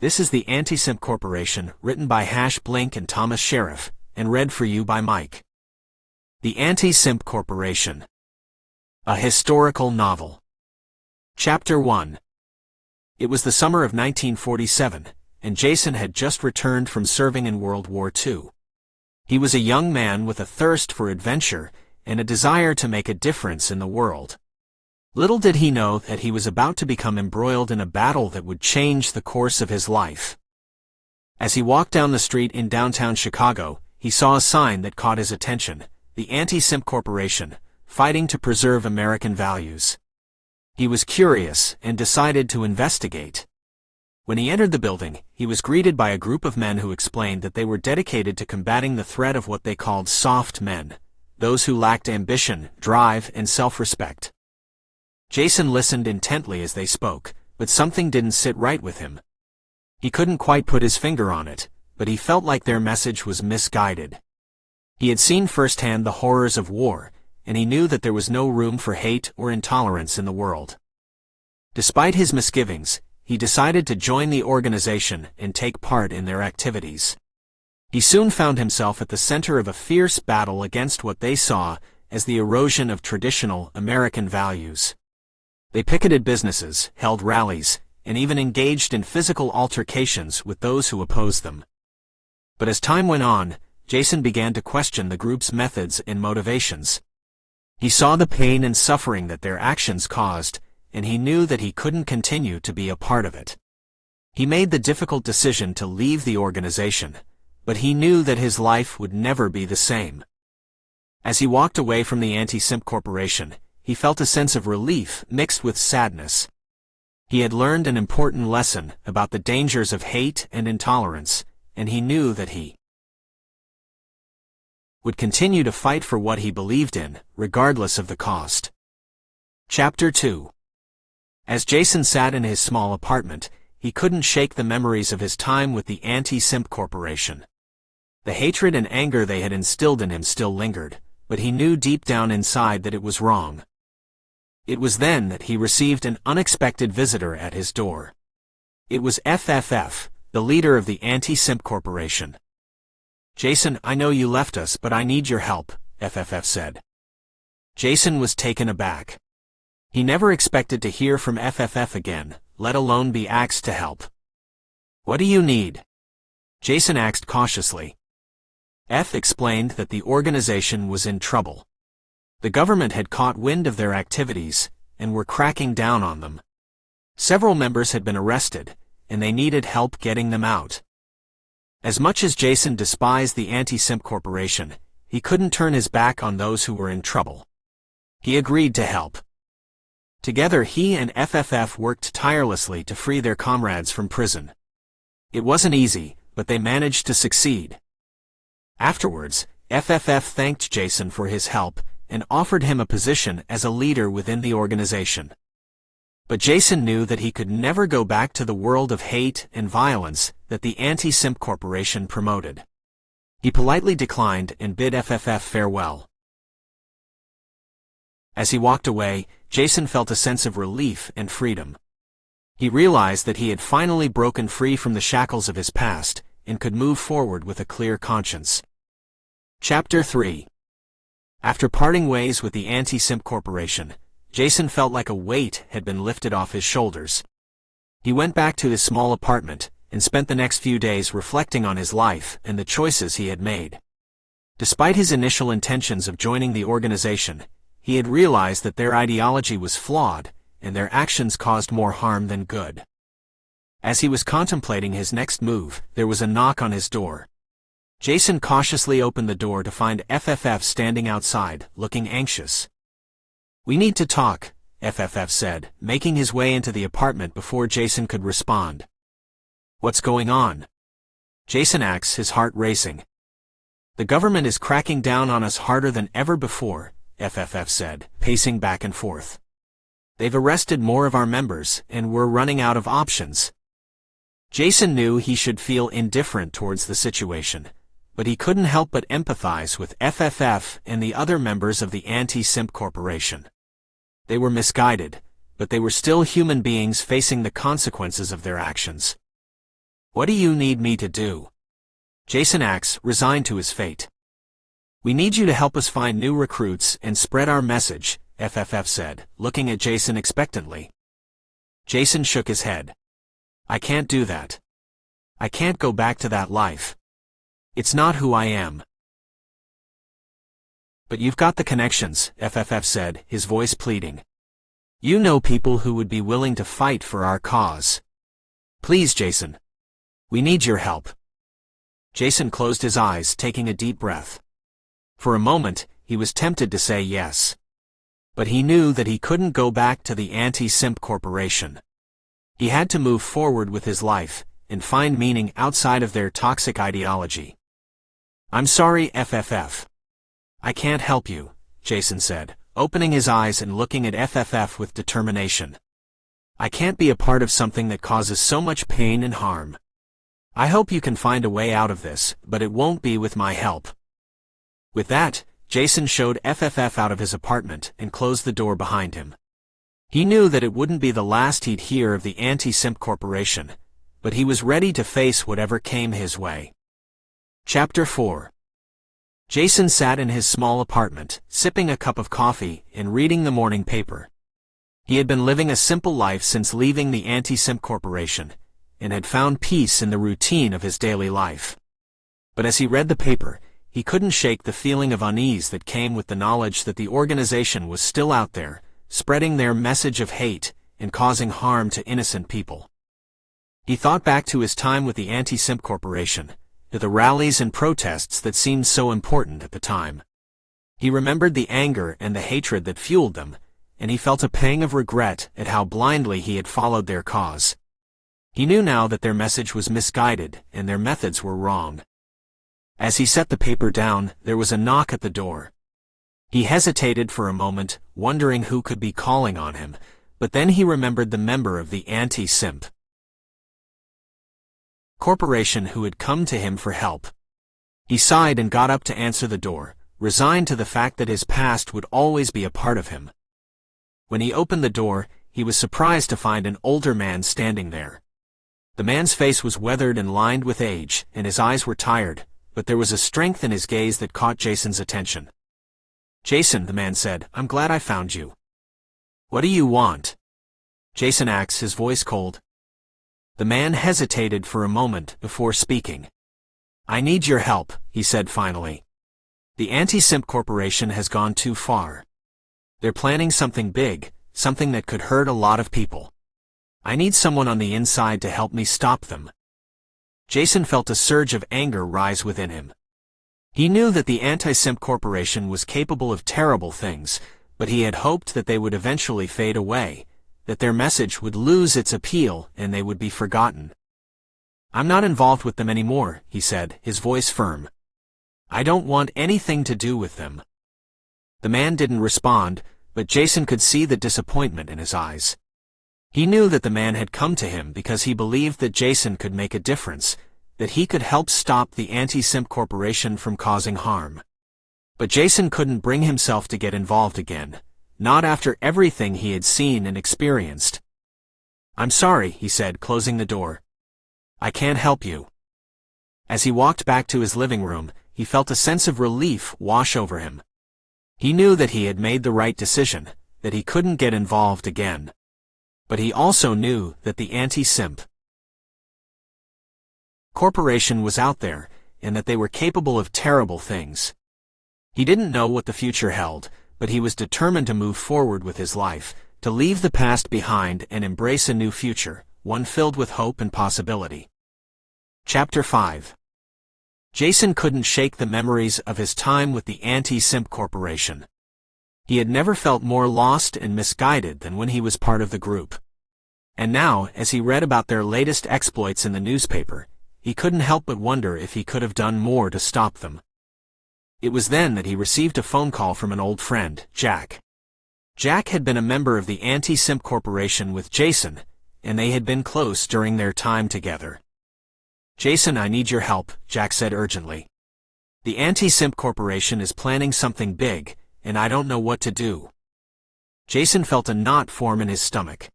This is the Anti SIMP Corporation, written by #Blink and Thomas Sheriff, and read for you by Mike. The Anti SIMP Corporation. A historical novel. Chapter 1. It was the summer of 1947, and Jason had just returned from serving in World War II. He was a young man with a thirst for adventure and a desire to make a difference in the world. Little did he know that he was about to become embroiled in a battle that would change the course of his life. As he walked down the street in downtown Chicago, he saw a sign that caught his attention: the Anti SIMP Corporation, fighting to preserve American values. He was curious and decided to investigate. When he entered the building, he was greeted by a group of men who explained that they were dedicated to combating the threat of what they called soft men, those who lacked ambition, drive, and self-respect. Jason listened intently as they spoke, but something didn't sit right with him. He couldn't quite put his finger on it, but he felt like their message was misguided. He had seen firsthand the horrors of war, and he knew that there was no room for hate or intolerance in the world. Despite his misgivings, he decided to join the organization and take part in their activities. He soon found himself at the center of a fierce battle against what they saw as the erosion of traditional American values. They picketed businesses, held rallies, and even engaged in physical altercations with those who opposed them. But as time went on, Jason began to question the group's methods and motivations. He saw the pain and suffering that their actions caused, and he knew that he couldn't continue to be a part of it. He made the difficult decision to leave the organization, but he knew that his life would never be the same. As he walked away from the Anti SIMP Corporation, he felt a sense of relief mixed with sadness. He had learned an important lesson about the dangers of hate and intolerance, and he knew that he would continue to fight for what he believed in, regardless of the cost. Chapter 2. As Jason sat in his small apartment, he couldn't shake the memories of his time with the Anti SIMP Corporation. The hatred and anger they had instilled in him still lingered, but he knew deep down inside that it was wrong. It was then that he received an unexpected visitor at his door. It was FFF, the leader of the Anti SIMP Corporation. "Jason, I know you left us, but I need your help," FFF said. Jason was taken aback. He never expected to hear from FFF again, let alone be asked to help. "What do you need?" Jason asked cautiously. F explained that the organization was in trouble. The government had caught wind of their activities, and were cracking down on them. Several members had been arrested, and they needed help getting them out. As much as Jason despised the Anti SIMP Corporation, he couldn't turn his back on those who were in trouble. He agreed to help. Together he and FFF worked tirelessly to free their comrades from prison. It wasn't easy, but they managed to succeed. Afterwards, FFF thanked Jason for his help and offered him a position as a leader within the organization. But Jason knew that he could never go back to the world of hate and violence that the Anti SIMP Corporation promoted. He politely declined and bid FFF farewell. As he walked away, Jason felt a sense of relief and freedom. He realized that he had finally broken free from the shackles of his past and could move forward with a clear conscience. Chapter 3. After parting ways with the Anti SIMP Corporation, Jason felt like a weight had been lifted off his shoulders. He went back to his small apartment and spent the next few days reflecting on his life and the choices he had made. Despite his initial intentions of joining the organization, he had realized that their ideology was flawed and their actions caused more harm than good. As he was contemplating his next move, there was a knock on his door. Jason cautiously opened the door to find FFF standing outside, looking anxious. "We need to talk," FFF said, making his way into the apartment before Jason could respond. "What's going on?" Jason asked, his heart racing. "The government is cracking down on us harder than ever before," FFF said, pacing back and forth. "They've arrested more of our members, and we're running out of options." Jason knew he should feel indifferent towards the situation, but he couldn't help but empathize with FFF and the other members of the Anti SIMP Corporation. They were misguided, but they were still human beings facing the consequences of their actions. What do you need me to do? Jason acts resigned to his fate. We need you to help us find new recruits and spread our message, FFF said, looking at Jason expectantly. Jason shook his head. I can't do that. I can't go back to that life. It's not who I am. But you've got the connections, FFF said, his voice pleading. You know people who would be willing to fight for our cause. Please, Jason. We need your help. Jason closed his eyes, taking a deep breath. For a moment, he was tempted to say yes. But he knew that he couldn't go back to the Anti SIMP Corporation. He had to move forward with his life and find meaning outside of their toxic ideology. I'm sorry, FFF. I can't help you, Jason said, opening his eyes and looking at FFF with determination. I can't be a part of something that causes so much pain and harm. I hope you can find a way out of this, but it won't be with my help. With that, Jason showed FFF out of his apartment and closed the door behind him. He knew that it wouldn't be the last he'd hear of the Anti SIMP Corporation, but he was ready to face whatever came his way. Chapter 4. Jason sat in his small apartment, sipping a cup of coffee and reading the morning paper. He had been living a simple life since leaving the Anti SIMP Corporation, and had found peace in the routine of his daily life. But as he read the paper, he couldn't shake the feeling of unease that came with the knowledge that the organization was still out there, spreading their message of hate and causing harm to innocent people. He thought back to his time with the Anti SIMP Corporation, to the rallies and protests that seemed so important at the time. He remembered the anger and the hatred that fueled them, and he felt a pang of regret at how blindly he had followed their cause. He knew now that their message was misguided and their methods were wrong. As he set the paper down, there was a knock at the door. He hesitated for a moment, wondering who could be calling on him, but then he remembered the member of the Anti SIMP Corporation who had come to him for help. He sighed and got up to answer the door, resigned to the fact that his past would always be a part of him. When he opened the door, he was surprised to find an older man standing there. The man's face was weathered and lined with age, and his eyes were tired, but there was a strength in his gaze that caught Jason's attention. Jason, the man said, I'm glad I found you. What do you want? Jason asked, his voice cold. The man hesitated for a moment before speaking. I need your help, he said finally. The Anti SIMP Corporation has gone too far. They're planning something big, something that could hurt a lot of people. I need someone on the inside to help me stop them. Jason felt a surge of anger rise within him. He knew that the Anti SIMP Corporation was capable of terrible things, but he had hoped that they would eventually fade away, that their message would lose its appeal and they would be forgotten. I'm not involved with them anymore, he said, his voice firm. I don't want anything to do with them. The man didn't respond, but Jason could see the disappointment in his eyes. He knew that the man had come to him because he believed that Jason could make a difference, that he could help stop the Anti SIMP Corporation from causing harm. But Jason couldn't bring himself to get involved again, not after everything he had seen and experienced. I'm sorry, he said, closing the door. I can't help you. As he walked back to his living room, he felt a sense of relief wash over him. He knew that he had made the right decision, that he couldn't get involved again. But he also knew that the Anti SIMP Corporation was out there, and that they were capable of terrible things. He didn't know what the future held, but he was determined to move forward with his life, to leave the past behind and embrace a new future, one filled with hope and possibility. Chapter 5. Jason couldn't shake the memories of his time with the Anti SIMP Corporation. He had never felt more lost and misguided than when he was part of the group. And now, as he read about their latest exploits in the newspaper, he couldn't help but wonder if he could have done more to stop them. It was then that he received a phone call from an old friend, Jack. Jack had been a member of the Anti SIMP Corporation with Jason, and they had been close during their time together. Jason, I need your help, Jack said urgently. The Anti SIMP Corporation is planning something big, and I don't know what to do. Jason felt a knot form in his stomach.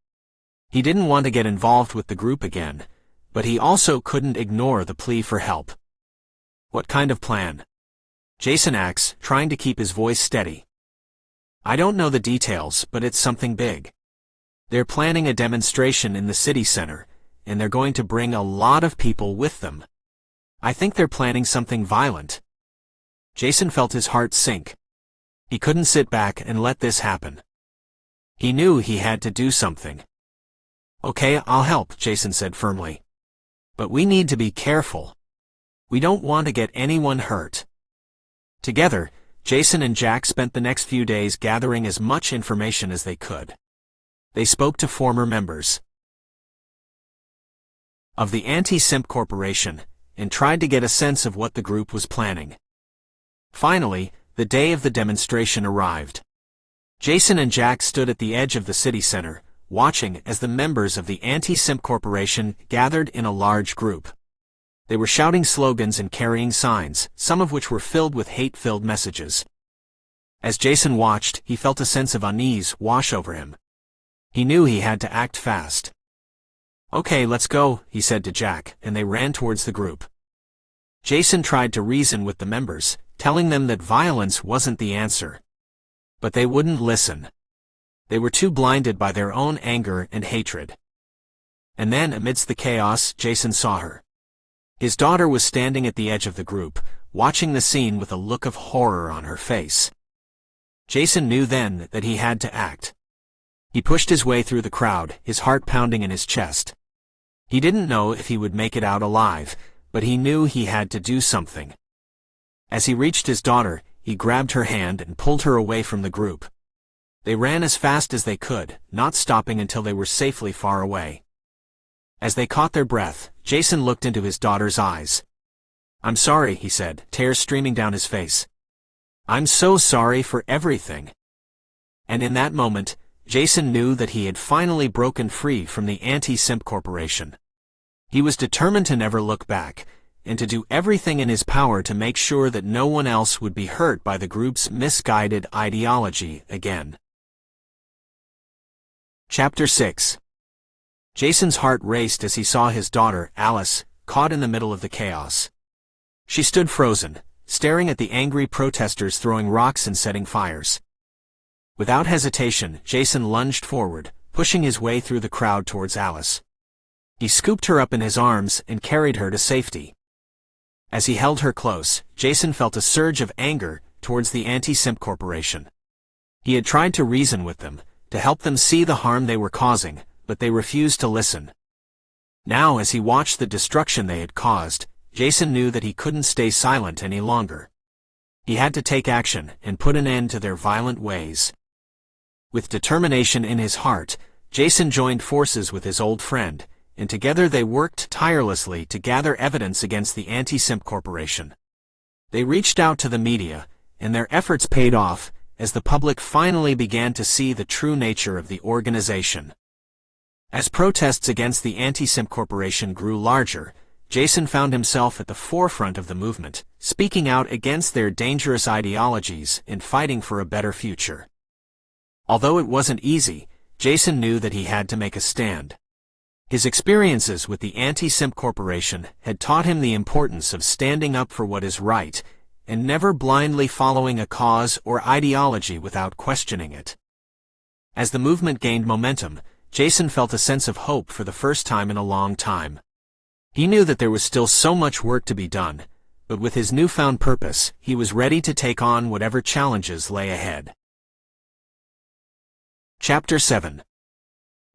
He didn't want to get involved with the group again, But he also couldn't ignore the plea for help. "What kind of plan?" Jason asks, trying to keep his voice steady. "I don't know the details, but it's something big. They're planning a demonstration in the city center, and they're going to bring a lot of people with them. I think they're planning something violent." Jason felt his heart sink. He couldn't sit back and let this happen. He knew he had to do something. "Okay, I'll help," Jason said firmly. "But we need to be careful. We don't want to get anyone hurt." Together, Jason and Jack spent the next few days gathering as much information as they could. They spoke to former members of the Anti SIMP Corporation and tried to get a sense of what the group was planning. Finally, the day of the demonstration arrived. Jason and Jack stood at the edge of the city center, watching as the members of the Anti SIMP Corporation gathered in a large group. They were shouting slogans and carrying signs, some of which were filled with hate-filled messages. As Jason watched, he felt a sense of unease wash over him. He knew he had to act fast. "Okay, let's go," he said to Jack, and they ran towards the group. Jason tried to reason with the members, telling them that violence wasn't the answer. But they wouldn't listen. They were too blinded by their own anger and hatred. And then, amidst the chaos, Jason saw her. His daughter was standing at the edge of the group, watching the scene with a look of horror on her face. Jason knew then that he had to act. He pushed his way through the crowd, his heart pounding in his chest. He didn't know if he would make it out alive, but he knew he had to do something. As he reached his daughter, he grabbed her hand and pulled her away from the group. They ran as fast as they could, not stopping until they were safely far away. As they caught their breath, Jason looked into his daughter's eyes. "I'm sorry," he said, tears streaming down his face. "I'm so sorry for everything." And in that moment, Jason knew that he had finally broken free from the Anti SIMP Corporation. He was determined to never look back, and to do everything in his power to make sure that no one else would be hurt by the group's misguided ideology again. Chapter 6. Jason's heart raced as he saw his daughter, Alice, caught in the middle of the chaos. She stood frozen, staring at the angry protesters throwing rocks and setting fires. Without hesitation, Jason lunged forward, pushing his way through the crowd towards Alice. He scooped her up in his arms and carried her to safety. As he held her close, Jason felt a surge of anger towards the Anti SIMP Corporation. He had tried to reason with them, to help them see the harm they were causing, but they refused to listen. Now, as he watched the destruction they had caused, Jason knew that he couldn't stay silent any longer. He had to take action and put an end to their violent ways. With determination in his heart, Jason joined forces with his old friend, and together they worked tirelessly to gather evidence against the Anti SIMP Corporation. They reached out to the media, and their efforts paid off, as the public finally began to see the true nature of the organization. As protests against the Anti SIMP Corporation grew larger, Jason found himself at the forefront of the movement, speaking out against their dangerous ideologies and fighting for a better future. Although it wasn't easy, Jason knew that he had to make a stand. His experiences with the Anti SIMP Corporation had taught him the importance of standing up for what is right, and never blindly following a cause or ideology without questioning it. As the movement gained momentum, Jason felt a sense of hope for the first time in a long time. He knew that there was still so much work to be done, but with his newfound purpose, he was ready to take on whatever challenges lay ahead. Chapter 7.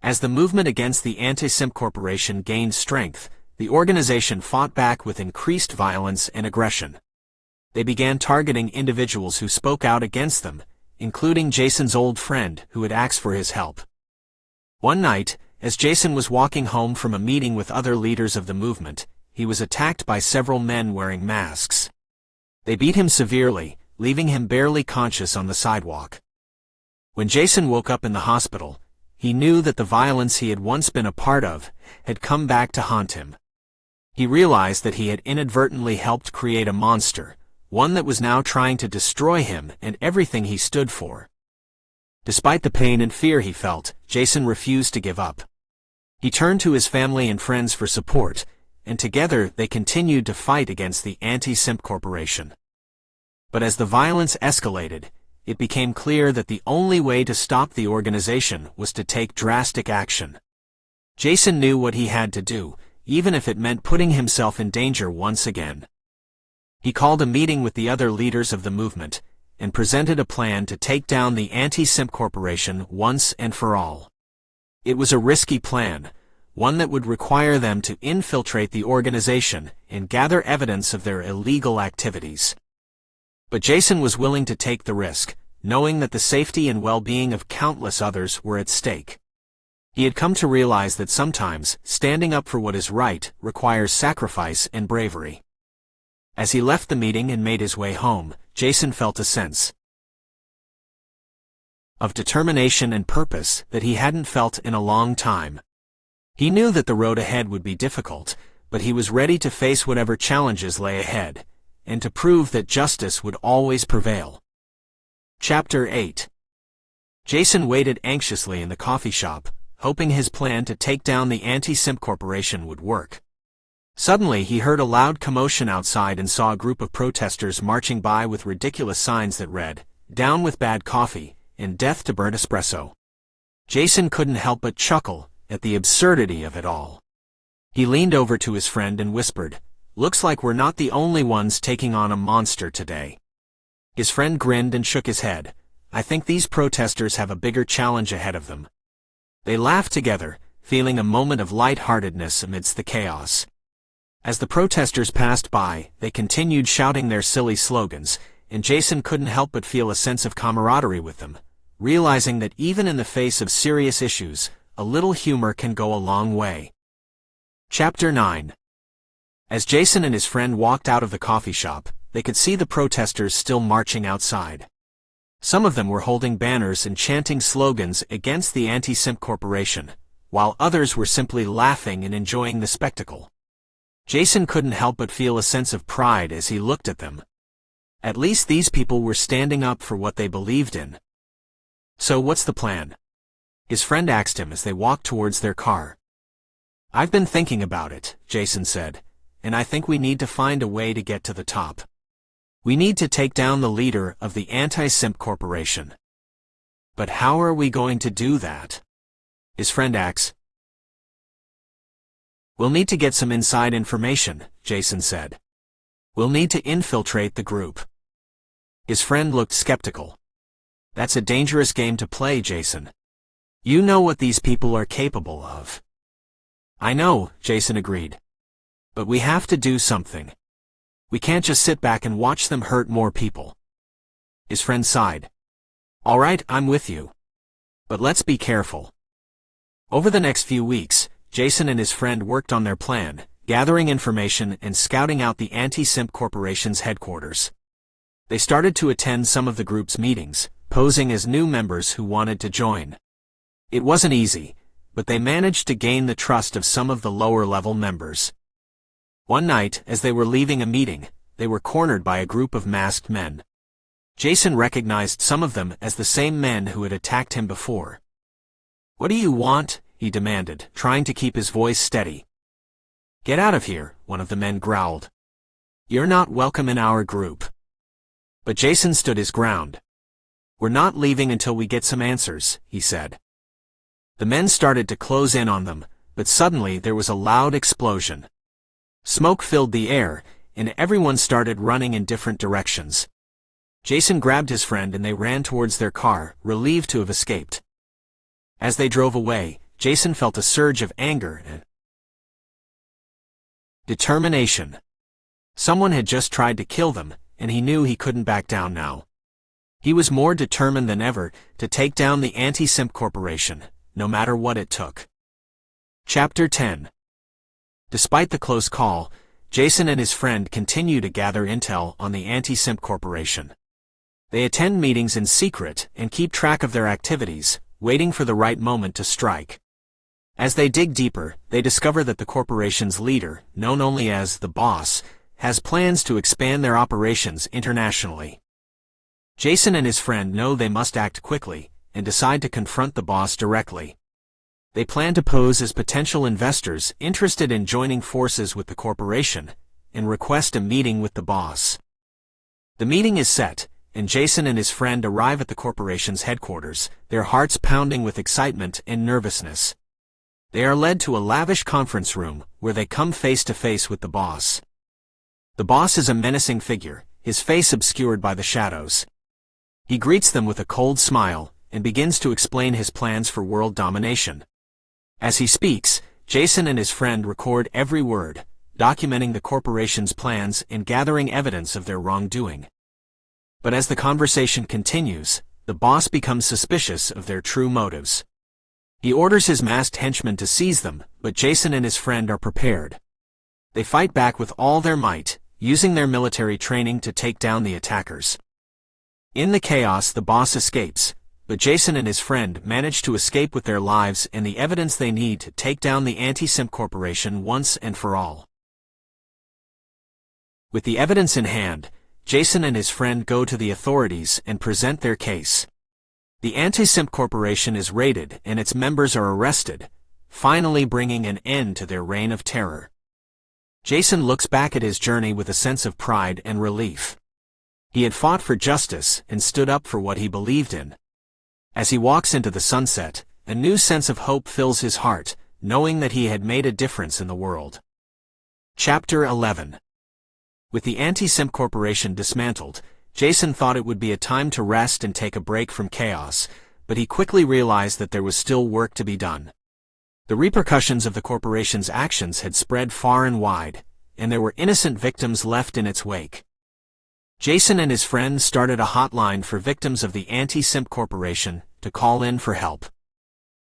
As the movement against the Anti SIMP Corporation gained strength, the organization fought back with increased violence and aggression. They began targeting individuals who spoke out against them, including Jason's old friend who had asked for his help. One night, as Jason was walking home from a meeting with other leaders of the movement, he was attacked by several men wearing masks. They beat him severely, leaving him barely conscious on the sidewalk. When Jason woke up in the hospital, he knew that the violence he had once been a part of had come back to haunt him. He realized that he had inadvertently helped create a monster, one that was now trying to destroy him and everything he stood for. Despite the pain and fear he felt, Jason refused to give up. He turned to his family and friends for support, and together they continued to fight against the Anti SIMP Corporation. But as the violence escalated, it became clear that the only way to stop the organization was to take drastic action. Jason knew what he had to do, even if it meant putting himself in danger once again. He called a meeting with the other leaders of the movement, and presented a plan to take down the Anti SIMP Corporation once and for all. It was a risky plan, one that would require them to infiltrate the organization and gather evidence of their illegal activities. But Jason was willing to take the risk, knowing that the safety and well-being of countless others were at stake. He had come to realize that sometimes standing up for what is right requires sacrifice and bravery. As he left the meeting and made his way home, Jason felt a sense of determination and purpose that he hadn't felt in a long time. He knew that the road ahead would be difficult, but he was ready to face whatever challenges lay ahead, and to prove that justice would always prevail. Chapter 8. Jason waited anxiously in the coffee shop, hoping his plan to take down the Anti SIMP Corporation would work. Suddenly he heard a loud commotion outside and saw a group of protesters marching by with ridiculous signs that read, "Down with bad coffee," and "Death to burnt espresso." Jason couldn't help but chuckle at the absurdity of it all. He leaned over to his friend and whispered, "Looks like we're not the only ones taking on a monster today." His friend grinned and shook his head. "I think these protesters have a bigger challenge ahead of them." They laughed together, feeling a moment of light-heartedness amidst the chaos. As the protesters passed by, they continued shouting their silly slogans, and Jason couldn't help but feel a sense of camaraderie with them, realizing that even in the face of serious issues, a little humor can go a long way. Chapter 9. As Jason and his friend walked out of the coffee shop, they could see the protesters still marching outside. Some of them were holding banners and chanting slogans against the Anti SIMP Corporation, while others were simply laughing and enjoying the spectacle. Jason couldn't help but feel a sense of pride as he looked at them. At least these people were standing up for what they believed in. "So what's the plan?" his friend asked him as they walked towards their car. "I've been thinking about it," Jason said, "and I think we need to find a way to get to the top. We need to take down the leader of the Anti SIMP Corporation." "But how are we going to do that?" his friend asked. "We'll need to get some inside information," Jason said. "We'll need to infiltrate the group." His friend looked skeptical. "That's a dangerous game to play, Jason. You know what these people are capable of." "I know," Jason agreed. "But we have to do something. We can't just sit back and watch them hurt more people." His friend sighed. "All right, I'm with you. But let's be careful." Over the next few weeks, Jason and his friend worked on their plan, gathering information and scouting out the Anti SIMP Corporation's headquarters. They started to attend some of the group's meetings, posing as new members who wanted to join. It wasn't easy, but they managed to gain the trust of some of the lower-level members. One night, as they were leaving a meeting, they were cornered by a group of masked men. Jason recognized some of them as the same men who had attacked him before. "What do you want?" he demanded, trying to keep his voice steady. "Get out of here," one of the men growled. "You're not welcome in our group." But Jason stood his ground. "We're not leaving until we get some answers," he said. The men started to close in on them, but suddenly there was a loud explosion. Smoke filled the air, and everyone started running in different directions. Jason grabbed his friend and they ran towards their car, relieved to have escaped. As they drove away, Jason felt a surge of anger and determination. Someone had just tried to kill them, and he knew he couldn't back down now. He was more determined than ever to take down the Anti SIMP Corporation, no matter what it took. Chapter 10. Despite the close call, Jason and his friend continue to gather intel on the Anti SIMP Corporation. They attend meetings in secret and keep track of their activities, waiting for the right moment to strike. As they dig deeper, they discover that the corporation's leader, known only as the boss, has plans to expand their operations internationally. Jason and his friend know they must act quickly, and decide to confront the boss directly. They plan to pose as potential investors interested in joining forces with the corporation and request a meeting with the boss. The meeting is set, and Jason and his friend arrive at the corporation's headquarters, their hearts pounding with excitement and nervousness. They are led to a lavish conference room, where they come face to face with the boss. The boss is a menacing figure, his face obscured by the shadows. He greets them with a cold smile, and begins to explain his plans for world domination. As he speaks, Jason and his friend record every word, documenting the corporation's plans and gathering evidence of their wrongdoing. But as the conversation continues, the boss becomes suspicious of their true motives. He orders his masked henchmen to seize them, but Jason and his friend are prepared. They fight back with all their might, using their military training to take down the attackers. In the chaos, the boss escapes, but Jason and his friend manage to escape with their lives and the evidence they need to take down the Anti SIMP Corporation once and for all. With the evidence in hand, Jason and his friend go to the authorities and present their case. The Anti SIMP Corporation is raided and its members are arrested, finally bringing an end to their reign of terror. Jason looks back at his journey with a sense of pride and relief. He had fought for justice and stood up for what he believed in. As he walks into the sunset, a new sense of hope fills his heart, knowing that he had made a difference in the world. Chapter 11. With the Anti SIMP Corporation dismantled, Jason thought it would be a time to rest and take a break from chaos, but he quickly realized that there was still work to be done. The repercussions of the corporation's actions had spread far and wide, and there were innocent victims left in its wake. Jason and his friends started a hotline for victims of the Anti SIMP Corporation to call in for help.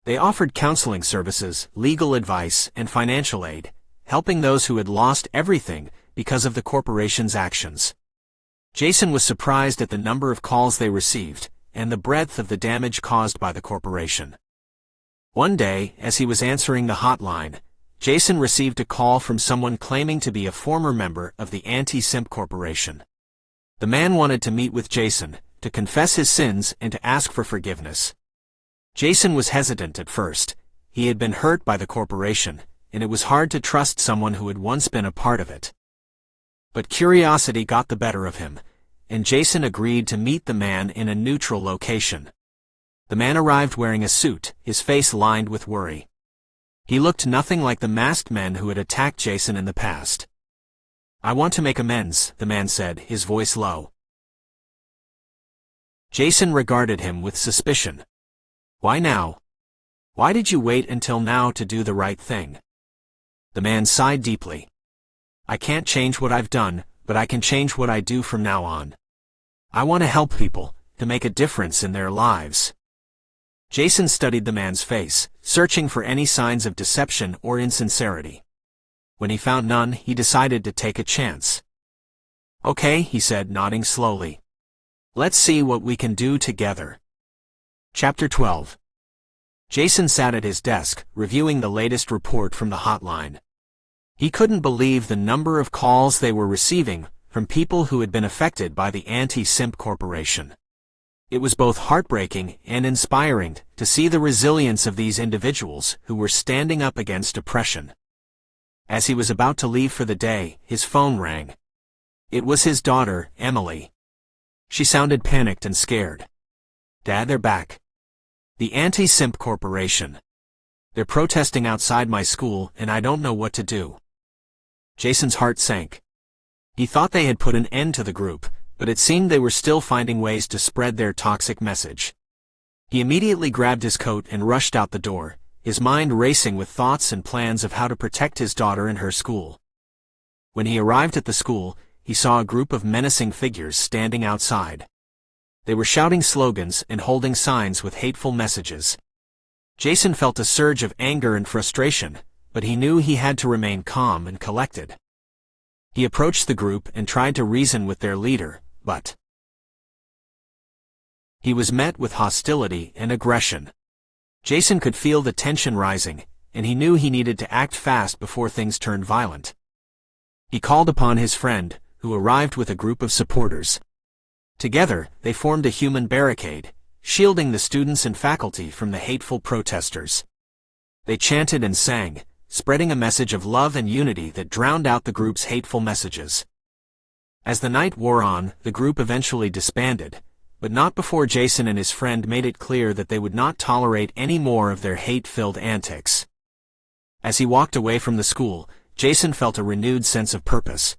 They offered counseling services, legal advice, and financial aid, helping those who had lost everything because of the corporation's actions. Jason was surprised at the number of calls they received and the breadth of the damage caused by the corporation. One day, as he was answering the hotline, Jason received a call from someone claiming to be a former member of the Anti SIMP Corporation. The man wanted to meet with Jason, to confess his sins and to ask for forgiveness. Jason was hesitant at first. He had been hurt by the corporation, and it was hard to trust someone who had once been a part of it. But curiosity got the better of him, and Jason agreed to meet the man in a neutral location. The man arrived wearing a suit, his face lined with worry. He looked nothing like the masked men who had attacked Jason in the past. "I want to make amends," the man said, his voice low. Jason regarded him with suspicion. "Why now? Why did you wait until now to do the right thing?" The man sighed deeply. "I can't change what I've done, but I can change what I do from now on. I want to help people, to make a difference in their lives." Jason studied the man's face, searching for any signs of deception or insincerity. When he found none, he decided to take a chance. "Okay," he said, nodding slowly. "Let's see what we can do together." Chapter 12. Jason sat at his desk, reviewing the latest report from the hotline. He couldn't believe the number of calls they were receiving from people who had been affected by the Anti SIMP Corporation. It was both heartbreaking and inspiring to see the resilience of these individuals who were standing up against oppression. As he was about to leave for the day, his phone rang. It was his daughter, Emily. She sounded panicked and scared. "Dad, they're back. The Anti SIMP Corporation. They're protesting outside my school, and I don't know what to do." Jason's heart sank. He thought they had put an end to the group, but it seemed they were still finding ways to spread their toxic message. He immediately grabbed his coat and rushed out the door, his mind racing with thoughts and plans of how to protect his daughter and her school. When he arrived at the school, he saw a group of menacing figures standing outside. They were shouting slogans and holding signs with hateful messages. Jason felt a surge of anger and frustration, but he knew he had to remain calm and collected. He approached the group and tried to reason with their leader, but he was met with hostility and aggression. Jason could feel the tension rising, and he knew he needed to act fast before things turned violent. He called upon his friend, who arrived with a group of supporters. Together, they formed a human barricade, shielding the students and faculty from the hateful protesters. They chanted and sang, spreading a message of love and unity that drowned out the group's hateful messages. As the night wore on, the group eventually disbanded, but not before Jason and his friend made it clear that they would not tolerate any more of their hate-filled antics. As he walked away from the school, Jason felt a renewed sense of purpose.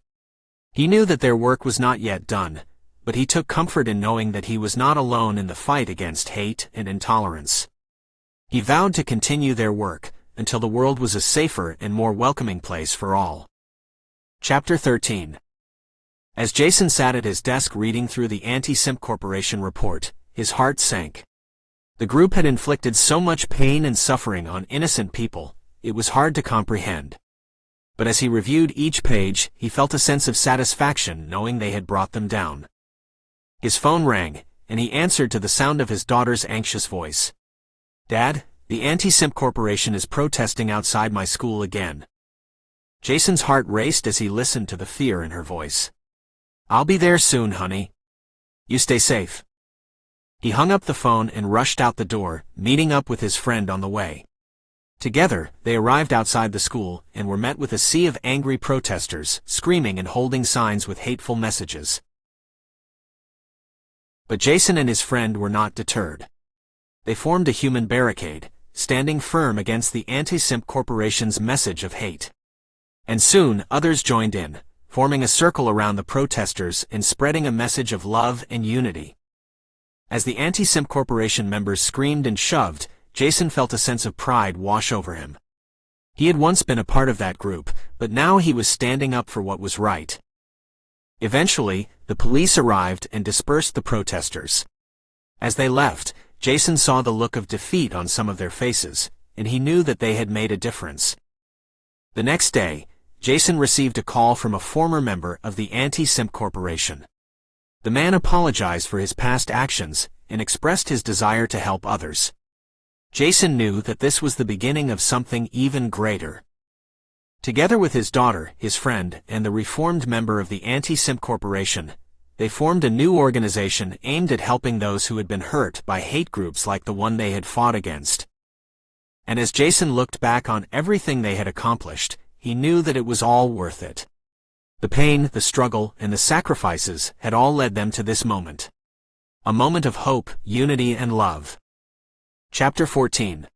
He knew that their work was not yet done, but he took comfort in knowing that he was not alone in the fight against hate and intolerance. He vowed to continue their work until the world was a safer and more welcoming place for all. Chapter 13. As Jason sat at his desk reading through the Anti SIMP Corporation report, his heart sank. The group had inflicted so much pain and suffering on innocent people, it was hard to comprehend. But as he reviewed each page, he felt a sense of satisfaction knowing they had brought them down. His phone rang, and he answered to the sound of his daughter's anxious voice. "Dad, the Anti SIMP Corporation is protesting outside my school again." Jason's heart raced as he listened to the fear in her voice. "I'll be there soon, honey. You stay safe." He hung up the phone and rushed out the door, meeting up with his friend on the way. Together, they arrived outside the school and were met with a sea of angry protesters, screaming and holding signs with hateful messages. But Jason and his friend were not deterred. They formed a human barricade, standing firm against the Anti SIMP Corporation's message of hate. And soon, others joined in, forming a circle around the protesters and spreading a message of love and unity. As the Anti SIMP Corporation members screamed and shoved, Jason felt a sense of pride wash over him. He had once been a part of that group, but now he was standing up for what was right. Eventually, the police arrived and dispersed the protesters. As they left, Jason saw the look of defeat on some of their faces, and he knew that they had made a difference. The next day, Jason received a call from a former member of the Anti SIMP Corporation. The man apologized for his past actions and expressed his desire to help others. Jason knew that this was the beginning of something even greater. Together with his daughter, his friend, and the reformed member of the Anti SIMP Corporation, they formed a new organization aimed at helping those who had been hurt by hate groups like the one they had fought against. And as Jason looked back on everything they had accomplished, he knew that it was all worth it. The pain, the struggle, and the sacrifices had all led them to this moment. A moment of hope, unity, and love. Chapter 14.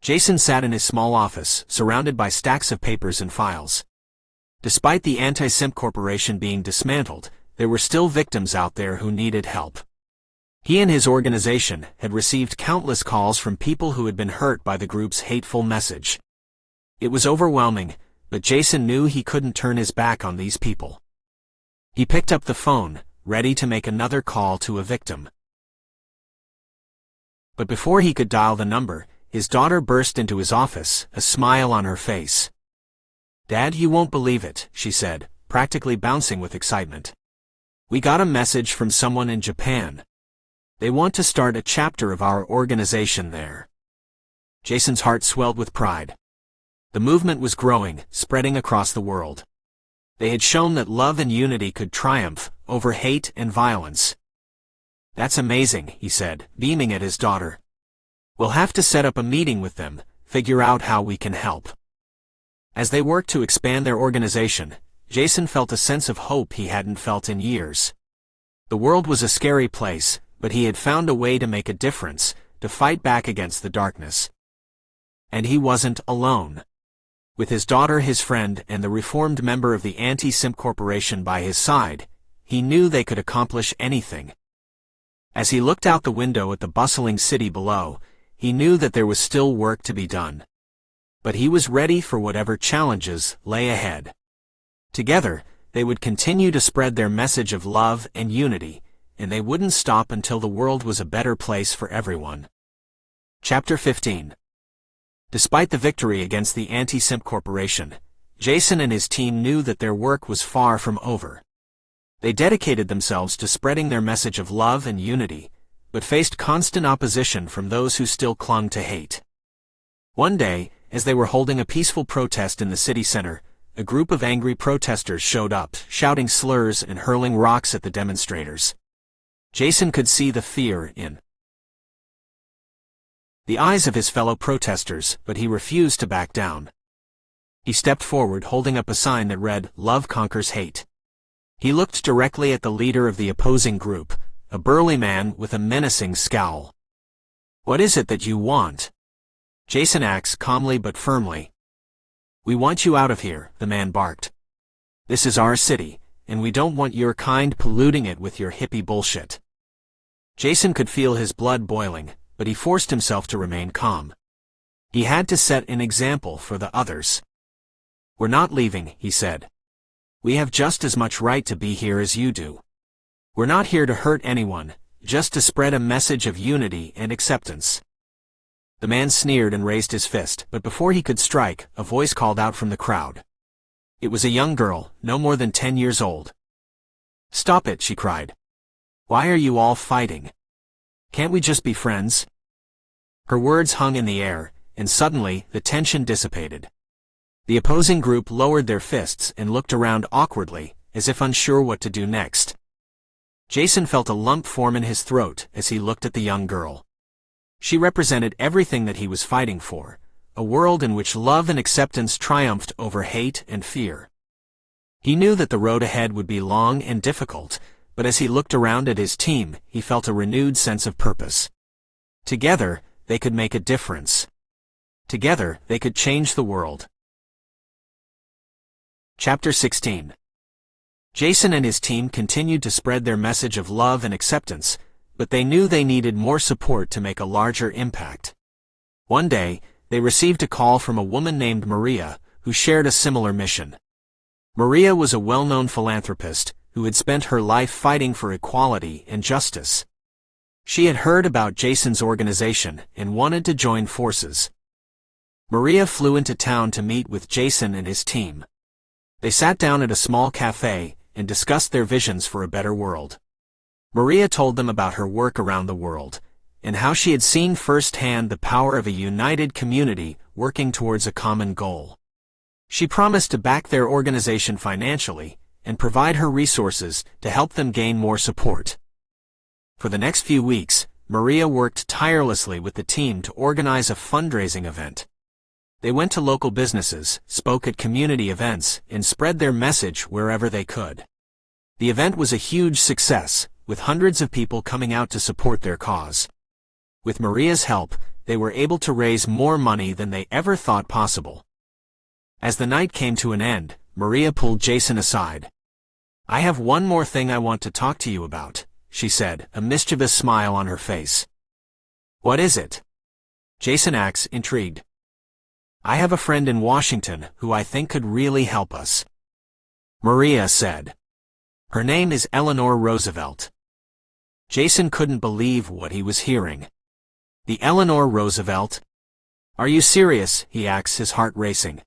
Jason sat in his small office, surrounded by stacks of papers and files. Despite the Anti SIMP Corporation being dismantled, there were still victims out there who needed help. He and his organization had received countless calls from people who had been hurt by the group's hateful message. It was overwhelming, but Jason knew he couldn't turn his back on these people. He picked up the phone, ready to make another call to a victim. But before he could dial the number, his daughter burst into his office, a smile on her face. "Dad, you won't believe it," she said, practically bouncing with excitement. "We got a message from someone in Japan. They want to start a chapter of our organization there." Jason's heart swelled with pride. The movement was growing, spreading across the world. They had shown that love and unity could triumph over hate and violence. "That's amazing," he said, beaming at his daughter. "We'll have to set up a meeting with them, figure out how we can help." As they worked to expand their organization, Jason felt a sense of hope he hadn't felt in years. The world was a scary place, but he had found a way to make a difference, to fight back against the darkness. And he wasn't alone. With his daughter, his friend, and the reformed member of the Anti SIMP Corporation by his side, he knew they could accomplish anything. As he looked out the window at the bustling city below, he knew that there was still work to be done. But he was ready for whatever challenges lay ahead. Together, they would continue to spread their message of love and unity, and they wouldn't stop until the world was a better place for everyone. Chapter 15. Despite the victory against the Anti SIMP Corporation, Jason and his team knew that their work was far from over. They dedicated themselves to spreading their message of love and unity, but faced constant opposition from those who still clung to hate. One day, as they were holding a peaceful protest in the city center, a group of angry protesters showed up, shouting slurs and hurling rocks at the demonstrators. Jason could see the fear in the eyes of his fellow protesters, but he refused to back down. He stepped forward holding up a sign that read, "Love conquers hate." He looked directly at the leader of the opposing group, a burly man with a menacing scowl. "What is it that you want?" Jason asked calmly but firmly. "We want you out of here," the man barked. "This is our city, and we don't want your kind polluting it with your hippie bullshit." Jason could feel his blood boiling, but he forced himself to remain calm. He had to set an example for the others. "We're not leaving," he said. "We have just as much right to be here as you do. We're not here to hurt anyone, just to spread a message of unity and acceptance." The man sneered and raised his fist, but before he could strike, a voice called out from the crowd. It was a young girl, no more than 10 years old. "Stop it," she cried. "Why are you all fighting? Can't we just be friends?" Her words hung in the air, and suddenly, the tension dissipated. The opposing group lowered their fists and looked around awkwardly, as if unsure what to do next. Jason felt a lump form in his throat as he looked at the young girl. She represented everything that he was fighting for, a world in which love and acceptance triumphed over hate and fear. He knew that the road ahead would be long and difficult, but as he looked around at his team, he felt a renewed sense of purpose. Together, they could make a difference. Together, they could change the world. Chapter 16. Jason and his team continued to spread their message of love and acceptance, but they knew they needed more support to make a larger impact. One day, they received a call from a woman named Maria, who shared a similar mission. Maria was a well-known philanthropist who had spent her life fighting for equality and justice. She had heard about Jason's organization and wanted to join forces. Maria flew into town to meet with Jason and his team. They sat down at a small cafe and discussed their visions for a better world. Maria told them about her work around the world, and how she had seen firsthand the power of a united community working towards a common goal. She promised to back their organization financially and provide her resources to help them gain more support. For the next few weeks, Maria worked tirelessly with the team to organize a fundraising event. They went to local businesses, spoke at community events, and spread their message wherever they could. The event was a huge success, with hundreds of people coming out to support their cause. With Maria's help, they were able to raise more money than they ever thought possible. As the night came to an end, Maria pulled Jason aside. "I have one more thing I want to talk to you about," she said, a mischievous smile on her face. "What is it?" Jason asked, intrigued. "I have a friend in Washington who I think could really help us," Maria said. "Her name is Eleanor Roosevelt." Jason couldn't believe what he was hearing. "The Eleanor Roosevelt? Are you serious?" he asked, his heart racing.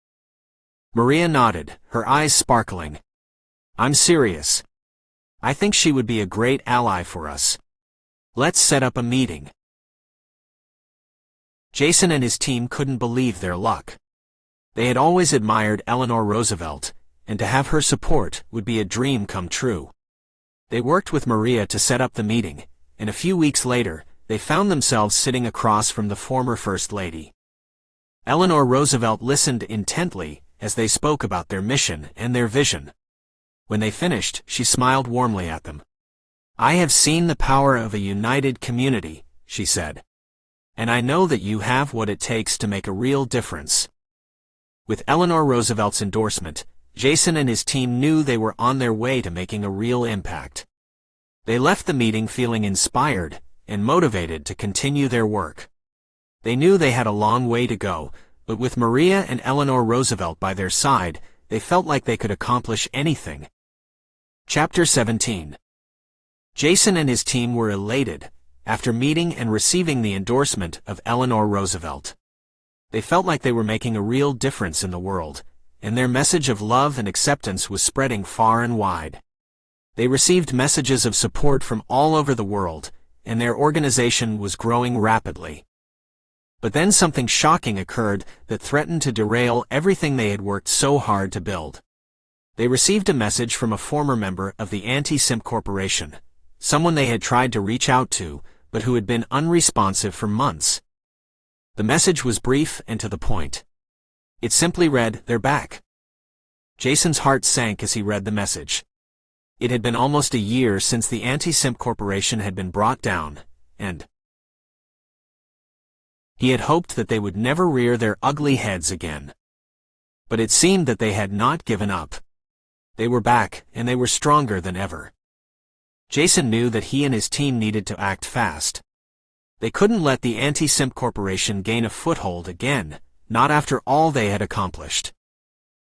Maria nodded, her eyes sparkling. "I'm serious. I think she would be a great ally for us. Let's set up a meeting." Jason and his team couldn't believe their luck. They had always admired Eleanor Roosevelt, and to have her support would be a dream come true. They worked with Maria to set up the meeting, and a few weeks later, they found themselves sitting across from the former First Lady. Eleanor Roosevelt listened intently as they spoke about their mission and their vision. When they finished, she smiled warmly at them. "I have seen the power of a united community," she said. "And I know that you have what it takes to make a real difference." With Eleanor Roosevelt's endorsement, Jason and his team knew they were on their way to making a real impact. They left the meeting feeling inspired and motivated to continue their work. They knew they had a long way to go, but with Maria and Eleanor Roosevelt by their side, they felt like they could accomplish anything. Chapter 17. Jason and his team were elated after meeting and receiving the endorsement of Eleanor Roosevelt. They felt like they were making a real difference in the world, and their message of love and acceptance was spreading far and wide. They received messages of support from all over the world, and their organization was growing rapidly. But then something shocking occurred that threatened to derail everything they had worked so hard to build. They received a message from a former member of the Anti SIMP Corporation, someone they had tried to reach out to, but who had been unresponsive for months. The message was brief and to the point. It simply read, "They're back." Jason's heart sank as he read the message. It had been almost a year since the Anti SIMP Corporation had been brought down, and he had hoped that they would never rear their ugly heads again. But it seemed that they had not given up. They were back, and they were stronger than ever. Jason knew that he and his team needed to act fast. They couldn't let the Anti SIMP Corporation gain a foothold again, not after all they had accomplished.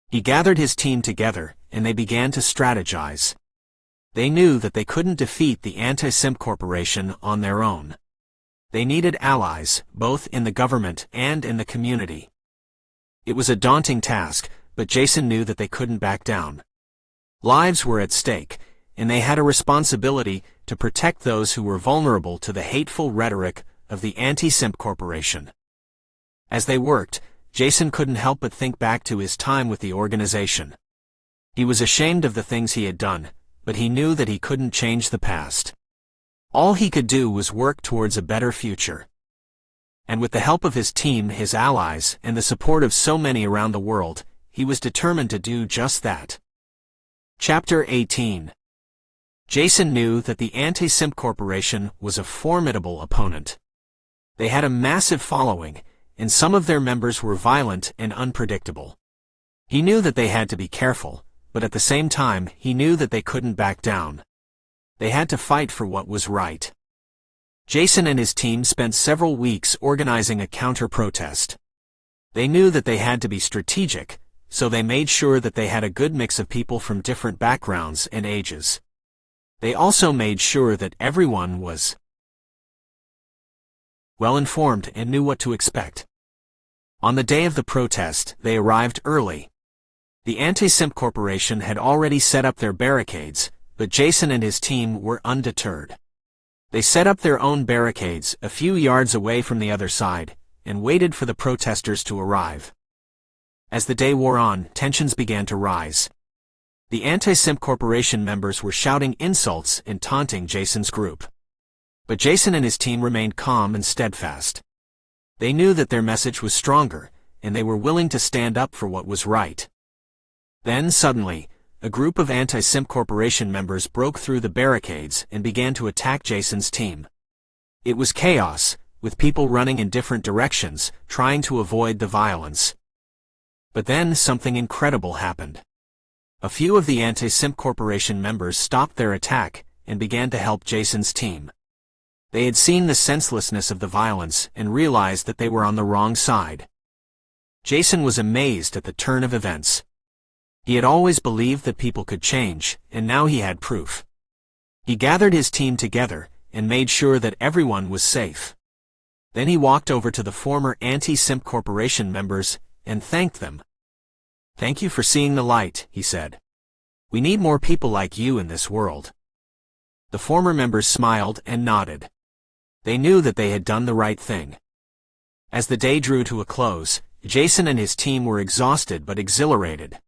He gathered his team together, and they began to strategize. They knew that they couldn't defeat the Anti SIMP Corporation on their own. They needed allies, both in the government and in the community. It was a daunting task, but Jason knew that they couldn't back down. Lives were at stake, and they had a responsibility to protect those who were vulnerable to the hateful rhetoric of the Anti SIMP Corporation. As they worked, Jason couldn't help but think back to his time with the organization. He was ashamed of the things he had done, but he knew that he couldn't change the past. All he could do was work towards a better future. And with the help of his team, his allies, and the support of so many around the world, he was determined to do just that. Chapter 18. Jason knew that the Anti SIMP Corporation was a formidable opponent. They had a massive following, and some of their members were violent and unpredictable. He knew that they had to be careful, but at the same time, he knew that they couldn't back down. They had to fight for what was right. Jason and his team spent several weeks organizing a counter-protest. They knew that they had to be strategic, so they made sure that they had a good mix of people from different backgrounds and ages. They also made sure that everyone was well-informed and knew what to expect. On the day of the protest, they arrived early. The Anti SIMP Corporation had already set up their barricades, but Jason and his team were undeterred. They set up their own barricades a few yards away from the other side, and waited for the protesters to arrive. As the day wore on, tensions began to rise. The Anti SIMP Corporation members were shouting insults and taunting Jason's group. But Jason and his team remained calm and steadfast. They knew that their message was stronger, and they were willing to stand up for what was right. Then, suddenly, a group of Anti SIMP Corporation members broke through the barricades and began to attack Jason's team. It was chaos, with people running in different directions, trying to avoid the violence. But then something incredible happened. A few of the Anti SIMP Corporation members stopped their attack and began to help Jason's team. They had seen the senselessness of the violence and realized that they were on the wrong side. Jason was amazed at the turn of events. He had always believed that people could change, and now he had proof. He gathered his team together and made sure that everyone was safe. Then he walked over to the former Anti SIMP Corporation members and thanked them. "Thank you for seeing the light," he said. "We need more people like you in this world." The former members smiled and nodded. They knew that they had done the right thing. As the day drew to a close, Jason and his team were exhausted but exhilarated.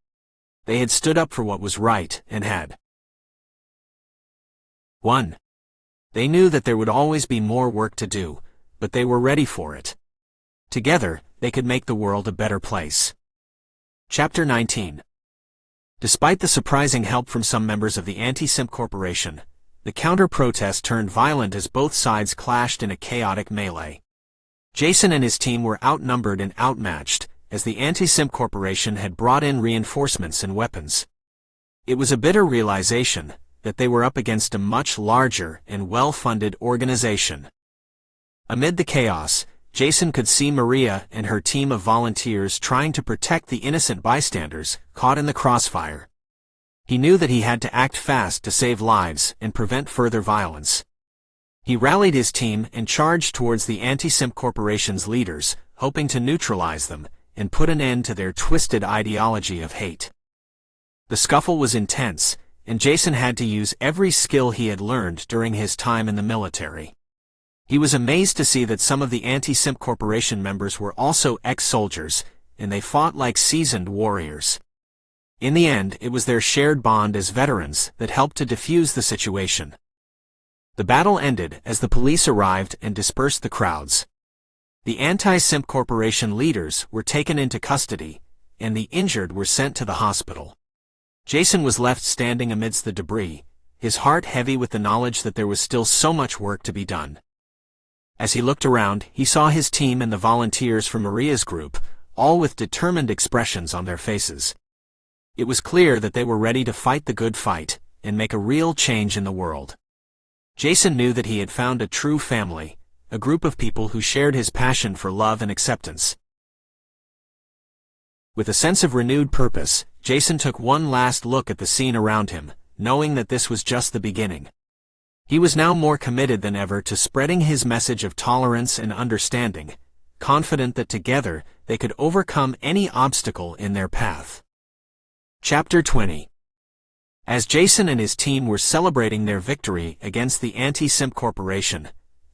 They had stood up for what was right and had won. They knew that there would always be more work to do, but they were ready for it. Together, they could make the world a better place. Chapter 19. Despite the surprising help from some members of the Anti SIMP Corporation, the counter-protest turned violent as both sides clashed in a chaotic melee. Jason and his team were outnumbered and outmatched, as the Anti SIMP Corporation had brought in reinforcements and weapons. It was a bitter realization that they were up against a much larger and well-funded organization. Amid the chaos, Jason could see Maria and her team of volunteers trying to protect the innocent bystanders caught in the crossfire. He knew that he had to act fast to save lives and prevent further violence. He rallied his team and charged towards the Anti SIMP Corporation's leaders, hoping to neutralize them and put an end to their twisted ideology of hate. The scuffle was intense, and Jason had to use every skill he had learned during his time in the military. He was amazed to see that some of the Anti SIMP Corporation members were also ex-soldiers, and they fought like seasoned warriors. In the end, it was their shared bond as veterans that helped to defuse the situation. The battle ended as the police arrived and dispersed the crowds. The Anti SIMP Corporation leaders were taken into custody, and the injured were sent to the hospital. Jason was left standing amidst the debris, his heart heavy with the knowledge that there was still so much work to be done. As he looked around, he saw his team and the volunteers from Maria's group, all with determined expressions on their faces. It was clear that they were ready to fight the good fight and make a real change in the world. Jason knew that he had found a true family, a group of people who shared his passion for love and acceptance. With a sense of renewed purpose, Jason took one last look at the scene around him, knowing that this was just the beginning. He was now more committed than ever to spreading his message of tolerance and understanding, confident that together they could overcome any obstacle in their path. Chapter 20. As Jason and his team were celebrating their victory against the Anti SIMP Corporation,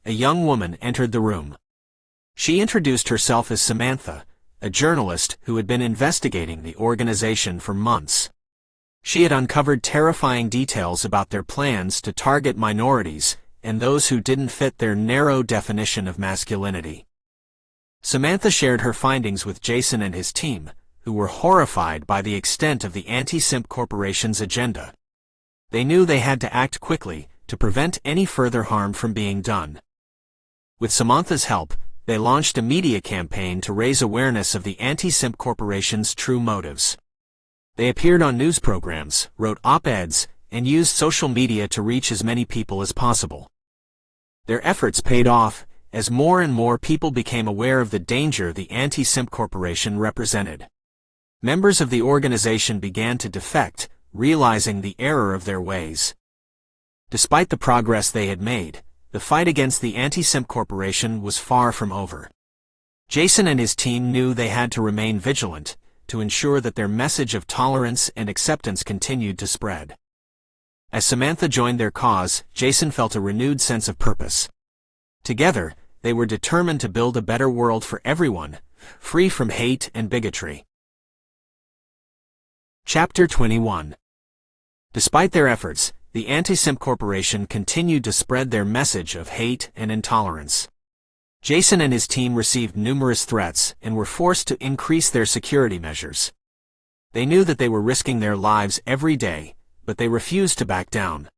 a young woman entered the room. She introduced herself as Samantha, a journalist who had been investigating the organization for months. She had uncovered terrifying details about their plans to target minorities and those who didn't fit their narrow definition of masculinity. Samantha shared her findings with Jason and his team, who were horrified by the extent of the Anti SIMP Corporation's agenda. They knew they had to act quickly to prevent any further harm from being done. With Samantha's help, they launched a media campaign to raise awareness of the Anti SIMP Corporation's true motives. They appeared on news programs, wrote op-eds, and used social media to reach as many people as possible. Their efforts paid off, as more and more people became aware of the danger the Anti SIMP Corporation represented. Members of the organization began to defect, realizing the error of their ways. Despite the progress they had made, the fight against the Anti SIMP Corporation was far from over. Jason and his team knew they had to remain vigilant to ensure that their message of tolerance and acceptance continued to spread. As Samantha joined their cause, Jason felt a renewed sense of purpose. Together, they were determined to build a better world for everyone, free from hate and bigotry. Chapter 21. Despite their efforts, the Anti SIMP Corporation continued to spread their message of hate and intolerance. Jason and his team received numerous threats and were forced to increase their security measures. They knew that they were risking their lives every day, but they refused to back down.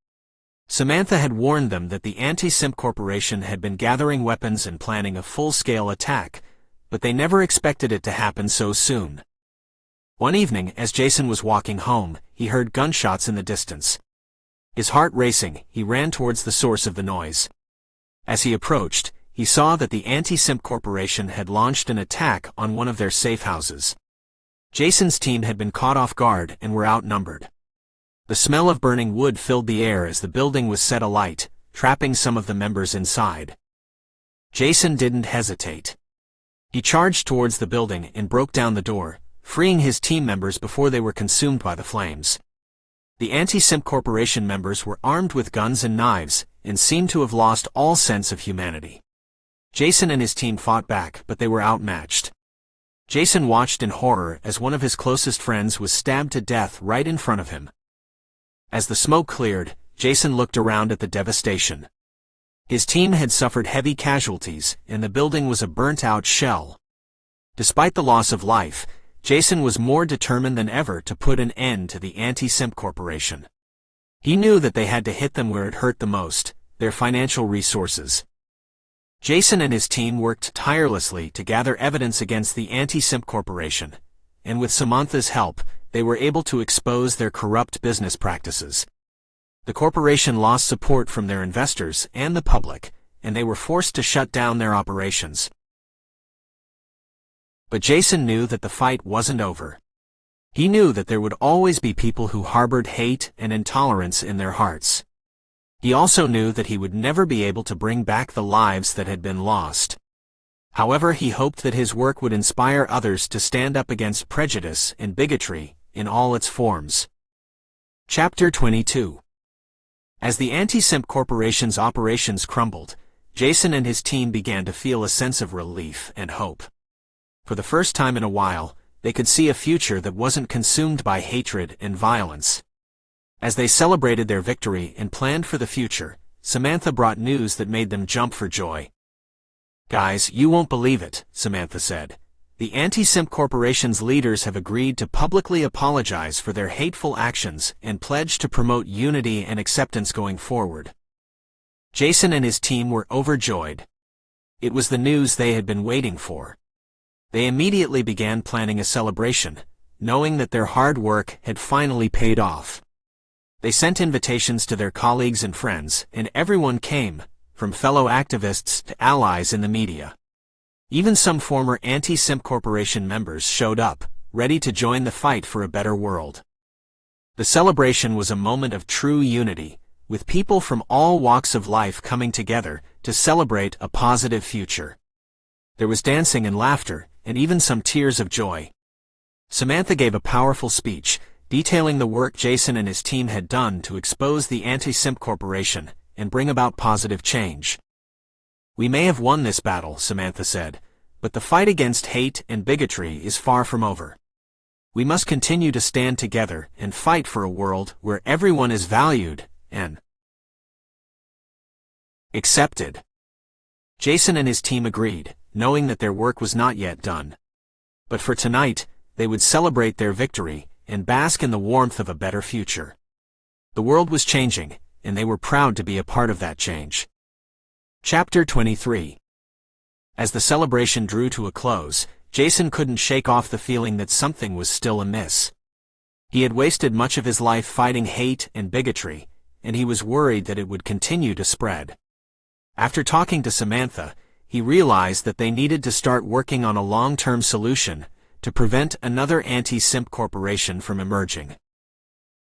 Samantha had warned them that the Anti SIMP Corporation had been gathering weapons and planning a full-scale attack, but they never expected it to happen so soon. One evening, as Jason was walking home, he heard gunshots in the distance. His heart racing, he ran towards the source of the noise. As he approached, he saw that the Anti SIMP Corporation had launched an attack on one of their safe houses. Jason's team had been caught off guard and were outnumbered. The smell of burning wood filled the air as the building was set alight, trapping some of the members inside. Jason didn't hesitate. He charged towards the building and broke down the door, freeing his team members before they were consumed by the flames. The Anti SIMP Corporation members were armed with guns and knives and seemed to have lost all sense of humanity. Jason and his team fought back, but they were outmatched. Jason watched in horror as one of his closest friends was stabbed to death right in front of him. As the smoke cleared, Jason looked around at the devastation. His team had suffered heavy casualties, and the building was a burnt-out shell. Despite the loss of life, Jason was more determined than ever to put an end to the Anti SIMP Corporation. He knew that they had to hit them where it hurt the most, their financial resources. Jason and his team worked tirelessly to gather evidence against the Anti SIMP Corporation, and with Samantha's help, they were able to expose their corrupt business practices. The corporation lost support from their investors and the public, and they were forced to shut down their operations. But Jason knew that the fight wasn't over. He knew that there would always be people who harbored hate and intolerance in their hearts. He also knew that he would never be able to bring back the lives that had been lost. However, he hoped that his work would inspire others to stand up against prejudice and bigotry in all its forms. Chapter 22. As the Anti SIMP Corporation's operations crumbled, Jason and his team began to feel a sense of relief and hope. For the first time in a while, they could see a future that wasn't consumed by hatred and violence. As they celebrated their victory and planned for the future, Samantha brought news that made them jump for joy. Guys, you won't believe it, Samantha said. The Anti SIMP Corporation's leaders have agreed to publicly apologize for their hateful actions and pledge to promote unity and acceptance going forward. Jason and his team were overjoyed. It was the news they had been waiting for. They immediately began planning a celebration, knowing that their hard work had finally paid off. They sent invitations to their colleagues and friends, and everyone came, from fellow activists to allies in the media. Even some former Anti SIMP Corporation members showed up, ready to join the fight for a better world. The celebration was a moment of true unity, with people from all walks of life coming together to celebrate a positive future. There was dancing and laughter, and even some tears of joy. Samantha gave a powerful speech, detailing the work Jason and his team had done to expose the Anti SIMP Corporation and bring about positive change. We may have won this battle, Samantha said, but the fight against hate and bigotry is far from over. We must continue to stand together and fight for a world where everyone is valued and accepted. Jason and his team agreed, knowing that their work was not yet done. But for tonight, they would celebrate their victory and bask in the warmth of a better future. The world was changing, and they were proud to be a part of that change. Chapter 23. As the celebration drew to a close, Jason couldn't shake off the feeling that something was still amiss. He had wasted much of his life fighting hate and bigotry, and he was worried that it would continue to spread. After talking to Samantha, he realized that they needed to start working on a long-term solution to prevent another Anti SIMP Corporation from emerging.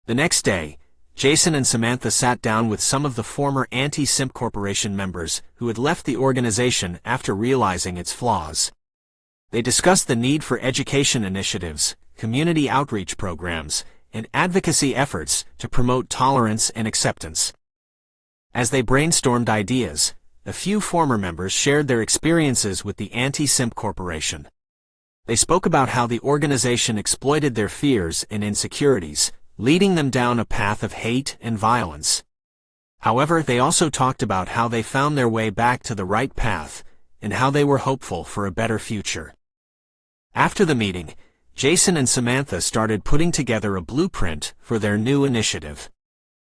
The next day, Jason and Samantha sat down with some of the former Anti SIMP Corporation members who had left the organization after realizing its flaws. They discussed the need for education initiatives, community outreach programs, and advocacy efforts to promote tolerance and acceptance. As they brainstormed ideas, a few former members shared their experiences with the Anti SIMP Corporation. They spoke about how the organization exploited their fears and insecurities, leading them down a path of hate and violence. However, they also talked about how they found their way back to the right path, and how they were hopeful for a better future. After the meeting, Jason and Samantha started putting together a blueprint for their new initiative.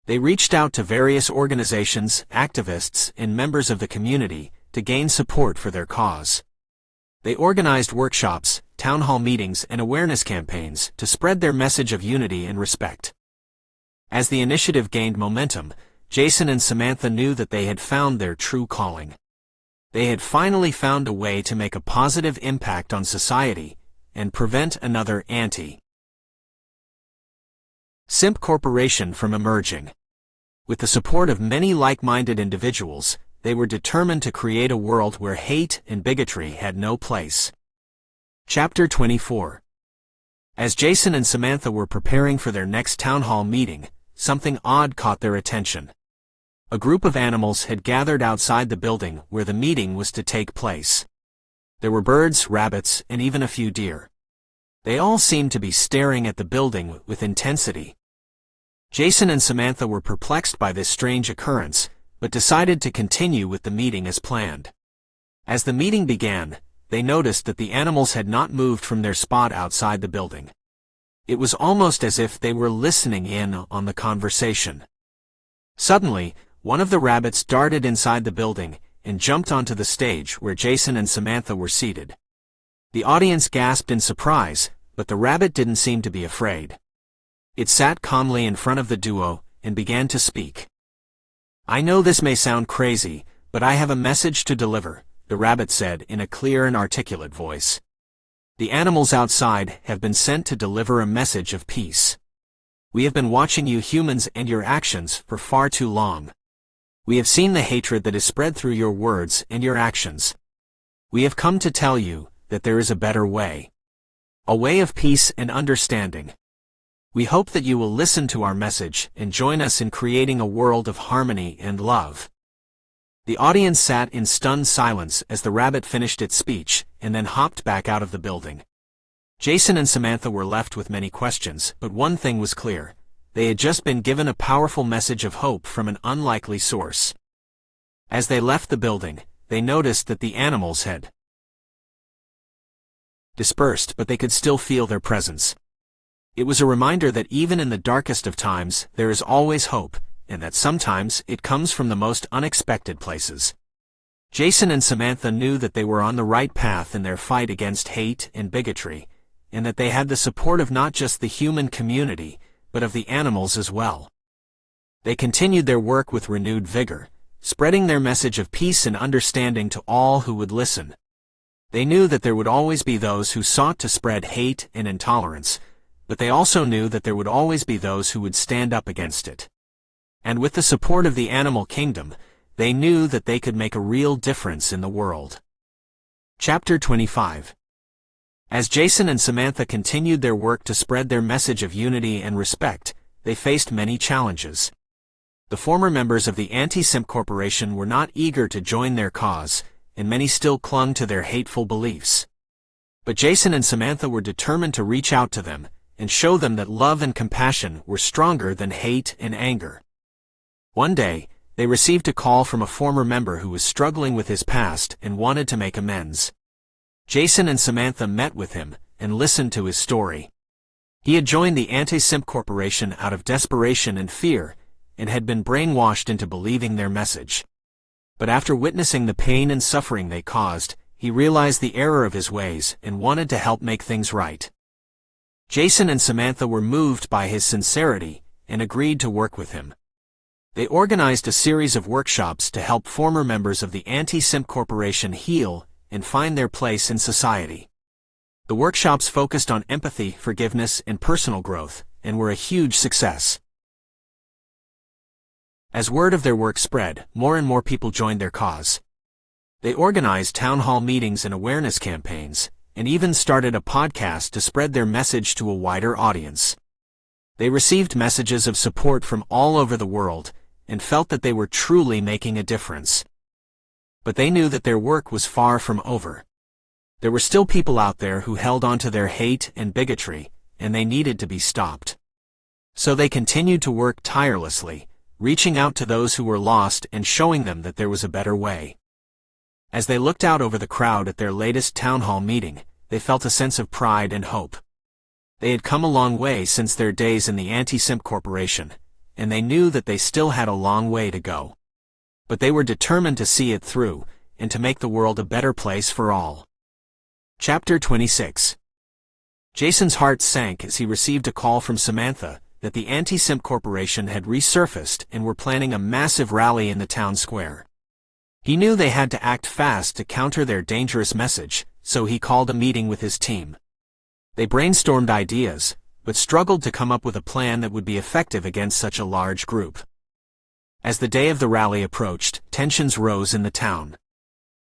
They reached out to various organizations, activists, and members of the community to gain support for their cause. They organized workshops, town hall meetings, and awareness campaigns to spread their message of unity and respect. As the initiative gained momentum, Jason and Samantha knew that they had found their true calling. They had finally found a way to make a positive impact on society and prevent another Anti SIMP Corporation from emerging. With the support of many like-minded individuals, they were determined to create a world where hate and bigotry had no place. Chapter 24. As Jason and Samantha were preparing for their next town hall meeting, something odd caught their attention. A group of animals had gathered outside the building where the meeting was to take place. There were birds, rabbits, and even a few deer. They all seemed to be staring at the building with intensity. Jason and Samantha were perplexed by this strange occurrence, but decided to continue with the meeting as planned. As the meeting began, they noticed that the animals had not moved from their spot outside the building. It was almost as if they were listening in on the conversation. Suddenly, one of the rabbits darted inside the building and jumped onto the stage where Jason and Samantha were seated. The audience gasped in surprise, but the rabbit didn't seem to be afraid. It sat calmly in front of the duo and began to speak. "I know this may sound crazy, but I have a message to deliver," the rabbit said in a clear and articulate voice. "The animals outside have been sent to deliver a message of peace. We have been watching you humans and your actions for far too long. We have seen the hatred that is spread through your words and your actions. We have come to tell you that there is a better way. A way of peace and understanding. We hope that you will listen to our message and join us in creating a world of harmony and love." The audience sat in stunned silence as the rabbit finished its speech and then hopped back out of the building. Jason and Samantha were left with many questions, but one thing was clear. They had just been given a powerful message of hope from an unlikely source. As they left the building, they noticed that the animals had dispersed, but they could still feel their presence. It was a reminder that even in the darkest of times, there is always hope, and that sometimes it comes from the most unexpected places. Jason and Samantha knew that they were on the right path in their fight against hate and bigotry, and that they had the support of not just the human community, but of the animals as well. They continued their work with renewed vigor, spreading their message of peace and understanding to all who would listen. They knew that there would always be those who sought to spread hate and intolerance, but they also knew that there would always be those who would stand up against it. And with the support of the animal kingdom, they knew that they could make a real difference in the world. Chapter 25. As Jason and Samantha continued their work to spread their message of unity and respect, they faced many challenges. The former members of the Anti SIMP Corporation were not eager to join their cause, and many still clung to their hateful beliefs. But Jason and Samantha were determined to reach out to them and show them that love and compassion were stronger than hate and anger. One day, they received a call from a former member who was struggling with his past and wanted to make amends. Jason and Samantha met with him and listened to his story. He had joined the Anti SIMP Corporation out of desperation and fear, and had been brainwashed into believing their message. But after witnessing the pain and suffering they caused, he realized the error of his ways and wanted to help make things right. Jason and Samantha were moved by his sincerity and agreed to work with him. They organized a series of workshops to help former members of the Anti SIMP Corporation heal and find their place in society. The workshops focused on empathy, forgiveness, and personal growth, and were a huge success. As word of their work spread, more and more people joined their cause. They organized town hall meetings and awareness campaigns, and even started a podcast to spread their message to a wider audience. They received messages of support from all over the world, and felt that they were truly making a difference. But they knew that their work was far from over. There were still people out there who held on to their hate and bigotry, and they needed to be stopped. So they continued to work tirelessly, reaching out to those who were lost and showing them that there was a better way. As they looked out over the crowd at their latest town hall meeting, they felt a sense of pride and hope. They had come a long way since their days in the Anti SIMP Corporation, and they knew that they still had a long way to go. But they were determined to see it through, and to make the world a better place for all. Chapter 26. Jason's heart sank as he received a call from Samantha that the Anti SIMP Corporation had resurfaced and were planning a massive rally in the town square. He knew they had to act fast to counter their dangerous message, so he called a meeting with his team. They brainstormed ideas, but struggled to come up with a plan that would be effective against such a large group. As the day of the rally approached, tensions rose in the town.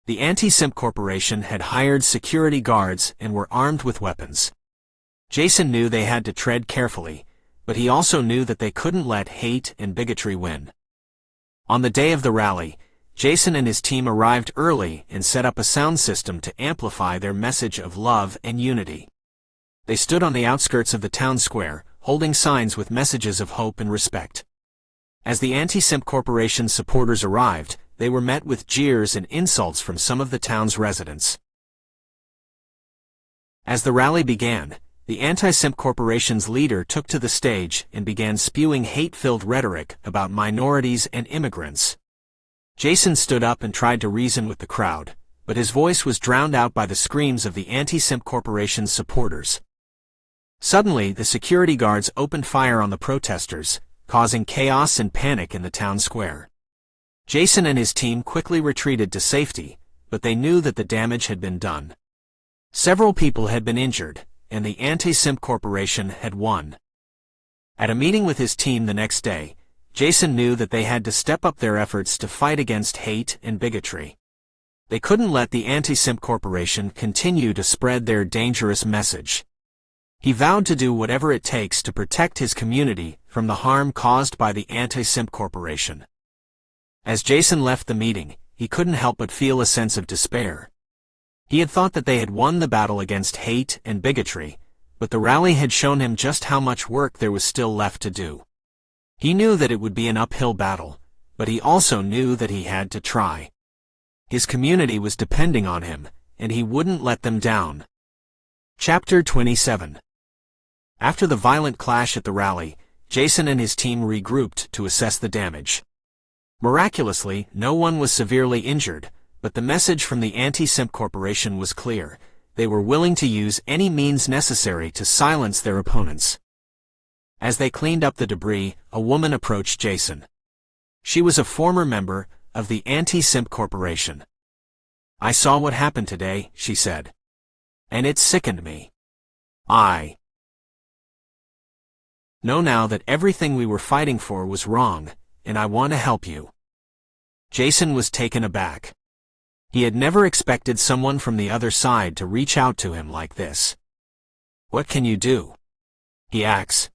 The Anti SIMP Corporation had hired security guards and were armed with weapons. Jason knew they had to tread carefully, but he also knew that they couldn't let hate and bigotry win. On the day of the rally, Jason and his team arrived early and set up a sound system to amplify their message of love and unity. They stood on the outskirts of the town square, holding signs with messages of hope and respect. As the Anti SIMP Corporation supporters arrived, they were met with jeers and insults from some of the town's residents. As the rally began, the Anti SIMP Corporation's leader took to the stage and began spewing hate-filled rhetoric about minorities and immigrants. Jason stood up and tried to reason with the crowd, but his voice was drowned out by the screams of the Anti SIMP Corporation's supporters. Suddenly, the security guards opened fire on the protesters, causing chaos and panic in the town square. Jason and his team quickly retreated to safety, but they knew that the damage had been done. Several people had been injured, and the Anti SIMP Corporation had won. At a meeting with his team the next day, Jason knew that they had to step up their efforts to fight against hate and bigotry. They couldn't let the Anti SIMP Corporation continue to spread their dangerous message. He vowed to do whatever it takes to protect his community from the harm caused by the Anti SIMP Corporation. As Jason left the meeting, he couldn't help but feel a sense of despair. He had thought that they had won the battle against hate and bigotry, but the rally had shown him just how much work there was still left to do. He knew that it would be an uphill battle, but he also knew that he had to try. His community was depending on him, and he wouldn't let them down. Chapter 27. After the violent clash at the rally, Jason and his team regrouped to assess the damage. Miraculously, no one was severely injured, but the message from the Anti SIMP Corporation was clear. They were willing to use any means necessary to silence their opponents. As they cleaned up the debris, a woman approached Jason. She was a former member of the Anti SIMP Corporation. "I saw what happened today," she said. "And it sickened me. I know now that everything we were fighting for was wrong, and I want to help you." Jason was taken aback. He had never expected someone from the other side to reach out to him like this. "What can you do?" he asked.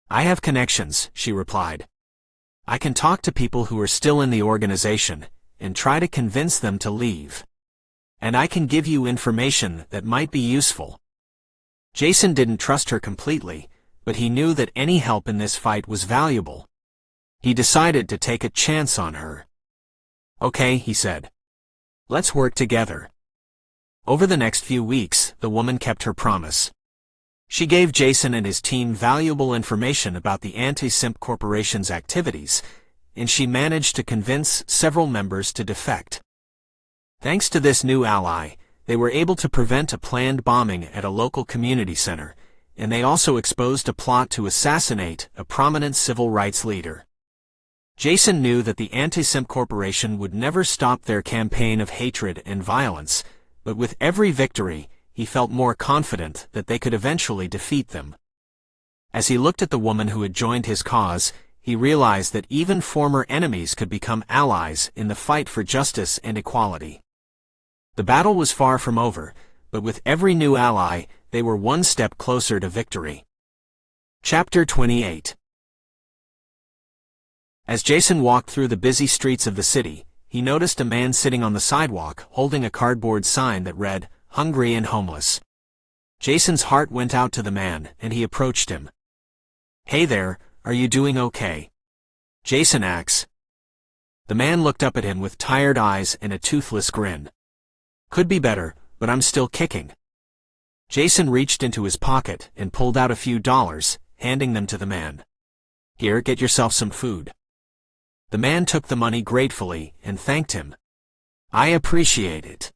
"I have connections," she replied. "I can talk to people who are still in the organization and try to convince them to leave. And I can give you information that might be useful." Jason didn't trust her completely, but he knew that any help in this fight was valuable. He decided to take a chance on her. "Okay," he said. "Let's work together." Over the next few weeks, the woman kept her promise. She gave Jason and his team valuable information about the Anti SIMP Corporation's activities, and she managed to convince several members to defect. Thanks to this new ally, they were able to prevent a planned bombing at a local community center, and they also exposed a plot to assassinate a prominent civil rights leader. Jason knew that the Anti SIMP Corporation would never stop their campaign of hatred and violence, but with every victory, he felt more confident that they could eventually defeat them. As he looked at the woman who had joined his cause, he realized that even former enemies could become allies in the fight for justice and equality. The battle was far from over, but with every new ally, they were one step closer to victory. Chapter 28. As Jason walked through the busy streets of the city, he noticed a man sitting on the sidewalk holding a cardboard sign that read, "Hungry and Homeless." Jason's heart went out to the man, and he approached him. "Hey there, are you doing okay?" Jason asked. The man looked up at him with tired eyes and a toothless grin. "Could be better, but I'm still kicking." Jason reached into his pocket and pulled out a few dollars, handing them to the man. "Here, get yourself some food." The man took the money gratefully and thanked him. "I appreciate it.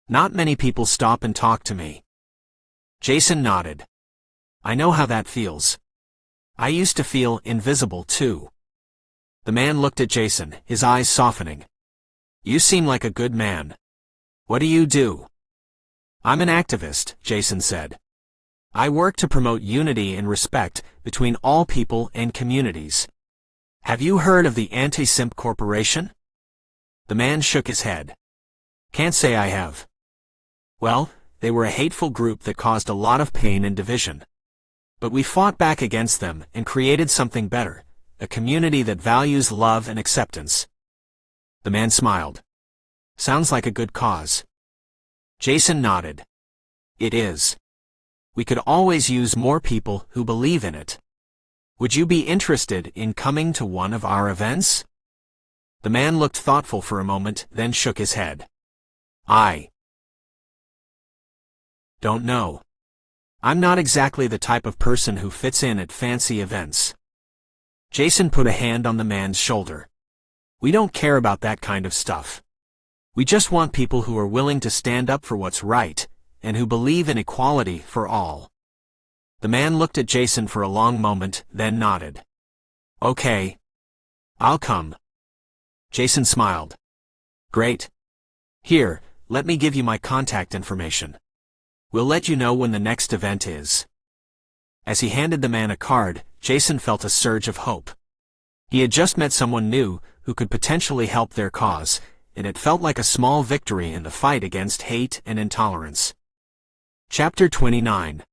Not many people stop and talk to me." Jason nodded. "I know how that feels. I used to feel invisible too." The man looked at Jason, his eyes softening. "You seem like a good man. What do you do?" "I'm an activist," Jason said. "I work to promote unity and respect between all people and communities. Have you heard of the Anti SIMP Corporation?" The man shook his head. "Can't say I have." "Well, they were a hateful group that caused a lot of pain and division. But we fought back against them and created something better, a community that values love and acceptance." The man smiled. "Sounds like a good cause." Jason nodded. "It is. We could always use more people who believe in it. Would you be interested in coming to one of our events?" The man looked thoughtful for a moment, then shook his head. "I don't know. I'm not exactly the type of person who fits in at fancy events." Jason put a hand on the man's shoulder. "We don't care about that kind of stuff. We just want people who are willing to stand up for what's right, and who believe in equality for all." The man looked at Jason for a long moment, then nodded. "Okay. I'll come." Jason smiled. "Great. Here, let me give you my contact information. We'll let you know when the next event is." As he handed the man a card, Jason felt a surge of hope. He had just met someone new who could potentially help their cause, and it felt like a small victory in the fight against hate and intolerance. Chapter 29.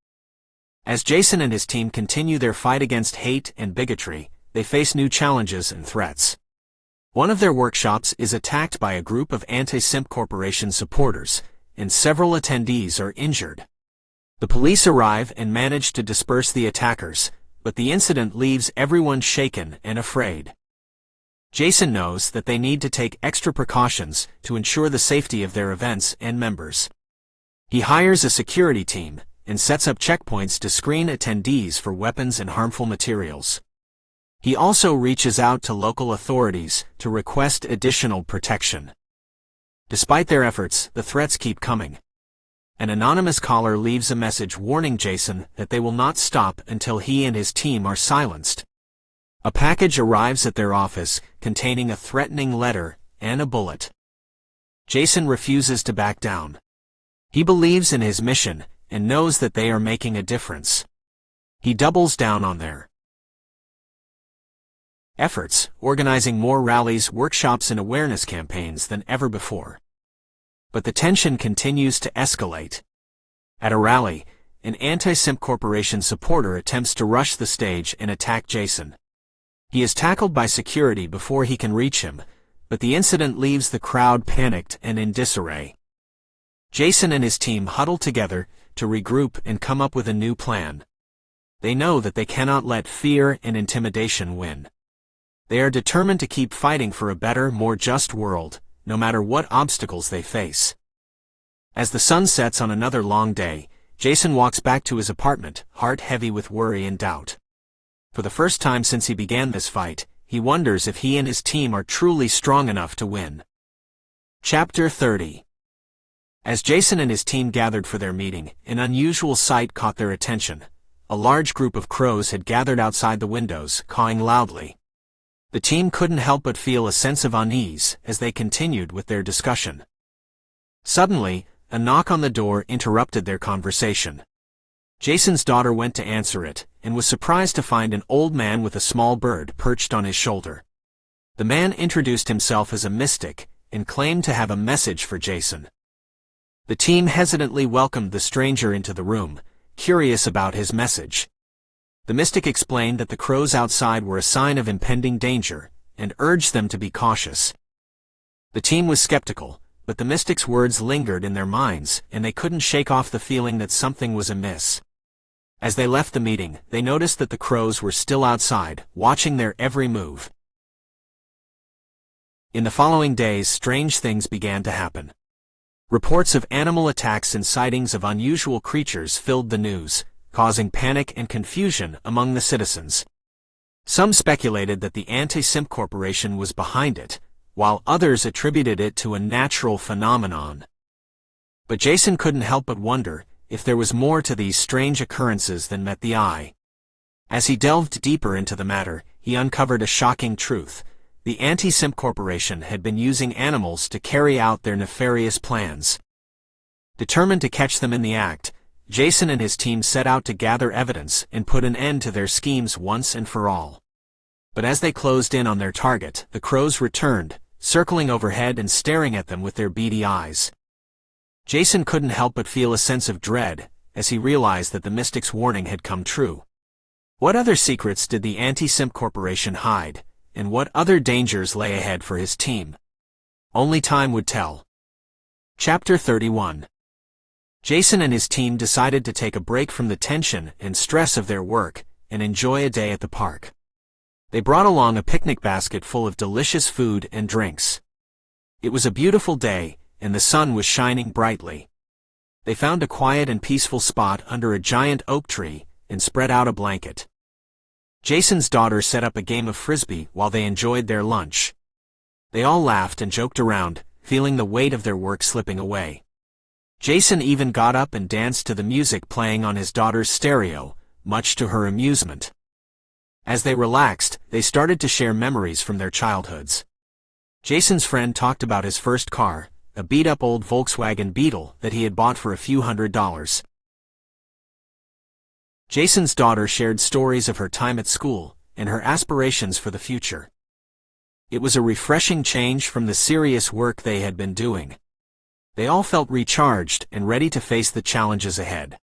As Jason and his team continue their fight against hate and bigotry, they face new challenges and threats. One of their workshops is attacked by a group of Anti SIMP Corporation supporters, and several attendees are injured. The police arrive and manage to disperse the attackers, but the incident leaves everyone shaken and afraid. Jason knows that they need to take extra precautions to ensure the safety of their events and members. He hires a security team and sets up checkpoints to screen attendees for weapons and harmful materials. He also reaches out to local authorities to request additional protection. Despite their efforts, the threats keep coming. An anonymous caller leaves a message warning Jason that they will not stop until he and his team are silenced. A package arrives at their office containing a threatening letter and a bullet. Jason refuses to back down. He believes in his mission and knows that they are making a difference. He doubles down on their efforts, organizing more rallies, workshops, and awareness campaigns than ever before. But the tension continues to escalate. At a rally, an Anti SIMP Corporation supporter attempts to rush the stage and attack Jason. He is tackled by security before he can reach him, but the incident leaves the crowd panicked and in disarray. Jason and his team huddle together to regroup and come up with a new plan. They know that they cannot let fear and intimidation win. They are determined to keep fighting for a better, more just world, no matter what obstacles they face. As the sun sets on another long day, Jason walks back to his apartment, heart heavy with worry and doubt. For the first time since he began this fight, he wonders if he and his team are truly strong enough to win. Chapter 30. As Jason and his team gathered for their meeting, an unusual sight caught their attention. A large group of crows had gathered outside the windows, cawing loudly. The team couldn't help but feel a sense of unease as they continued with their discussion. Suddenly, a knock on the door interrupted their conversation. Jason's daughter went to answer it, and was surprised to find an old man with a small bird perched on his shoulder. The man introduced himself as a mystic, and claimed to have a message for Jason. The team hesitantly welcomed the stranger into the room, curious about his message. The mystic explained that the crows outside were a sign of impending danger, and urged them to be cautious. The team was skeptical, but the mystic's words lingered in their minds, and they couldn't shake off the feeling that something was amiss. As they left the meeting, they noticed that the crows were still outside, watching their every move. In the following days, strange things began to happen. Reports of animal attacks and sightings of unusual creatures filled the news, causing panic and confusion among the citizens. Some speculated that the Anti SIMP Corporation was behind it, while others attributed it to a natural phenomenon. But Jason couldn't help but wonder if there was more to these strange occurrences than met the eye. As he delved deeper into the matter, he uncovered a shocking truth. The Anti SIMP Corporation had been using animals to carry out their nefarious plans. Determined to catch them in the act, Jason and his team set out to gather evidence and put an end to their schemes once and for all. But as they closed in on their target, the crows returned, circling overhead and staring at them with their beady eyes. Jason couldn't help but feel a sense of dread as he realized that the mystic's warning had come true. What other secrets did the Anti SIMP Corporation hide, and what other dangers lay ahead for his team? Only time would tell. Chapter 31. Jason and his team decided to take a break from the tension and stress of their work and enjoy a day at the park. They brought along a picnic basket full of delicious food and drinks. It was a beautiful day, and the sun was shining brightly. They found a quiet and peaceful spot under a giant oak tree and spread out a blanket. Jason's daughter set up a game of frisbee while they enjoyed their lunch. They all laughed and joked around, feeling the weight of their work slipping away. Jason even got up and danced to the music playing on his daughter's stereo, much to her amusement. As they relaxed, they started to share memories from their childhoods. Jason's friend talked about his first car, a beat-up old Volkswagen Beetle that he had bought for a few $100s. Jason's daughter shared stories of her time at school and her aspirations for the future. It was a refreshing change from the serious work they had been doing. They all felt recharged and ready to face the challenges ahead.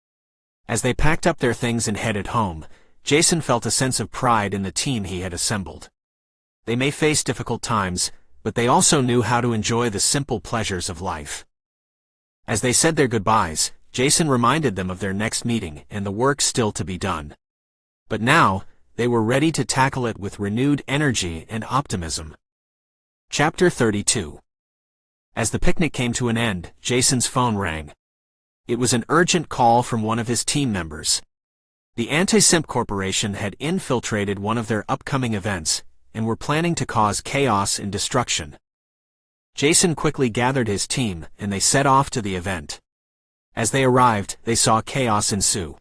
As they packed up their things and headed home, Jason felt a sense of pride in the team he had assembled. They may face difficult times, but they also knew how to enjoy the simple pleasures of life. As they said their goodbyes, Jason reminded them of their next meeting and the work still to be done. But now, they were ready to tackle it with renewed energy and optimism. Chapter 32. As the picnic came to an end, Jason's phone rang. It was an urgent call from one of his team members. The Anti SIMP Corporation had infiltrated one of their upcoming events and were planning to cause chaos and destruction. Jason quickly gathered his team and they set off to the event. As they arrived, they saw chaos ensue.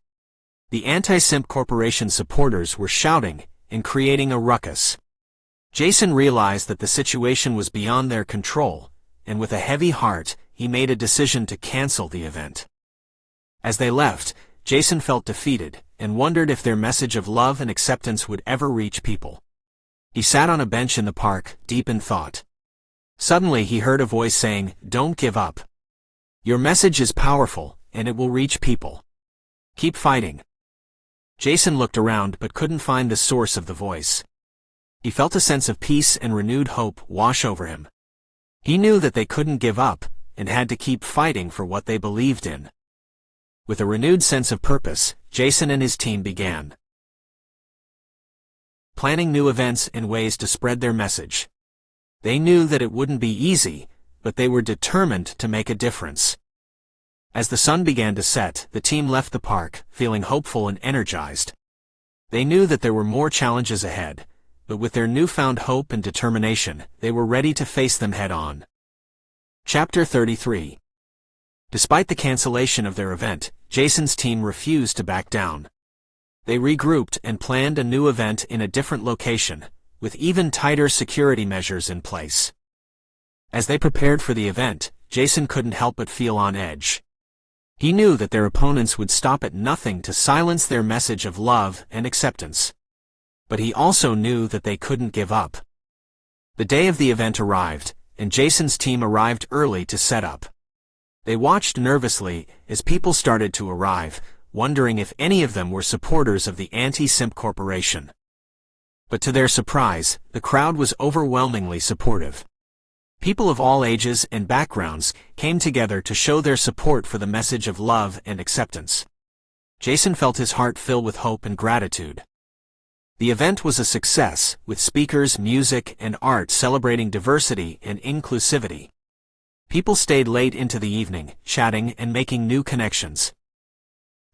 The Anti SIMP Corporation supporters were shouting and creating a ruckus. Jason realized that the situation was beyond their control, and with a heavy heart, he made a decision to cancel the event. As they left, Jason felt defeated and wondered if their message of love and acceptance would ever reach people. He sat on a bench in the park, deep in thought. Suddenly he heard a voice saying, "Don't give up. Your message is powerful, and it will reach people. Keep fighting." Jason looked around but couldn't find the source of the voice. He felt a sense of peace and renewed hope wash over him. He knew that they couldn't give up and had to keep fighting for what they believed in. With a renewed sense of purpose, Jason and his team began planning new events and ways to spread their message. They knew that it wouldn't be easy, but they were determined to make a difference. As the sun began to set, the team left the park, feeling hopeful and energized. They knew that there were more challenges ahead, but with their newfound hope and determination, they were ready to face them head-on. Chapter 33. Despite the cancellation of their event, Jason's team refused to back down. They regrouped and planned a new event in a different location, with even tighter security measures in place. As they prepared for the event, Jason couldn't help but feel on edge. He knew that their opponents would stop at nothing to silence their message of love and acceptance. But he also knew that they couldn't give up. The day of the event arrived, and Jason's team arrived early to set up. They watched nervously as people started to arrive, wondering if any of them were supporters of the Anti SIMP Corporation. But to their surprise, the crowd was overwhelmingly supportive. People of all ages and backgrounds came together to show their support for the message of love and acceptance. Jason felt his heart fill with hope and gratitude. The event was a success, with speakers, music, and art celebrating diversity and inclusivity. People stayed late into the evening, chatting and making new connections.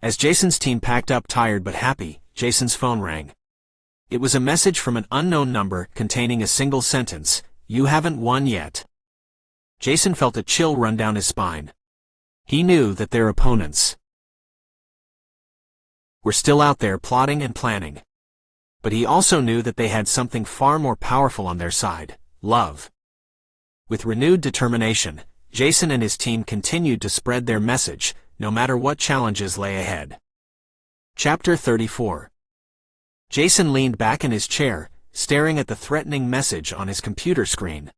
As Jason's team packed up tired but happy, Jason's phone rang. It was a message from an unknown number containing a single sentence, "You haven't won yet." Jason felt a chill run down his spine. He knew that their opponents were still out there plotting and planning. But he also knew that they had something far more powerful on their side, love. With renewed determination, Jason and his team continued to spread their message, no matter what challenges lay ahead. Chapter 34. Jason leaned back in his chair, staring at the threatening message on his computer screen.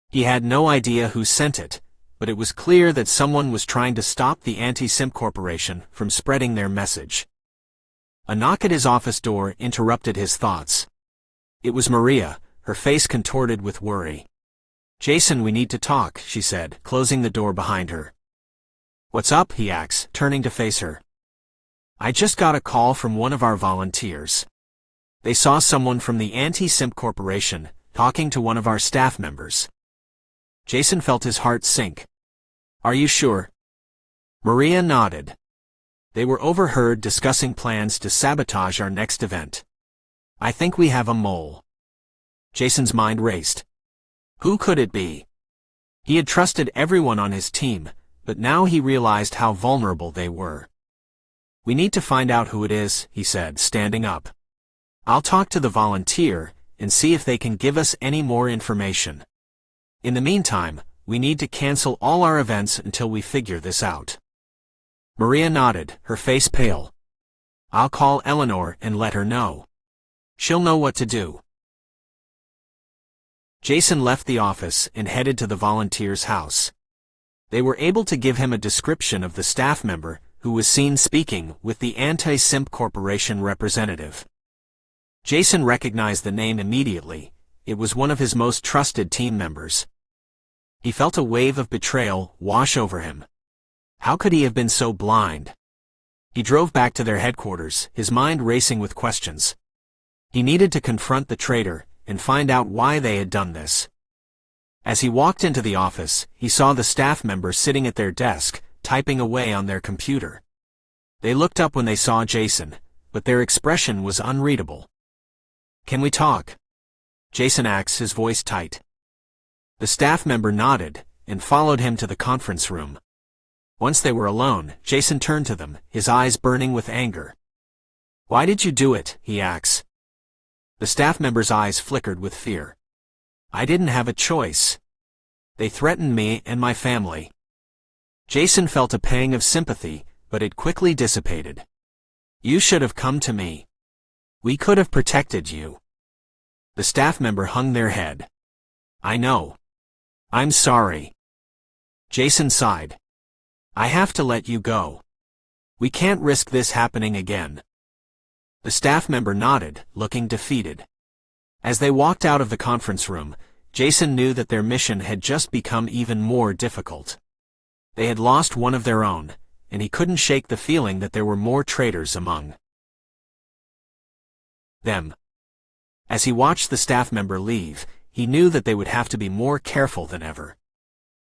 He had no idea who sent it, but it was clear that someone was trying to stop the Anti SIMP Corporation from spreading their message. A knock at his office door interrupted his thoughts. It was Maria, her face contorted with worry. "Jason, we need to talk," she said, closing the door behind her. "What's up?" he asked, turning to face her. "I just got a call from one of our volunteers. They saw someone from the Anti SIMP Corporation talking to one of our staff members." Jason felt his heart sink. "Are you sure?" Maria nodded. "They were overheard discussing plans to sabotage our next event. I think we have a mole." Jason's mind raced. Who could it be? He had trusted everyone on his team, but now he realized how vulnerable they were. "We need to find out who it is," he said, standing up. "I'll talk to the volunteer and see if they can give us any more information. In the meantime, we need to cancel all our events until we figure this out." Maria nodded, her face pale. "I'll call Eleanor and let her know. She'll know what to do." Jason left the office and headed to the volunteer's house. They were able to give him a description of the staff member who was seen speaking with the Anti SIMP Corporation representative. Jason recognized the name immediately. It was one of his most trusted team members. He felt a wave of betrayal wash over him. How could he have been so blind? He drove back to their headquarters, his mind racing with questions. He needed to confront the traitor and find out why they had done this. As he walked into the office, he saw the staff members sitting at their desk, typing away on their computer. They looked up when they saw Jason, but their expression was unreadable. "Can we talk?" Jason asked, his voice tight. The staff member nodded, and followed him to the conference room. Once they were alone, Jason turned to them, his eyes burning with anger. "Why did you do it?" he asked. The staff member's eyes flickered with fear. "I didn't have a choice. They threatened me and my family." Jason felt a pang of sympathy, but it quickly dissipated. "You should have come to me. We could have protected you." The staff member hung their head. "I know. I'm sorry." Jason sighed. "I have to let you go. We can't risk this happening again." The staff member nodded, looking defeated. As they walked out of the conference room, Jason knew that their mission had just become even more difficult. They had lost one of their own, and he couldn't shake the feeling that there were more traitors among them. As he watched the staff member leave, he knew that they would have to be more careful than ever.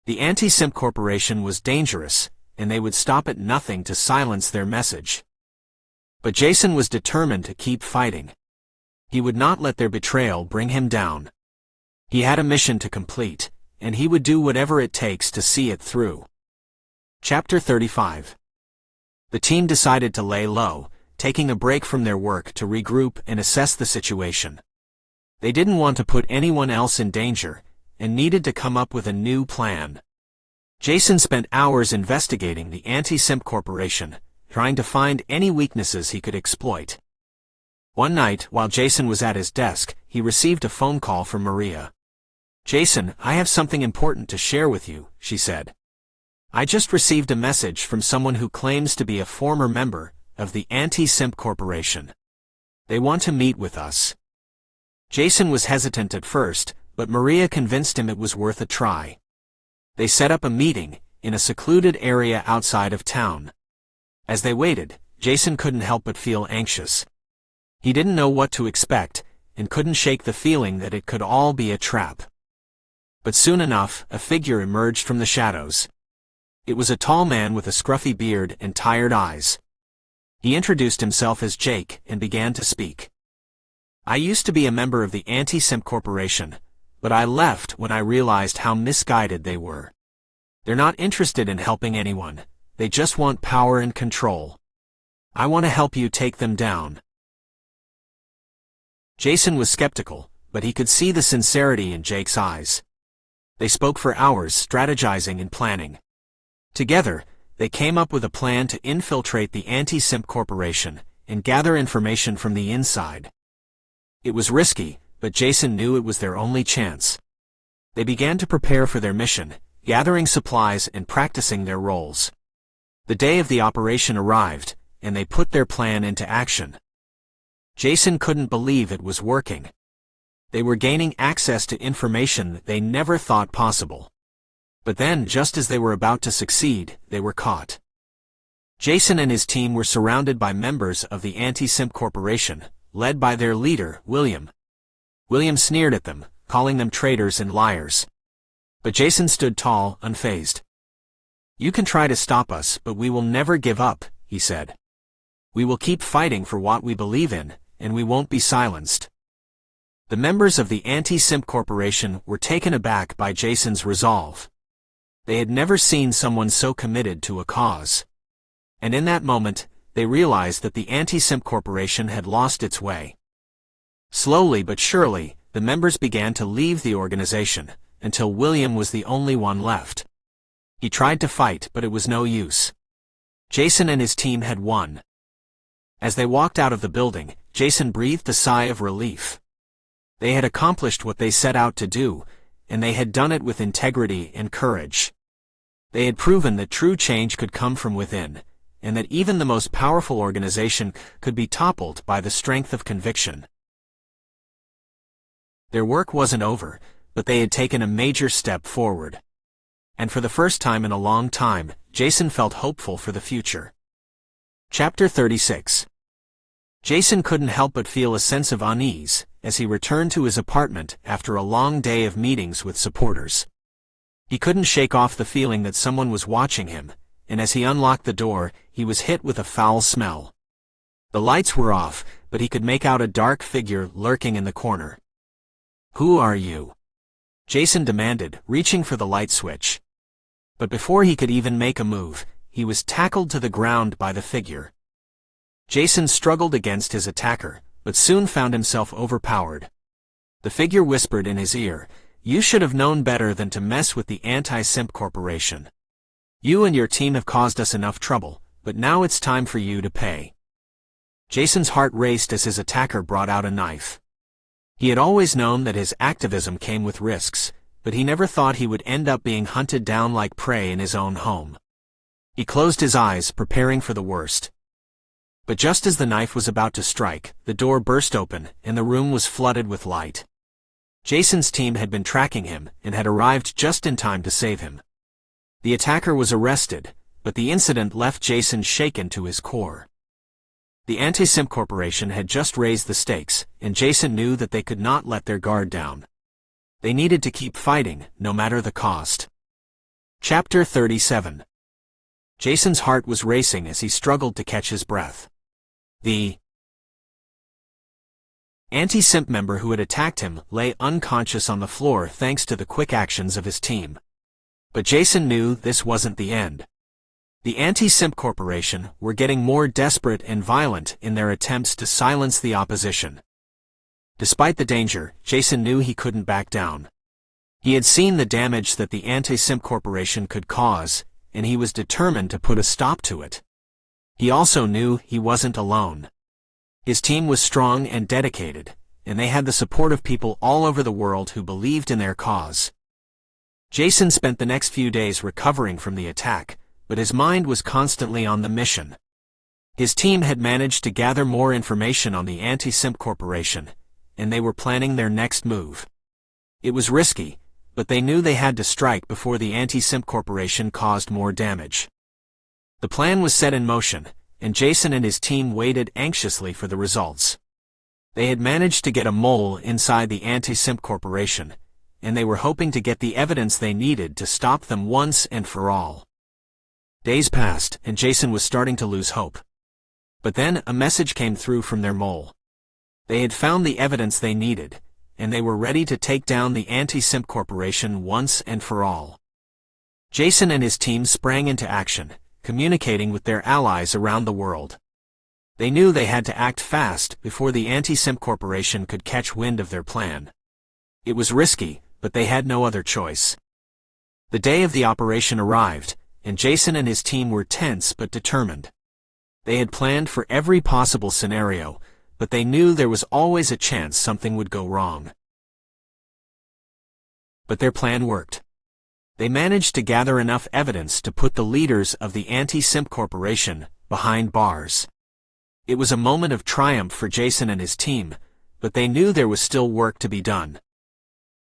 The Anti SIMP Corporation was dangerous, and they would stop at nothing to silence their message. But Jason was determined to keep fighting. He would not let their betrayal bring him down. He had a mission to complete, and he would do whatever it takes to see it through. Chapter 35. The team decided to lay low, taking a break from their work to regroup and assess the situation. They didn't want to put anyone else in danger, and needed to come up with a new plan. Jason spent hours investigating the Anti SIMP Corporation, trying to find any weaknesses he could exploit. One night, while Jason was at his desk, he received a phone call from Maria. "Jason, I have something important to share with you," she said. "I just received a message from someone who claims to be a former member of the Anti SIMP Corporation. They want to meet with us." Jason was hesitant at first, but Maria convinced him it was worth a try. They set up a meeting in a secluded area outside of town. As they waited, Jason couldn't help but feel anxious. He didn't know what to expect, and couldn't shake the feeling that it could all be a trap. But soon enough, a figure emerged from the shadows. It was a tall man with a scruffy beard and tired eyes. He introduced himself as Jake and began to speak. "I used to be a member of the Anti SIMP Corporation, but I left when I realized how misguided they were. They're not interested in helping anyone, they just want power and control. I want to help you take them down." Jason was skeptical, but he could see the sincerity in Jake's eyes. They spoke for hours, strategizing and planning. Together, they came up with a plan to infiltrate the Anti SIMP Corporation and gather information from the inside. It was risky, but Jason knew it was their only chance. They began to prepare for their mission, gathering supplies and practicing their roles. The day of the operation arrived, and they put their plan into action. Jason couldn't believe it was working. They were gaining access to information that they never thought possible. But then, just as they were about to succeed, they were caught. Jason and his team were surrounded by members of the Anti SIMP Corporation, led by their leader, William. William sneered at them, calling them traitors and liars. But Jason stood tall, unfazed. "You can try to stop us, but we will never give up," he said. "We will keep fighting for what we believe in, and we won't be silenced." The members of the Anti SIMP Corporation were taken aback by Jason's resolve. They had never seen someone so committed to a cause. And in that moment, they realized that the Anti SIMP Corporation had lost its way. Slowly but surely, the members began to leave the organization, until William was the only one left. He tried to fight, but it was no use. Jason and his team had won. As they walked out of the building, Jason breathed a sigh of relief. They had accomplished what they set out to do, and they had done it with integrity and courage. They had proven that true change could come from within, and that even the most powerful organization could be toppled by the strength of conviction. Their work wasn't over, but they had taken a major step forward. And for the first time in a long time, Jason felt hopeful for the future. Chapter 36. Jason couldn't help but feel a sense of unease as he returned to his apartment after a long day of meetings with supporters. He couldn't shake off the feeling that someone was watching him, and as he unlocked the door, he was hit with a foul smell. The lights were off, but he could make out a dark figure lurking in the corner. "Who are you?" Jason demanded, reaching for the light switch. But before he could even make a move, he was tackled to the ground by the figure. Jason struggled against his attacker, but soon found himself overpowered. The figure whispered in his ear, "You should have known better than to mess with the Anti SIMP Corporation. You and your team have caused us enough trouble, but now it's time for you to pay." Jason's heart raced as his attacker brought out a knife. He had always known that his activism came with risks, but he never thought he would end up being hunted down like prey in his own home. He closed his eyes, preparing for the worst. But just as the knife was about to strike, the door burst open, and the room was flooded with light. Jason's team had been tracking him, and had arrived just in time to save him. The attacker was arrested, but the incident left Jason shaken to his core. The Anti SIMP Corporation had just raised the stakes, and Jason knew that they could not let their guard down. They needed to keep fighting, no matter the cost. Chapter 37. Jason's heart was racing as he struggled to catch his breath. The anti-SIMP member who had attacked him lay unconscious on the floor thanks to the quick actions of his team. But Jason knew this wasn't the end. The Anti SIMP Corporation were getting more desperate and violent in their attempts to silence the opposition. Despite the danger, Jason knew he couldn't back down. He had seen the damage that the Anti SIMP Corporation could cause, and he was determined to put a stop to it. He also knew he wasn't alone. His team was strong and dedicated, and they had the support of people all over the world who believed in their cause. Jason spent the next few days recovering from the attack, but his mind was constantly on the mission. His team had managed to gather more information on the Anti SIMP Corporation, and they were planning their next move. It was risky, but they knew they had to strike before the Anti SIMP Corporation caused more damage. The plan was set in motion, and Jason and his team waited anxiously for the results. They had managed to get a mole inside the Anti SIMP Corporation, and they were hoping to get the evidence they needed to stop them once and for all. Days passed, and Jason was starting to lose hope. But then a message came through from their mole. They had found the evidence they needed, and they were ready to take down the Anti SIMP Corporation once and for all. Jason and his team sprang into action, communicating with their allies around the world. They knew they had to act fast before the Anti SIMP Corporation could catch wind of their plan. It was risky, but they had no other choice. The day of the operation arrived, and Jason and his team were tense but determined. They had planned for every possible scenario, but they knew there was always a chance something would go wrong. But their plan worked. They managed to gather enough evidence to put the leaders of the Anti SIMP Corporation behind bars. It was a moment of triumph for Jason and his team, but they knew there was still work to be done.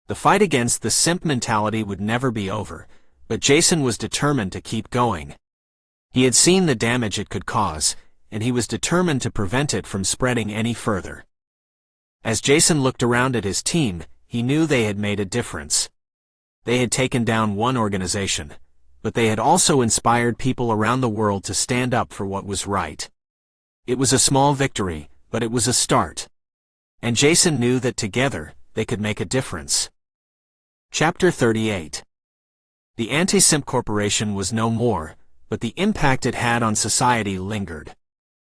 The fight against the simp mentality would never be over, but Jason was determined to keep going. He had seen the damage it could cause, and he was determined to prevent it from spreading any further. As Jason looked around at his team, he knew they had made a difference. They had taken down one organization, but they had also inspired people around the world to stand up for what was right. It was a small victory, but it was a start. And Jason knew that together, they could make a difference. Chapter 38. The Anti SIMP Corporation was no more, but the impact it had on society lingered.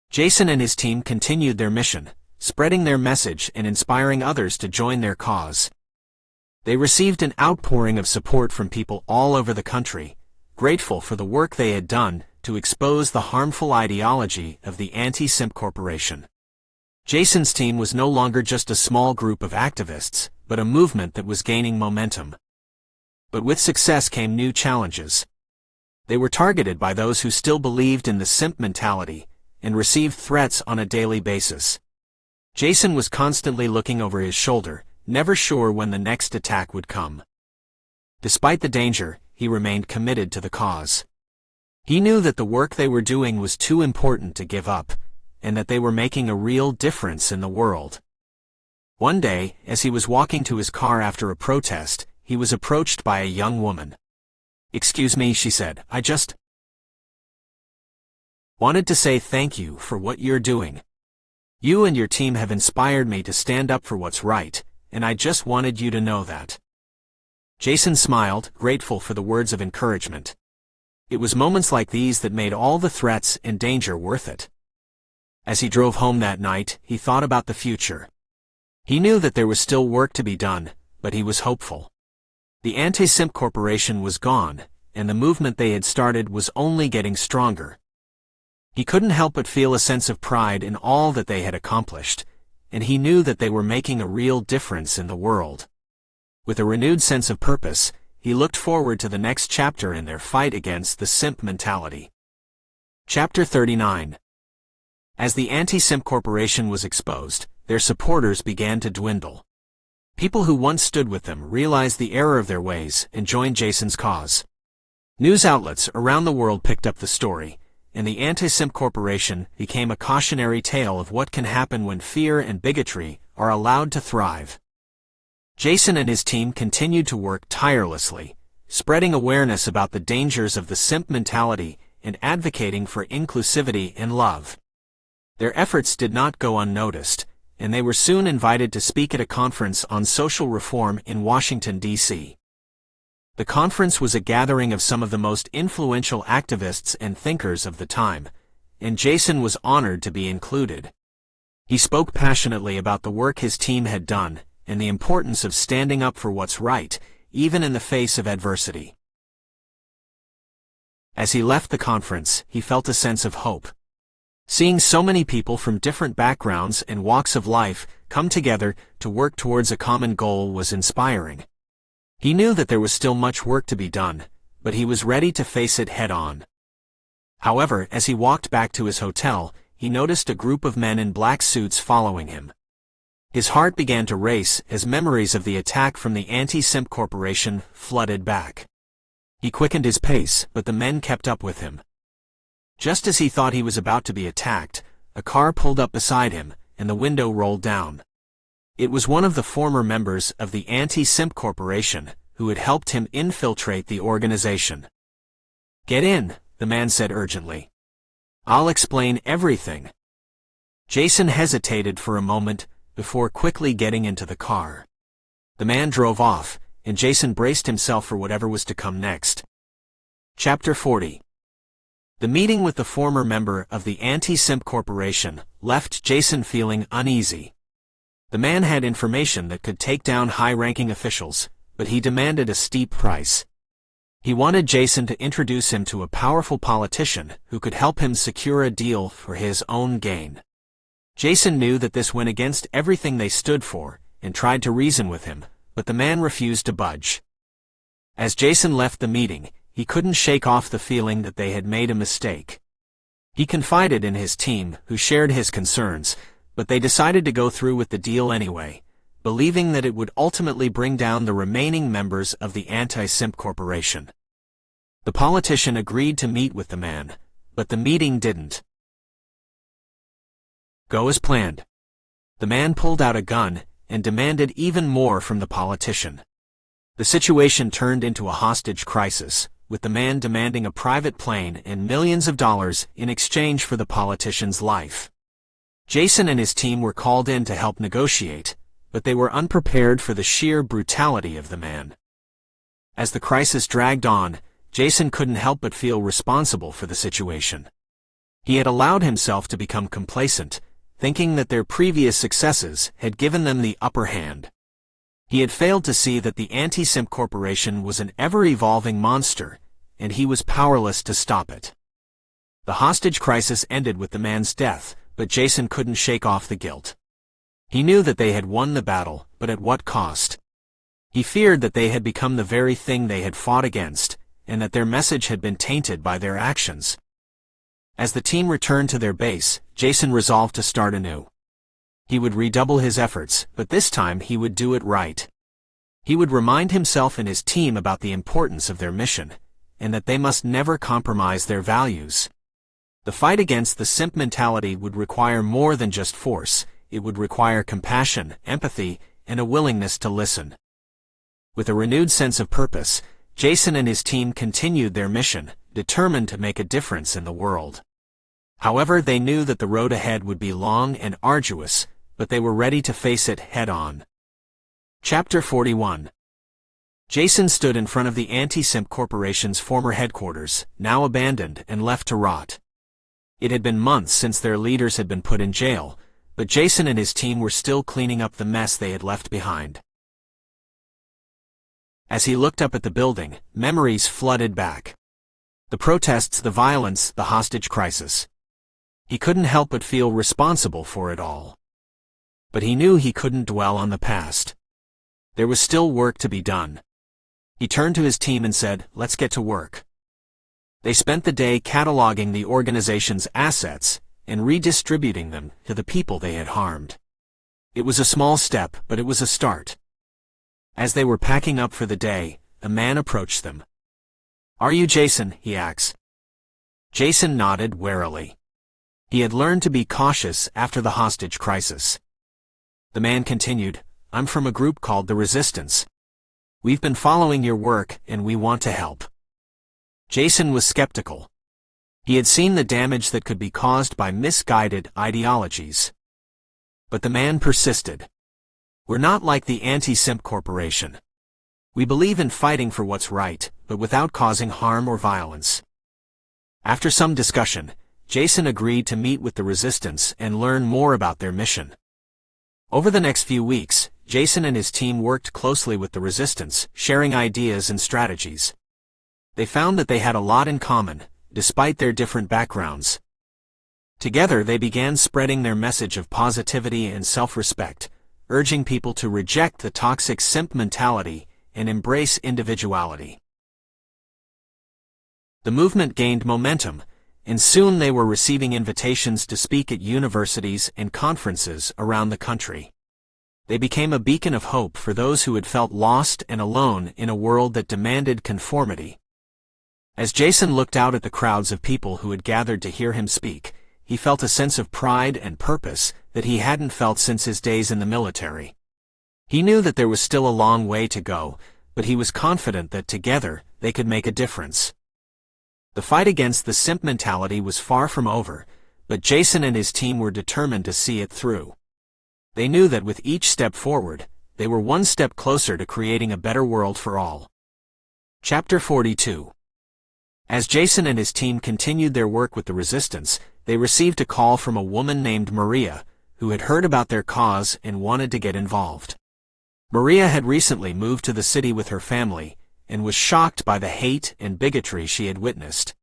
Jason and his team continued their mission, spreading their message and inspiring others to join their cause. They received an outpouring of support from people all over the country, grateful for the work they had done to expose the harmful ideology of the Anti SIMP Corporation. Jason's team was no longer just a small group of activists, but a movement that was gaining momentum. But with success came new challenges. They were targeted by those who still believed in the simp mentality, and received threats on a daily basis. Jason was constantly looking over his shoulder, never sure when the next attack would come. Despite the danger, he remained committed to the cause. He knew that the work they were doing was too important to give up, and that they were making a real difference in the world. One day, as he was walking to his car after a protest, he was approached by a young woman. "Excuse me," she said, "I just wanted to say thank you for what you're doing. You and your team have inspired me to stand up for what's right, and I just wanted you to know that." Jason smiled, grateful for the words of encouragement. It was moments like these that made all the threats and danger worth it. As he drove home that night, he thought about the future. He knew that there was still work to be done, but he was hopeful. The Anti SIMP Corporation was gone, and the movement they had started was only getting stronger. He couldn't help but feel a sense of pride in all that they had accomplished, and he knew that they were making a real difference in the world. With a renewed sense of purpose, he looked forward to the next chapter in their fight against the simp mentality. Chapter 39. As the Anti SIMP Corporation was exposed, their supporters began to dwindle. People who once stood with them realized the error of their ways and joined Jason's cause. News outlets around the world picked up the story, and the Anti SIMP Corporation became a cautionary tale of what can happen when fear and bigotry are allowed to thrive. Jason and his team continued to work tirelessly, spreading awareness about the dangers of the simp mentality and advocating for inclusivity and love. Their efforts did not go unnoticed, and they were soon invited to speak at a conference on social reform in Washington, D.C. The conference was a gathering of some of the most influential activists and thinkers of the time, and Jason was honored to be included. He spoke passionately about the work his team had done and the importance of standing up for what's right, even in the face of adversity. As he left the conference, he felt a sense of hope. Seeing so many people from different backgrounds and walks of life come together to work towards a common goal was inspiring. He knew that there was still much work to be done, but he was ready to face it head-on. However, as he walked back to his hotel, he noticed a group of men in black suits following him. His heart began to race as memories of the attack from the Anti SIMP Corporation flooded back. He quickened his pace, but the men kept up with him. Just as he thought he was about to be attacked, a car pulled up beside him, and the window rolled down. It was one of the former members of the Anti SIMP Corporation who had helped him infiltrate the organization. "Get in," the man said urgently. "I'll explain everything." Jason hesitated for a moment before quickly getting into the car. The man drove off, and Jason braced himself for whatever was to come next. Chapter 40. The meeting with the former member of the Anti SIMP Corporation left Jason feeling uneasy. The man had information that could take down high-ranking officials, but he demanded a steep price. He wanted Jason to introduce him to a powerful politician who could help him secure a deal for his own gain. Jason knew that this went against everything they stood for, and tried to reason with him, but the man refused to budge. As Jason left the meeting, he couldn't shake off the feeling that they had made a mistake. He confided in his team, who shared his concerns, but they decided to go through with the deal anyway, believing that it would ultimately bring down the remaining members of the Anti SIMP Corporation. The politician agreed to meet with the man, but the meeting didn't go as planned. The man pulled out a gun and demanded even more from the politician. The situation turned into a hostage crisis, with the man demanding a private plane and millions of dollars in exchange for the politician's life. Jason and his team were called in to help negotiate, but they were unprepared for the sheer brutality of the man. As the crisis dragged on, Jason couldn't help but feel responsible for the situation. He had allowed himself to become complacent, thinking that their previous successes had given them the upper hand. He had failed to see that the Anti SIMP Corporation was an ever-evolving monster, and he was powerless to stop it. The hostage crisis ended with the man's death, but Jason couldn't shake off the guilt. He knew that they had won the battle, but at what cost? He feared that they had become the very thing they had fought against, and that their message had been tainted by their actions. As the team returned to their base, Jason resolved to start anew. He would redouble his efforts, but this time he would do it right. He would remind himself and his team about the importance of their mission, and that they must never compromise their values. The fight against the simp mentality would require more than just force. It would require compassion, empathy, and a willingness to listen. With a renewed sense of purpose, Jason and his team continued their mission, determined to make a difference in the world. However, they knew that the road ahead would be long and arduous, but they were ready to face it head-on. Chapter 41. Jason stood in front of the Anti SIMP Corporation's former headquarters, now abandoned and left to rot. It had been months since their leaders had been put in jail, but Jason and his team were still cleaning up the mess they had left behind. As he looked up at the building, memories flooded back. The protests, the violence, the hostage crisis. He couldn't help but feel responsible for it all. But he knew he couldn't dwell on the past. There was still work to be done. He turned to his team and said, "Let's get to work." They spent the day cataloging the organization's assets and redistributing them to the people they had harmed. It was a small step, but it was a start. As they were packing up for the day, a man approached them. "Are you Jason?" he asked. Jason nodded warily. He had learned to be cautious after the hostage crisis. The man continued, "I'm from a group called the Resistance. We've been following your work, and we want to help." Jason was skeptical. He had seen the damage that could be caused by misguided ideologies. But the man persisted. "We're not like the Anti SIMP Corporation. We believe in fighting for what's right, but without causing harm or violence." After some discussion, Jason agreed to meet with the Resistance and learn more about their mission. Over the next few weeks, Jason and his team worked closely with the Resistance, sharing ideas and strategies. They found that they had a lot in common, despite their different backgrounds. Together they began spreading their message of positivity and self-respect, urging people to reject the toxic simp mentality and embrace individuality. The movement gained momentum, and soon they were receiving invitations to speak at universities and conferences around the country. They became a beacon of hope for those who had felt lost and alone in a world that demanded conformity. As Jason looked out at the crowds of people who had gathered to hear him speak, he felt a sense of pride and purpose that he hadn't felt since his days in the military. He knew that there was still a long way to go, but he was confident that together they could make a difference. The fight against the simp mentality was far from over, but Jason and his team were determined to see it through. They knew that with each step forward, they were one step closer to creating a better world for all. Chapter 42. As Jason and his team continued their work with the Resistance, they received a call from a woman named Maria, who had heard about their cause and wanted to get involved. Maria had recently moved to the city with her family, and was shocked by the hate and bigotry she had witnessed.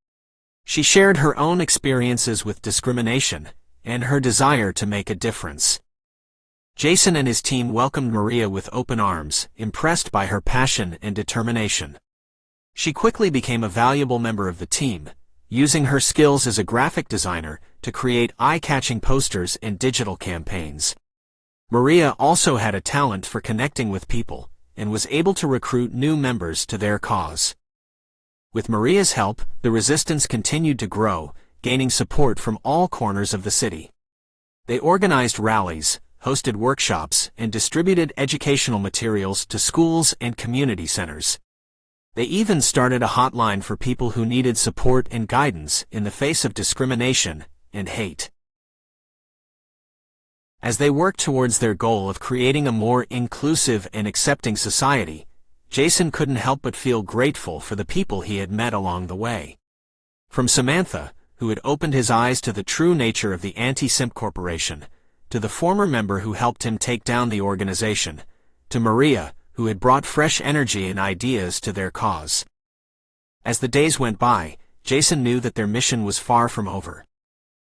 She shared her own experiences with discrimination, and her desire to make a difference. Jason and his team welcomed Maria with open arms, impressed by her passion and determination. She quickly became a valuable member of the team, using her skills as a graphic designer to create eye-catching posters and digital campaigns. Maria also had a talent for connecting with people, and was able to recruit new members to their cause. With Maria's help, the Resistance continued to grow, gaining support from all corners of the city. They organized rallies, hosted workshops, and distributed educational materials to schools and community centers. They even started a hotline for people who needed support and guidance in the face of discrimination and hate. As they worked towards their goal of creating a more inclusive and accepting society, Jason couldn't help but feel grateful for the people he had met along the way. From Samantha, who had opened his eyes to the true nature of the Anti SIMP Corporation, to the former member who helped him take down the organization, to Maria, who had brought fresh energy and ideas to their cause. As the days went by, Jason knew that their mission was far from over.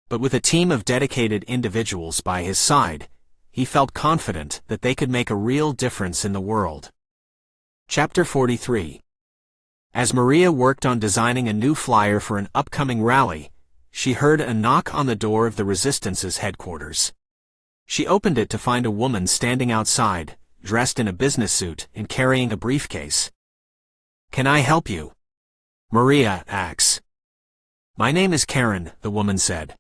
But with a team of dedicated individuals by his side, he felt confident that they could make a real difference in the world. Chapter 43. As Maria worked on designing a new flyer for an upcoming rally, she heard a knock on the door of the Resistance's headquarters. She opened it to find a woman standing outside, dressed in a business suit and carrying a briefcase. "Can I help you?" Maria asked. "My name is Karen," the woman said.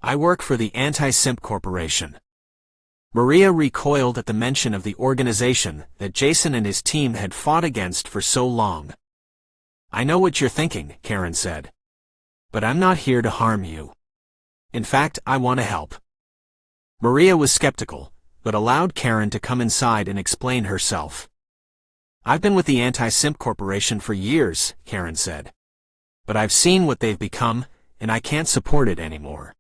"I work for the Anti SIMP Corporation." Maria recoiled at the mention of the organization that Jason and his team had fought against for so long. I know what you're thinking, Karen said. But I'm not here to harm you. In fact, I want to help. Maria was skeptical, but allowed Karen to come inside and explain herself. I've been with the Anti SIMP Corporation for years, Karen said. But I've seen what they've become, and I can't support it anymore.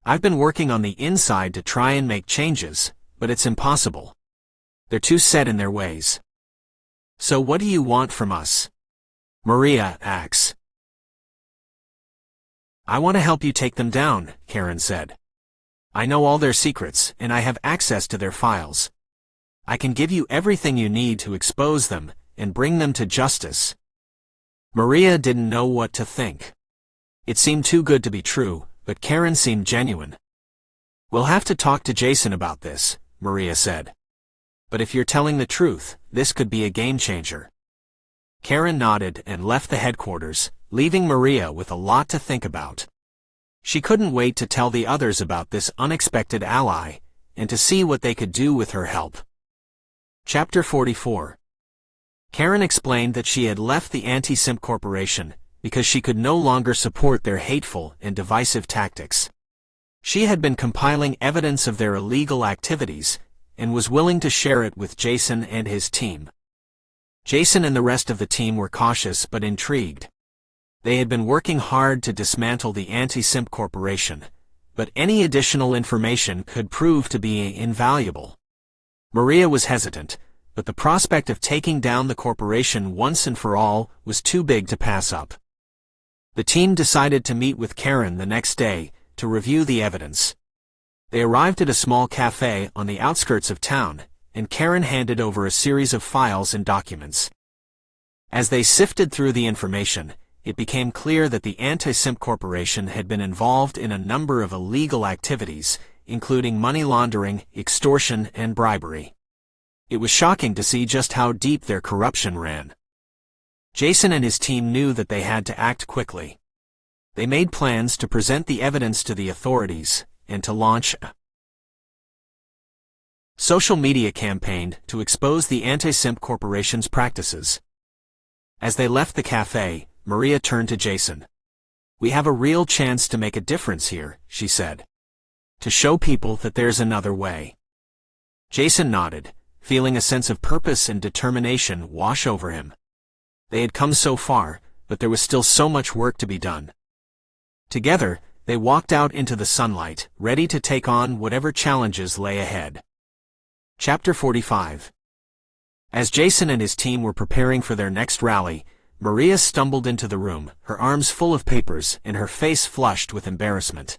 I've been working on the inside to try and make changes, but it's impossible. They're too set in their ways. So what do you want from us? Maria asks. I want to help you take them down, Karen said. I know all their secrets, and I have access to their files. I can give you everything you need to expose them and bring them to justice. Maria didn't know what to think. It seemed too good to be true, but Karen seemed genuine. We'll have to talk to Jason about this, Maria said. But if you're telling the truth, this could be a game changer. Karen nodded and left the headquarters, leaving Maria with a lot to think about. She couldn't wait to tell the others about this unexpected ally, and to see what they could do with her help. Chapter 44. Karen explained that she had left the Anti SIMP Corporation because she could no longer support their hateful and divisive tactics. She had been compiling evidence of their illegal activities and was willing to share it with Jason and his team. Jason and the rest of the team were cautious but intrigued. They had been working hard to dismantle the Anti SIMP Corporation, but any additional information could prove to be invaluable. Maria was hesitant, but the prospect of taking down the corporation once and for all was too big to pass up. The team decided to meet with Karen the next day to review the evidence. They arrived at a small cafe on the outskirts of town, and Karen handed over a series of files and documents. As they sifted through the information, it became clear that the Anti SIMP Corporation had been involved in a number of illegal activities, including money laundering, extortion, and bribery. It was shocking to see just how deep their corruption ran. Jason and his team knew that they had to act quickly. They made plans to present the evidence to the authorities and to launch a social media campaign to expose the Anti SIMP Corporation's practices. As they left the cafe, Maria turned to Jason. We have a real chance to make a difference here, she said. To show people that there's another way. Jason nodded, feeling a sense of purpose and determination wash over him. They had come so far, but there was still so much work to be done. Together, they walked out into the sunlight, ready to take on whatever challenges lay ahead. Chapter 45. As Jason and his team were preparing for their next rally, Maria stumbled into the room, her arms full of papers and her face flushed with embarrassment.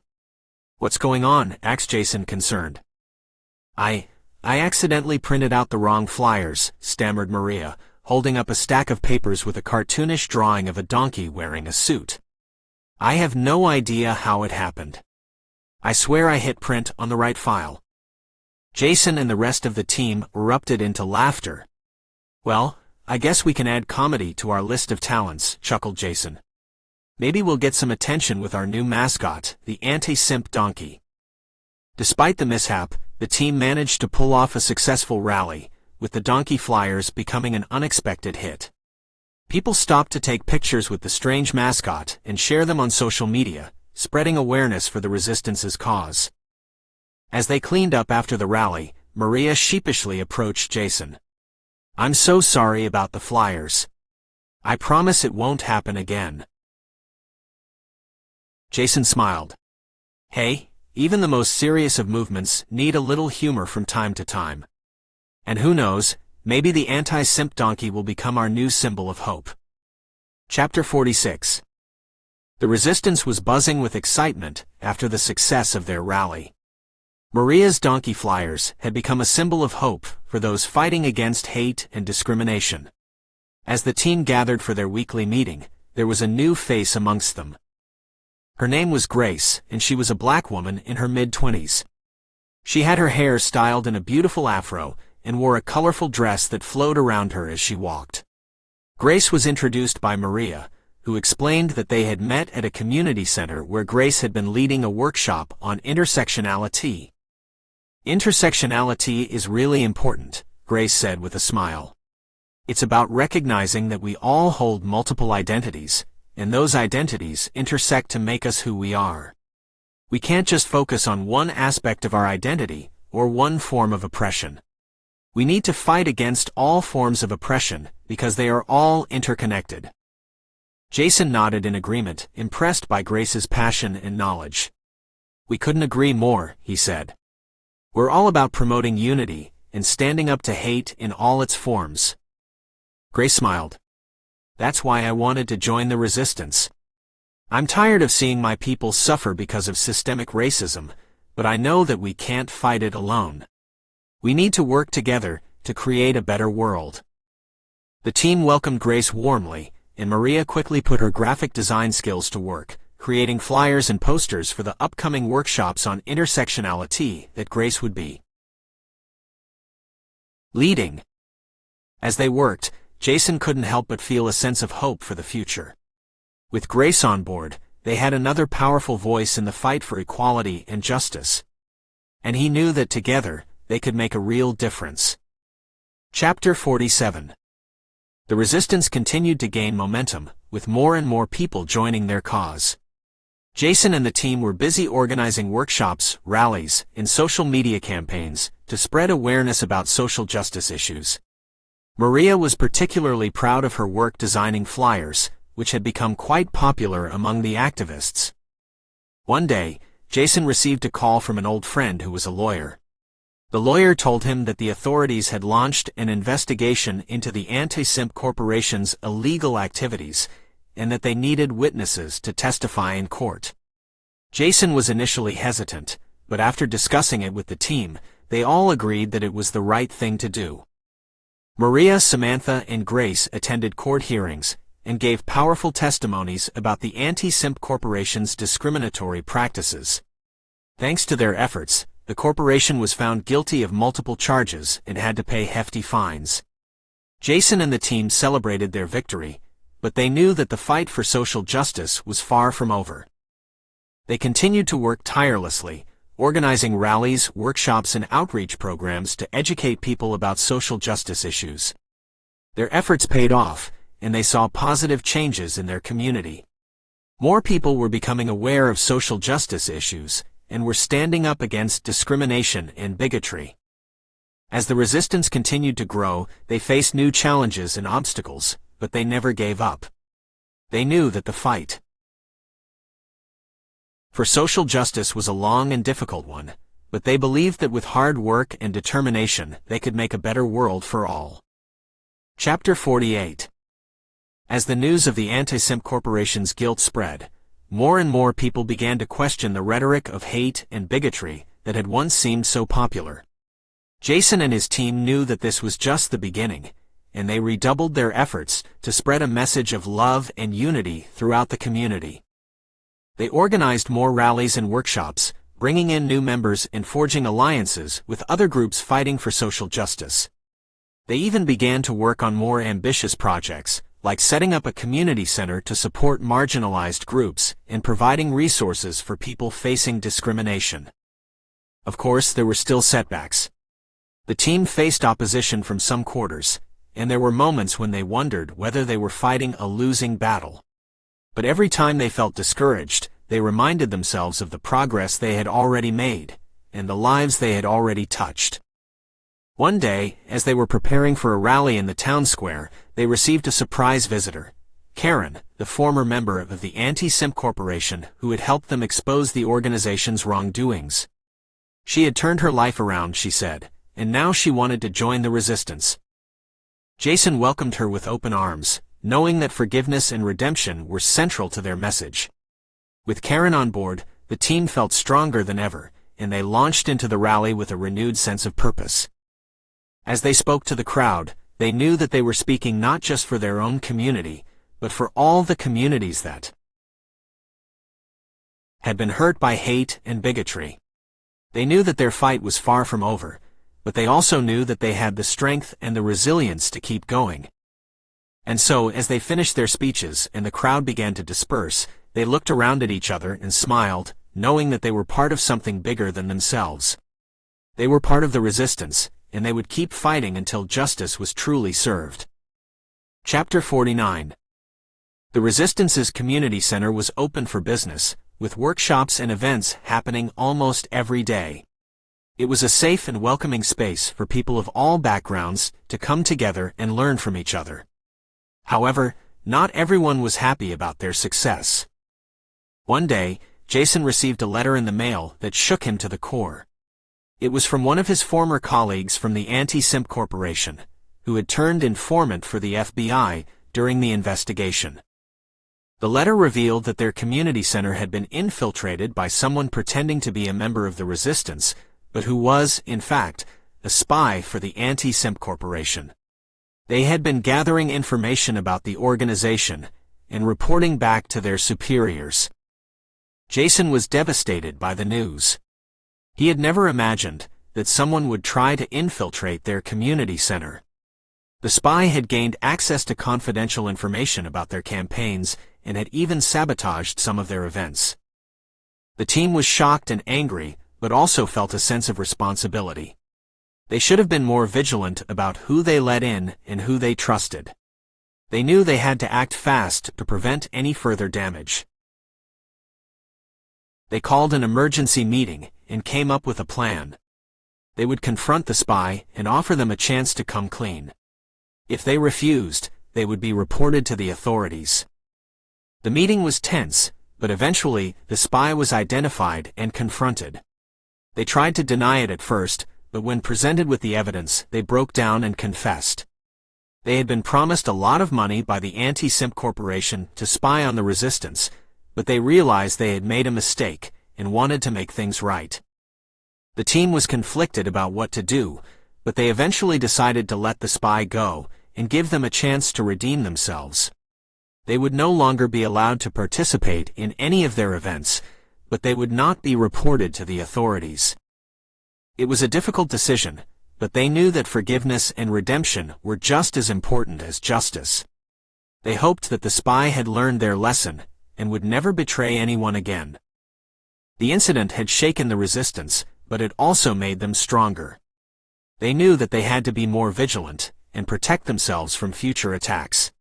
What's going on? Asked Jason, concerned. I accidentally printed out the wrong flyers, stammered Maria, holding up a stack of papers with a cartoonish drawing of a donkey wearing a suit. I have no idea how it happened. I swear I hit print on the right file. Jason and the rest of the team erupted into laughter. Well, I guess we can add comedy to our list of talents, chuckled Jason. Maybe we'll get some attention with our new mascot, the Anti SIMP donkey. Despite the mishap, the team managed to pull off a successful rally, with the donkey flyers becoming an unexpected hit. People stopped to take pictures with the strange mascot and share them on social media, spreading awareness for the resistance's cause. As they cleaned up after the rally, Maria sheepishly approached Jason. I'm so sorry about the flyers. I promise it won't happen again. Jason smiled. Hey, even the most serious of movements need a little humor from time to time. And who knows, maybe the Anti SIMP donkey will become our new symbol of hope. Chapter 46. The resistance was buzzing with excitement after the success of their rally. Maria's donkey flyers had become a symbol of hope for those fighting against hate and discrimination. As the team gathered for their weekly meeting, there was a new face amongst them. Her name was Grace, and she was a black woman in her mid-20s. She had her hair styled in a beautiful afro and wore a colorful dress that flowed around her as she walked. Grace was introduced by Maria, who explained that they had met at a community center where Grace had been leading a workshop on intersectionality. Intersectionality is really important, Grace said with a smile. It's about recognizing that we all hold multiple identities, and those identities intersect to make us who we are. We can't just focus on one aspect of our identity, or one form of oppression. We need to fight against all forms of oppression, because they are all interconnected. Jason nodded in agreement, impressed by Grace's passion and knowledge. We couldn't agree more, he said. We're all about promoting unity, and standing up to hate in all its forms. Grace smiled. That's why I wanted to join the resistance. I'm tired of seeing my people suffer because of systemic racism, but I know that we can't fight it alone. We need to work together to create a better world. The team welcomed Grace warmly, and Maria quickly put her graphic design skills to work, creating flyers and posters for the upcoming workshops on intersectionality that Grace would be leading. As they worked, Jason couldn't help but feel a sense of hope for the future. With Grace on board, they had another powerful voice in the fight for equality and justice. And he knew that together, they could make a real difference. Chapter 47. The resistance continued to gain momentum, with more and more people joining their cause. Jason and the team were busy organizing workshops, rallies, and social media campaigns to spread awareness about social justice issues. Maria was particularly proud of her work designing flyers, which had become quite popular among the activists. One day, Jason received a call from an old friend who was a lawyer. The lawyer told him that the authorities had launched an investigation into the Anti SIMP Corporation's illegal activities, and that they needed witnesses to testify in court. Jason was initially hesitant, but after discussing it with the team, they all agreed that it was the right thing to do. Maria, Samantha, and Grace attended court hearings and gave powerful testimonies about the Anti SIMP Corporation's discriminatory practices. Thanks to their efforts, the corporation was found guilty of multiple charges and had to pay hefty fines. Jason and the team celebrated their victory, but they knew that the fight for social justice was far from over. They continued to work tirelessly, organizing rallies, workshops, and outreach programs to educate people about social justice issues. Their efforts paid off, and they saw positive changes in their community. More people were becoming aware of social justice issues, and were standing up against discrimination and bigotry. As the resistance continued to grow, they faced new challenges and obstacles, but they never gave up. They knew that the fight for social justice was a long and difficult one, but they believed that with hard work and determination, they could make a better world for all. Chapter 48. As the news of the Anti SIMP Corporation's guilt spread, more and more people began to question the rhetoric of hate and bigotry that had once seemed so popular. Jason and his team knew that this was just the beginning, and they redoubled their efforts to spread a message of love and unity throughout the community. They organized more rallies and workshops, bringing in new members and forging alliances with other groups fighting for social justice. They even began to work on more ambitious projects, like setting up a community center to support marginalized groups and providing resources for people facing discrimination. Of course, there were still setbacks. The team faced opposition from some quarters, and there were moments when they wondered whether they were fighting a losing battle. But every time they felt discouraged, they reminded themselves of the progress they had already made, and the lives they had already touched. One day, as they were preparing for a rally in the town square, they received a surprise visitor, Karen, the former member of the Anti SIMP Corporation who had helped them expose the organization's wrongdoings. She had turned her life around, she said, and now she wanted to join the resistance. Jason welcomed her with open arms, knowing that forgiveness and redemption were central to their message. With Karen on board, the team felt stronger than ever, and they launched into the rally with a renewed sense of purpose. As they spoke to the crowd, they knew that they were speaking not just for their own community, but for all the communities that had been hurt by hate and bigotry. They knew that their fight was far from over, but they also knew that they had the strength and the resilience to keep going. And so, as they finished their speeches and the crowd began to disperse, they looked around at each other and smiled, knowing that they were part of something bigger than themselves. They were part of the resistance, and they would keep fighting until justice was truly served. Chapter 49. The Resistance's community center was open for business, with workshops and events happening almost every day. It was a safe and welcoming space for people of all backgrounds to come together and learn from each other. However, not everyone was happy about their success. One day, Jason received a letter in the mail that shook him to the core. It was from one of his former colleagues from the Anti SIMP Corporation, who had turned informant for the FBI during the investigation. The letter revealed that their community center had been infiltrated by someone pretending to be a member of the Resistance, but who was, in fact, a spy for the Anti SIMP Corporation. They had been gathering information about the organization and reporting back to their superiors. Jason was devastated by the news. He had never imagined that someone would try to infiltrate their community center. The spy had gained access to confidential information about their campaigns and had even sabotaged some of their events. The team was shocked and angry, but also felt a sense of responsibility. They should have been more vigilant about who they let in and who they trusted. They knew they had to act fast to prevent any further damage. They called an emergency meeting and came up with a plan. They would confront the spy and offer them a chance to come clean. If they refused, they would be reported to the authorities. The meeting was tense, but eventually the spy was identified and confronted. They tried to deny it at first, but when presented with the evidence, they broke down and confessed. They had been promised a lot of money by the Anti SIMP Corporation to spy on the Resistance, but they realized they had made a mistake and wanted to make things right. The team was conflicted about what to do, but they eventually decided to let the spy go and give them a chance to redeem themselves. They would no longer be allowed to participate in any of their events, but they would not be reported to the authorities. It was a difficult decision, but they knew that forgiveness and redemption were just as important as justice. They hoped that the spy had learned their lesson and would never betray anyone again. The incident had shaken the Resistance, but it also made them stronger. They knew that they had to be more vigilant and protect themselves from future attacks.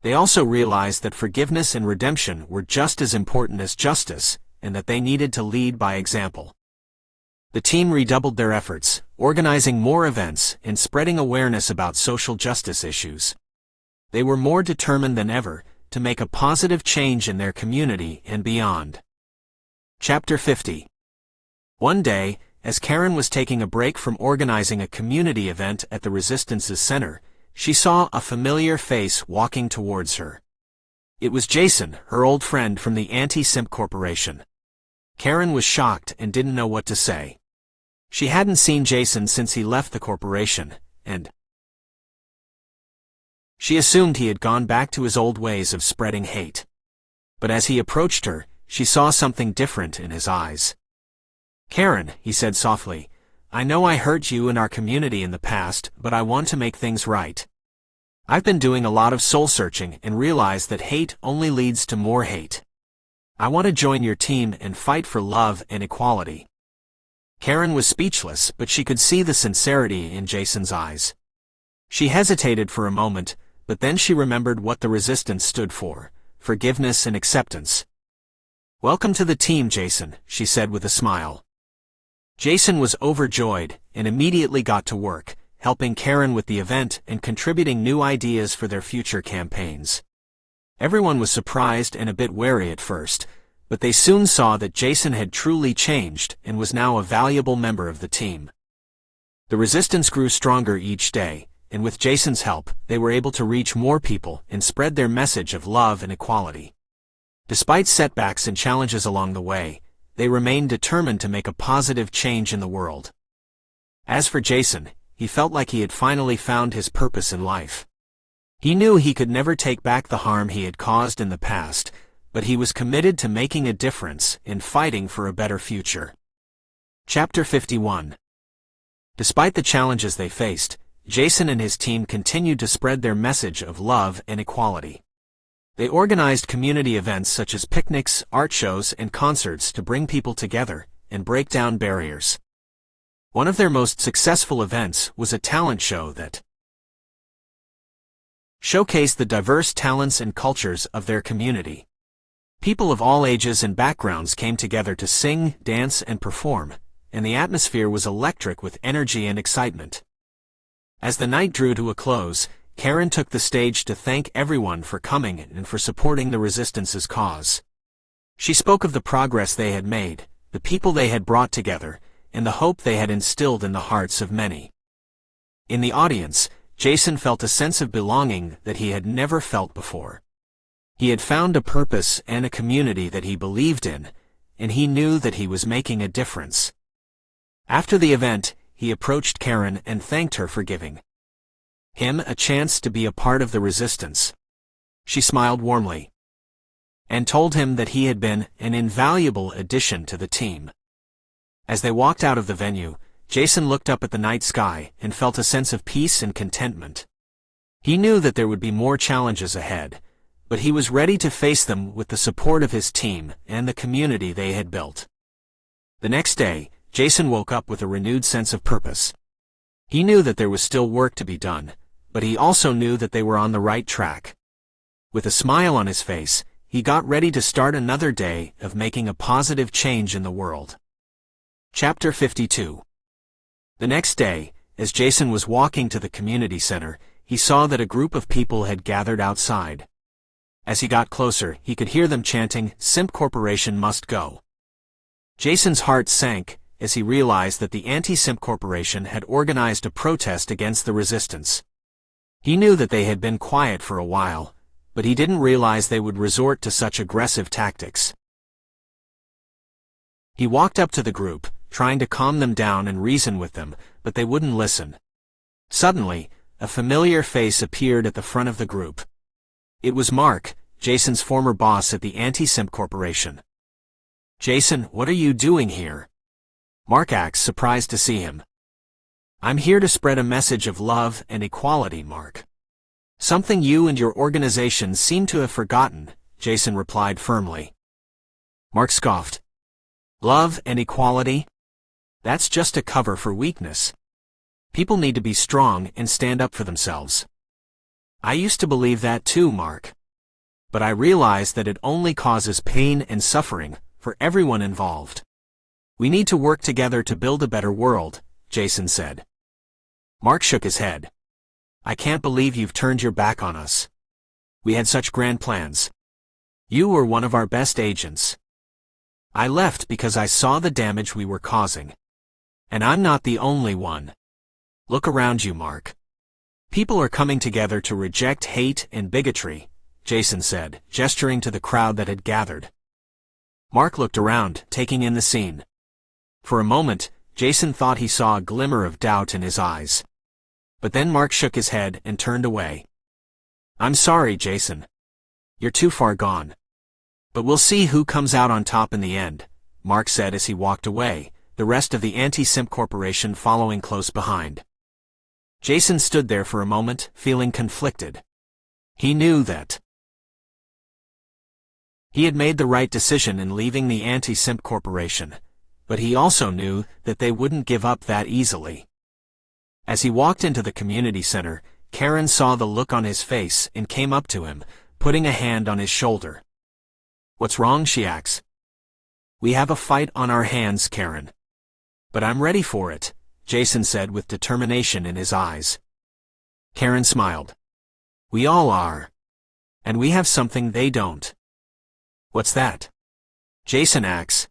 They also realized that forgiveness and redemption were just as important as justice, and that they needed to lead by example. The team redoubled their efforts, organizing more events and spreading awareness about social justice issues. They were more determined than ever to make a positive change in their community and beyond. Chapter 50. One day, as Karen was taking a break from organizing a community event at the Resistance's center, she saw a familiar face walking towards her. It was Jason, her old friend from the Anti SIMP Corporation. Karen was shocked and didn't know what to say. She hadn't seen Jason since he left the corporation, and she assumed he had gone back to his old ways of spreading hate. But as he approached her, she saw something different in his eyes. "Karen," he said softly, "I know I hurt you and our community in the past, but I want to make things right. I've been doing a lot of soul-searching and realized that hate only leads to more hate. I want to join your team and fight for love and equality." Karen was speechless, but she could see the sincerity in Jason's eyes. She hesitated for a moment, but then she remembered what the Resistance stood for: forgiveness and acceptance. "Welcome to the team, Jason," she said with a smile. Jason was overjoyed and immediately got to work, helping Karen with the event and contributing new ideas for their future campaigns. Everyone was surprised and a bit wary at first, but they soon saw that Jason had truly changed and was now a valuable member of the team. The Resistance grew stronger each day, and with Jason's help, they were able to reach more people and spread their message of love and equality. Despite setbacks and challenges along the way, they remained determined to make a positive change in the world. As for Jason, he felt like he had finally found his purpose in life. He knew he could never take back the harm he had caused in the past, but he was committed to making a difference and fighting for a better future. Chapter 51. Despite the challenges they faced, Jason and his team continued to spread their message of love and equality. They organized community events such as picnics, art shows, and concerts to bring people together and break down barriers. One of their most successful events was a talent show that showcased the diverse talents and cultures of their community. People of all ages and backgrounds came together to sing, dance, and perform, and the atmosphere was electric with energy and excitement. As the night drew to a close, Karen took the stage to thank everyone for coming and for supporting the Resistance's cause. She spoke of the progress they had made, the people they had brought together, and the hope they had instilled in the hearts of many. In the audience, Jason felt a sense of belonging that he had never felt before. He had found a purpose and a community that he believed in, and he knew that he was making a difference. After the event, he approached Karen and thanked her for giving him a chance to be a part of the Resistance. She smiled warmly and told him that he had been an invaluable addition to the team. As they walked out of the venue, Jason looked up at the night sky and felt a sense of peace and contentment. He knew that there would be more challenges ahead, but he was ready to face them with the support of his team and the community they had built. The next day, Jason woke up with a renewed sense of purpose. He knew that there was still work to be done, but he also knew that they were on the right track. With a smile on his face, he got ready to start another day of making a positive change in the world. Chapter 52. The next day, as Jason was walking to the community center, he saw that a group of people had gathered outside. As he got closer, he could hear them chanting, "SIMP Corporation must go." Jason's heart sank as he realized that the Anti SIMP Corporation had organized a protest against the Resistance. He knew that they had been quiet for a while, but he didn't realize they would resort to such aggressive tactics. He walked up to the group, trying to calm them down and reason with them, but they wouldn't listen. Suddenly, a familiar face appeared at the front of the group. It was Mark, Jason's former boss at the Anti SIMP Corporation. "Jason, what are you doing here?" Mark asked, surprised to see him. "I'm here to spread a message of love and equality, Mark. Something you and your organization seem to have forgotten," Jason replied firmly. Mark scoffed. "Love and equality? That's just a cover for weakness. People need to be strong and stand up for themselves." "I used to believe that too, Mark. But I realized that it only causes pain and suffering for everyone involved. We need to work together to build a better world," Jason said. Mark shook his head. "I can't believe you've turned your back on us. We had such grand plans. You were one of our best agents. I left because I saw the damage we were causing. And I'm not the only one. Look around you, Mark. People are coming together to reject hate and bigotry," Jason said, gesturing to the crowd that had gathered. Mark looked around, taking in the scene. For a moment, Jason thought he saw a glimmer of doubt in his eyes. But then Mark shook his head and turned away. "I'm sorry, Jason. You're too far gone. But we'll see who comes out on top in the end," Mark said as he walked away, the rest of the Anti SIMP Corporation following close behind. Jason stood there for a moment, feeling conflicted. He knew that he had made the right decision in leaving the Anti SIMP Corporation, but he also knew that they wouldn't give up that easily. As he walked into the community center, Karen saw the look on his face and came up to him, putting a hand on his shoulder. "What's wrong?" she asked. "We have a fight on our hands, Karen. But I'm ready for it," Jason said with determination in his eyes. Karen smiled. "We all are. And we have something they don't." "What's that?" Jason asked.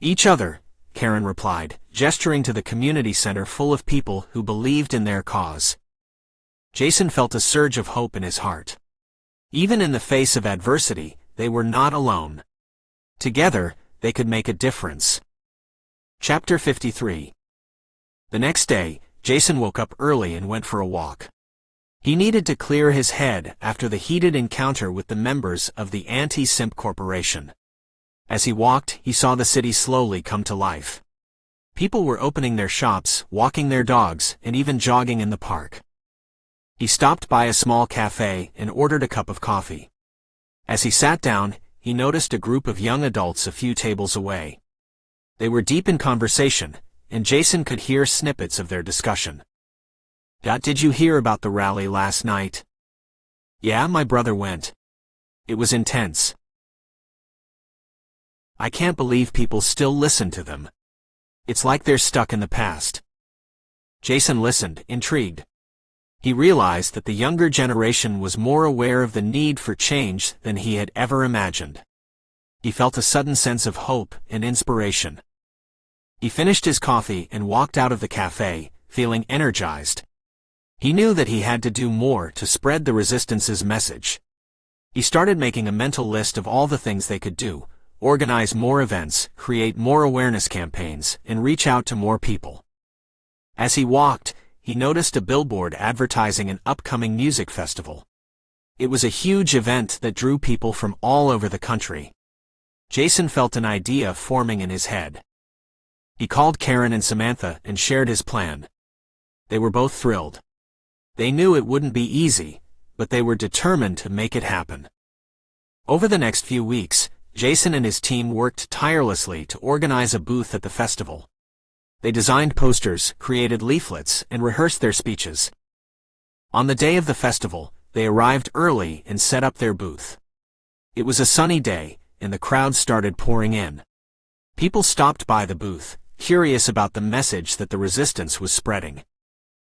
"Each other," Karen replied, gesturing to the community center full of people who believed in their cause. Jason felt a surge of hope in his heart. Even in the face of adversity, they were not alone. Together, they could make a difference. Chapter 53. The next day, Jason woke up early and went for a walk. He needed to clear his head after the heated encounter with the members of the Anti SIMP Corporation. As he walked, he saw the city slowly come to life. People were opening their shops, walking their dogs, and even jogging in the park. He stopped by a small cafe and ordered a cup of coffee. As he sat down, he noticed a group of young adults a few tables away. They were deep in conversation, and Jason could hear snippets of their discussion. "Did you hear about the rally last night?" Yeah, my brother went. It was intense. I can't believe people still listen to them. It's like they're stuck in the past. Jason listened, intrigued. He realized that the younger generation was more aware of the need for change than he had ever imagined. He felt a sudden sense of hope and inspiration. He finished his coffee and walked out of the cafe, feeling energized. He knew that he had to do more to spread the resistance's message. He started making a mental list of all the things they could do: organize more events, create more awareness campaigns, and reach out to more people. As he walked, he noticed a billboard advertising an upcoming music festival. It was a huge event that drew people from all over the country. Jason felt an idea forming in his head. He called Karen and Samantha and shared his plan. They were both thrilled. They knew it wouldn't be easy, but they were determined to make it happen. Over the next few weeks, Jason and his team worked tirelessly to organize a booth at the festival. They designed posters, created leaflets, and rehearsed their speeches. On the day of the festival, they arrived early and set up their booth. It was a sunny day, and the crowd started pouring in. People stopped by the booth, curious about the message that the resistance was spreading.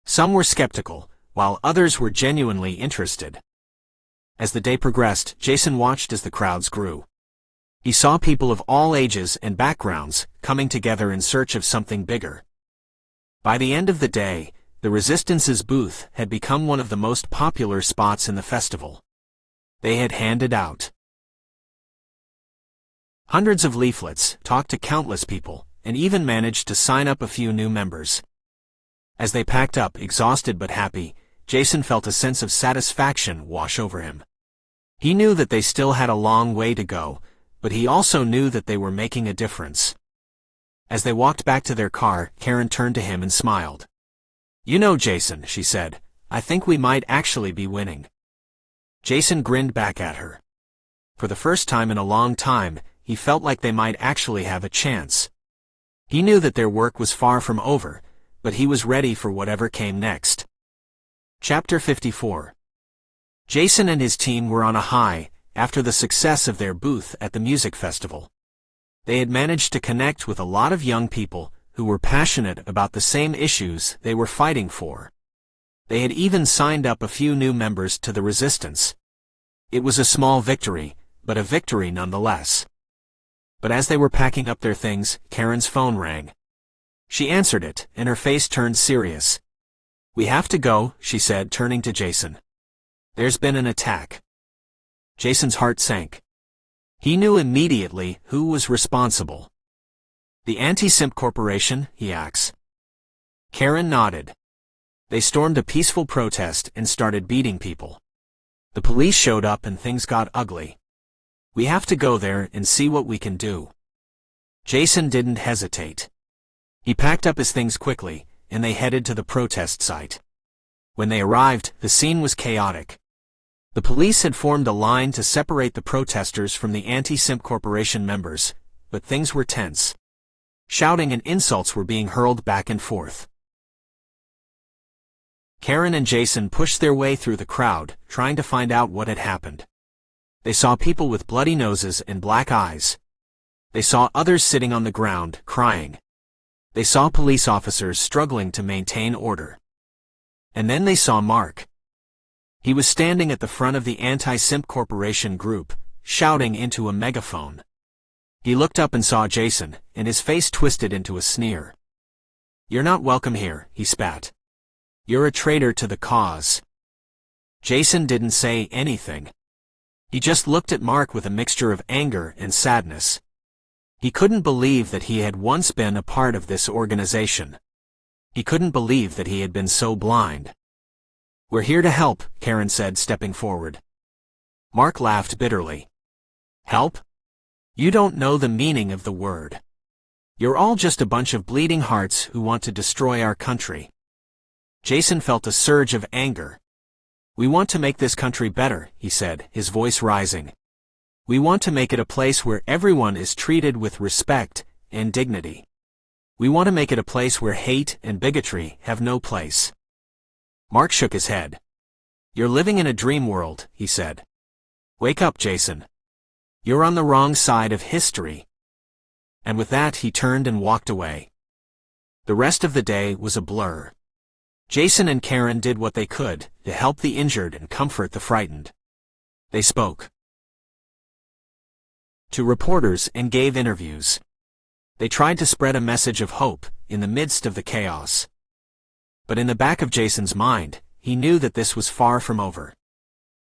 Some were skeptical, while others were genuinely interested. As the day progressed, Jason watched as the crowds grew. He saw people of all ages and backgrounds coming together in search of something bigger. By the end of the day, the Resistance's booth had become one of the most popular spots in the festival. They had handed out hundreds of leaflets, talked to countless people, and even managed to sign up a few new members. As they packed up, exhausted but happy, Jason felt a sense of satisfaction wash over him. He knew that they still had a long way to go, but he also knew that they were making a difference. As they walked back to their car, Karen turned to him and smiled. "You know, Jason," she said, "I think we might actually be winning." Jason grinned back at her. For the first time in a long time, he felt like they might actually have a chance. He knew that their work was far from over, but he was ready for whatever came next. Chapter 54. Jason and his team were on a high after the success of their booth at the music festival. They had managed to connect with a lot of young people who were passionate about the same issues they were fighting for. They had even signed up a few new members to the resistance. It was a small victory, but a victory nonetheless. But as they were packing up their things, Karen's phone rang. She answered it, and her face turned serious. "We have to go," she said, turning to Jason. "There's been an attack." Jason's heart sank. He knew immediately who was responsible. "The Anti SIMP Corporation?" he asked. Karen nodded. "They stormed a peaceful protest and started beating people. The police showed up and things got ugly. We have to go there and see what we can do." Jason didn't hesitate. He packed up his things quickly, and they headed to the protest site. When they arrived, the scene was chaotic. The police had formed a line to separate the protesters from the Anti SIMP Corporation members, but things were tense. Shouting and insults were being hurled back and forth. Karen and Jason pushed their way through the crowd, trying to find out what had happened. They saw people with bloody noses and black eyes. They saw others sitting on the ground, crying. They saw police officers struggling to maintain order. And then they saw Mark. He was standing at the front of the Anti SIMP Corporation group, shouting into a megaphone. He looked up and saw Jason, and his face twisted into a sneer. "You're not welcome here," he spat. "You're a traitor to the cause." Jason didn't say anything. He just looked at Mark with a mixture of anger and sadness. He couldn't believe that he had once been a part of this organization. He couldn't believe that he had been so blind. "We're here to help," Karen said, stepping forward. Mark laughed bitterly. "Help? You don't know the meaning of the word. You're all just a bunch of bleeding hearts who want to destroy our country." Jason felt a surge of anger. "We want to make this country better," he said, his voice rising. "We want to make it a place where everyone is treated with respect and dignity. We want to make it a place where hate and bigotry have no place." Mark shook his head. "You're living in a dream world," he said. "Wake up, Jason. You're on the wrong side of history." And with that he turned and walked away. The rest of the day was a blur. Jason and Karen did what they could to help the injured and comfort the frightened. They spoke to reporters and gave interviews. They tried to spread a message of hope in the midst of the chaos. But in the back of Jason's mind, he knew that this was far from over.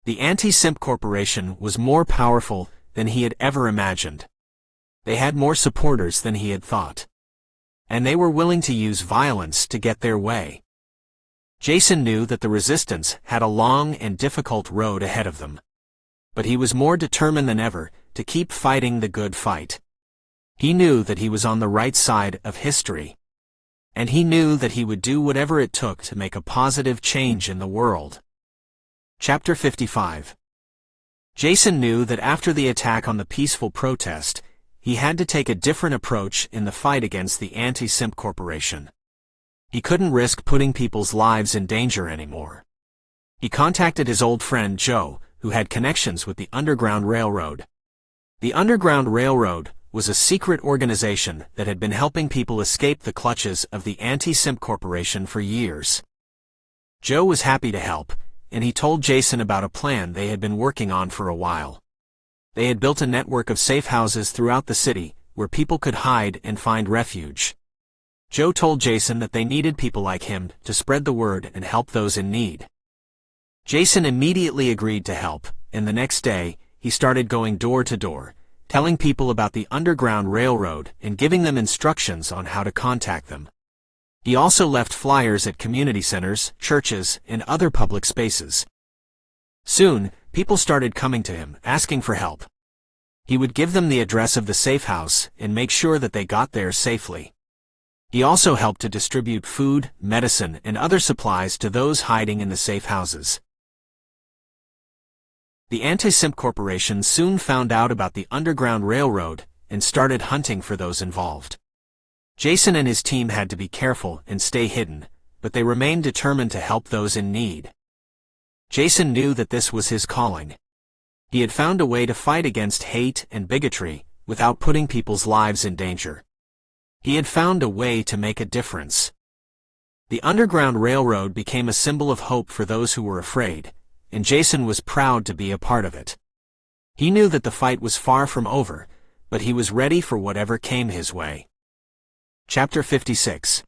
The Anti SIMP Corporation was more powerful than he had ever imagined. They had more supporters than he had thought. And they were willing to use violence to get their way. Jason knew that the resistance had a long and difficult road ahead of them. But he was more determined than ever to keep fighting the good fight. He knew that he was on the right side of history. And he knew that he would do whatever it took to make a positive change in the world. Chapter 55. Jason knew that after the attack on the peaceful protest, he had to take a different approach in the fight against the Anti SIMP Corporation. He couldn't risk putting people's lives in danger anymore. He contacted his old friend Joe, who had connections with the Underground Railroad. The Underground Railroad was a secret organization that had been helping people escape the clutches of the Anti SIMP Corporation for years. Joe was happy to help, and he told Jason about a plan they had been working on for a while. They had built a network of safe houses throughout the city, where people could hide and find refuge. Joe told Jason that they needed people like him to spread the word and help those in need. Jason immediately agreed to help, and the next day, he started going door to door, telling people about the Underground Railroad and giving them instructions on how to contact them. He also left flyers at community centers, churches, and other public spaces. Soon, people started coming to him, asking for help. He would give them the address of the safe house and make sure that they got there safely. He also helped to distribute food, medicine, and other supplies to those hiding in the safe houses. The Anti SIMP Corporation soon found out about the Underground Railroad and started hunting for those involved. Jason and his team had to be careful and stay hidden, but they remained determined to help those in need. Jason knew that this was his calling. He had found a way to fight against hate and bigotry without putting people's lives in danger. He had found a way to make a difference. The Underground Railroad became a symbol of hope for those who were afraid, and Jason was proud to be a part of it. He knew that the fight was far from over, but he was ready for whatever came his way. Chapter 56.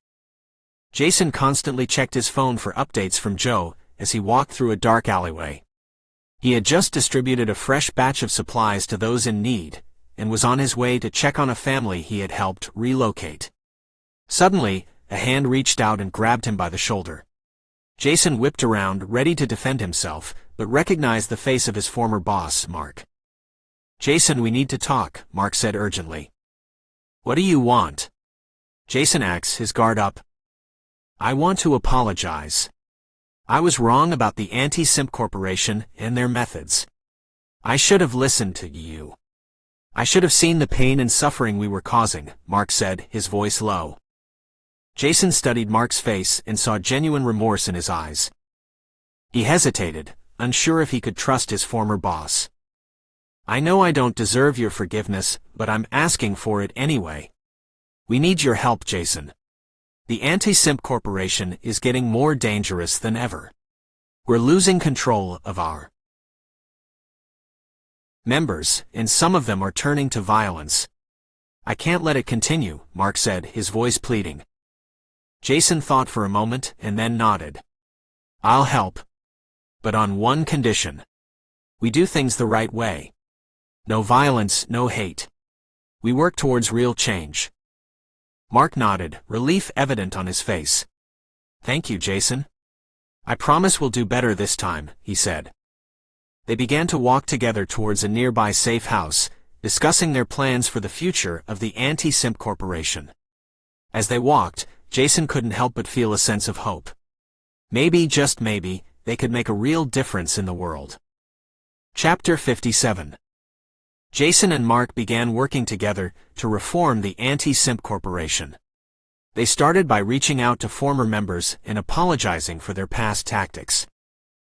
Jason constantly checked his phone for updates from Joe as he walked through a dark alleyway. He had just distributed a fresh batch of supplies to those in need, and was on his way to check on a family he had helped relocate. Suddenly, a hand reached out and grabbed him by the shoulder. Jason whipped around, ready to defend himself, but recognized the face of his former boss, Mark. "Jason, we need to talk," Mark said urgently. "What do you want?" Jason acts, his guard up. "I want to apologize. I was wrong about the Anti SIMP Corporation and their methods. I should have listened to you. I should have seen the pain and suffering we were causing," Mark said, his voice low. Jason studied Mark's face and saw genuine remorse in his eyes. He hesitated, unsure if he could trust his former boss. "I know I don't deserve your forgiveness, but I'm asking for it anyway. We need your help, Jason. The Anti SIMP Corporation is getting more dangerous than ever. We're losing control of our members, and some of them are turning to violence. I can't let it continue," Mark said, his voice pleading. Jason thought for a moment and then nodded. "I'll help. But on one condition. We do things the right way. No violence, no hate. We work towards real change." Mark nodded, relief evident on his face. "Thank you, Jason. I promise we'll do better this time," he said. They began to walk together towards a nearby safe house, discussing their plans for the future of the Anti SIMP Corporation. As they walked, Jason couldn't help but feel a sense of hope. Maybe, just maybe, they could make a real difference in the world. Chapter 57. Jason and Mark began working together to reform the Anti SIMP Corporation. They started by reaching out to former members and apologizing for their past tactics.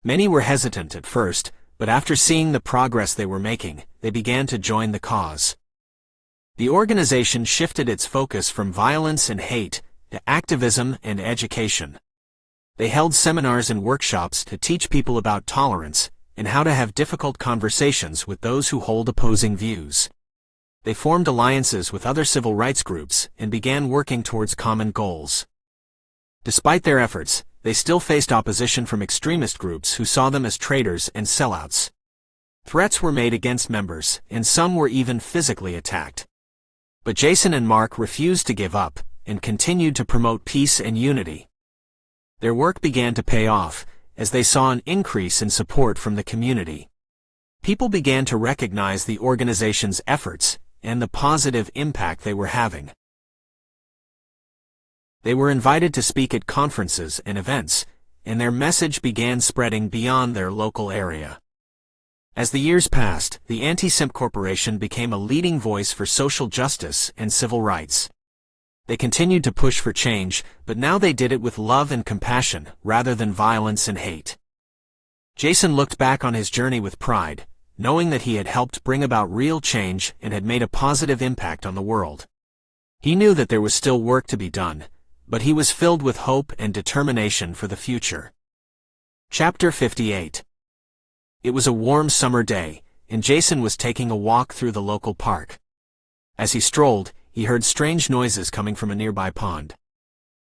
Many were hesitant at first, but after seeing the progress they were making, they began to join the cause. The organization shifted its focus from violence and hate to activism and education. They held seminars and workshops to teach people about tolerance and how to have difficult conversations with those who hold opposing views. They formed alliances with other civil rights groups and began working towards common goals. Despite their efforts, they still faced opposition from extremist groups who saw them as traitors and sellouts. Threats were made against members, and some were even physically attacked. But Jason and Mark refused to give up and continued to promote peace and unity. Their work began to pay off, as they saw an increase in support from the community. People began to recognize the organization's efforts and the positive impact they were having. They were invited to speak at conferences and events, and their message began spreading beyond their local area. As the years passed, the Anti SIMP Corporation became a leading voice for social justice and civil rights. They continued to push for change, but now they did it with love and compassion rather than violence and hate. Jason looked back on his journey with pride, knowing that he had helped bring about real change and had made a positive impact on the world. He knew that there was still work to be done, but he was filled with hope and determination for the future. Chapter 58. It was a warm summer day, and Jason was taking a walk through the local park. As he strolled, he heard strange noises coming from a nearby pond.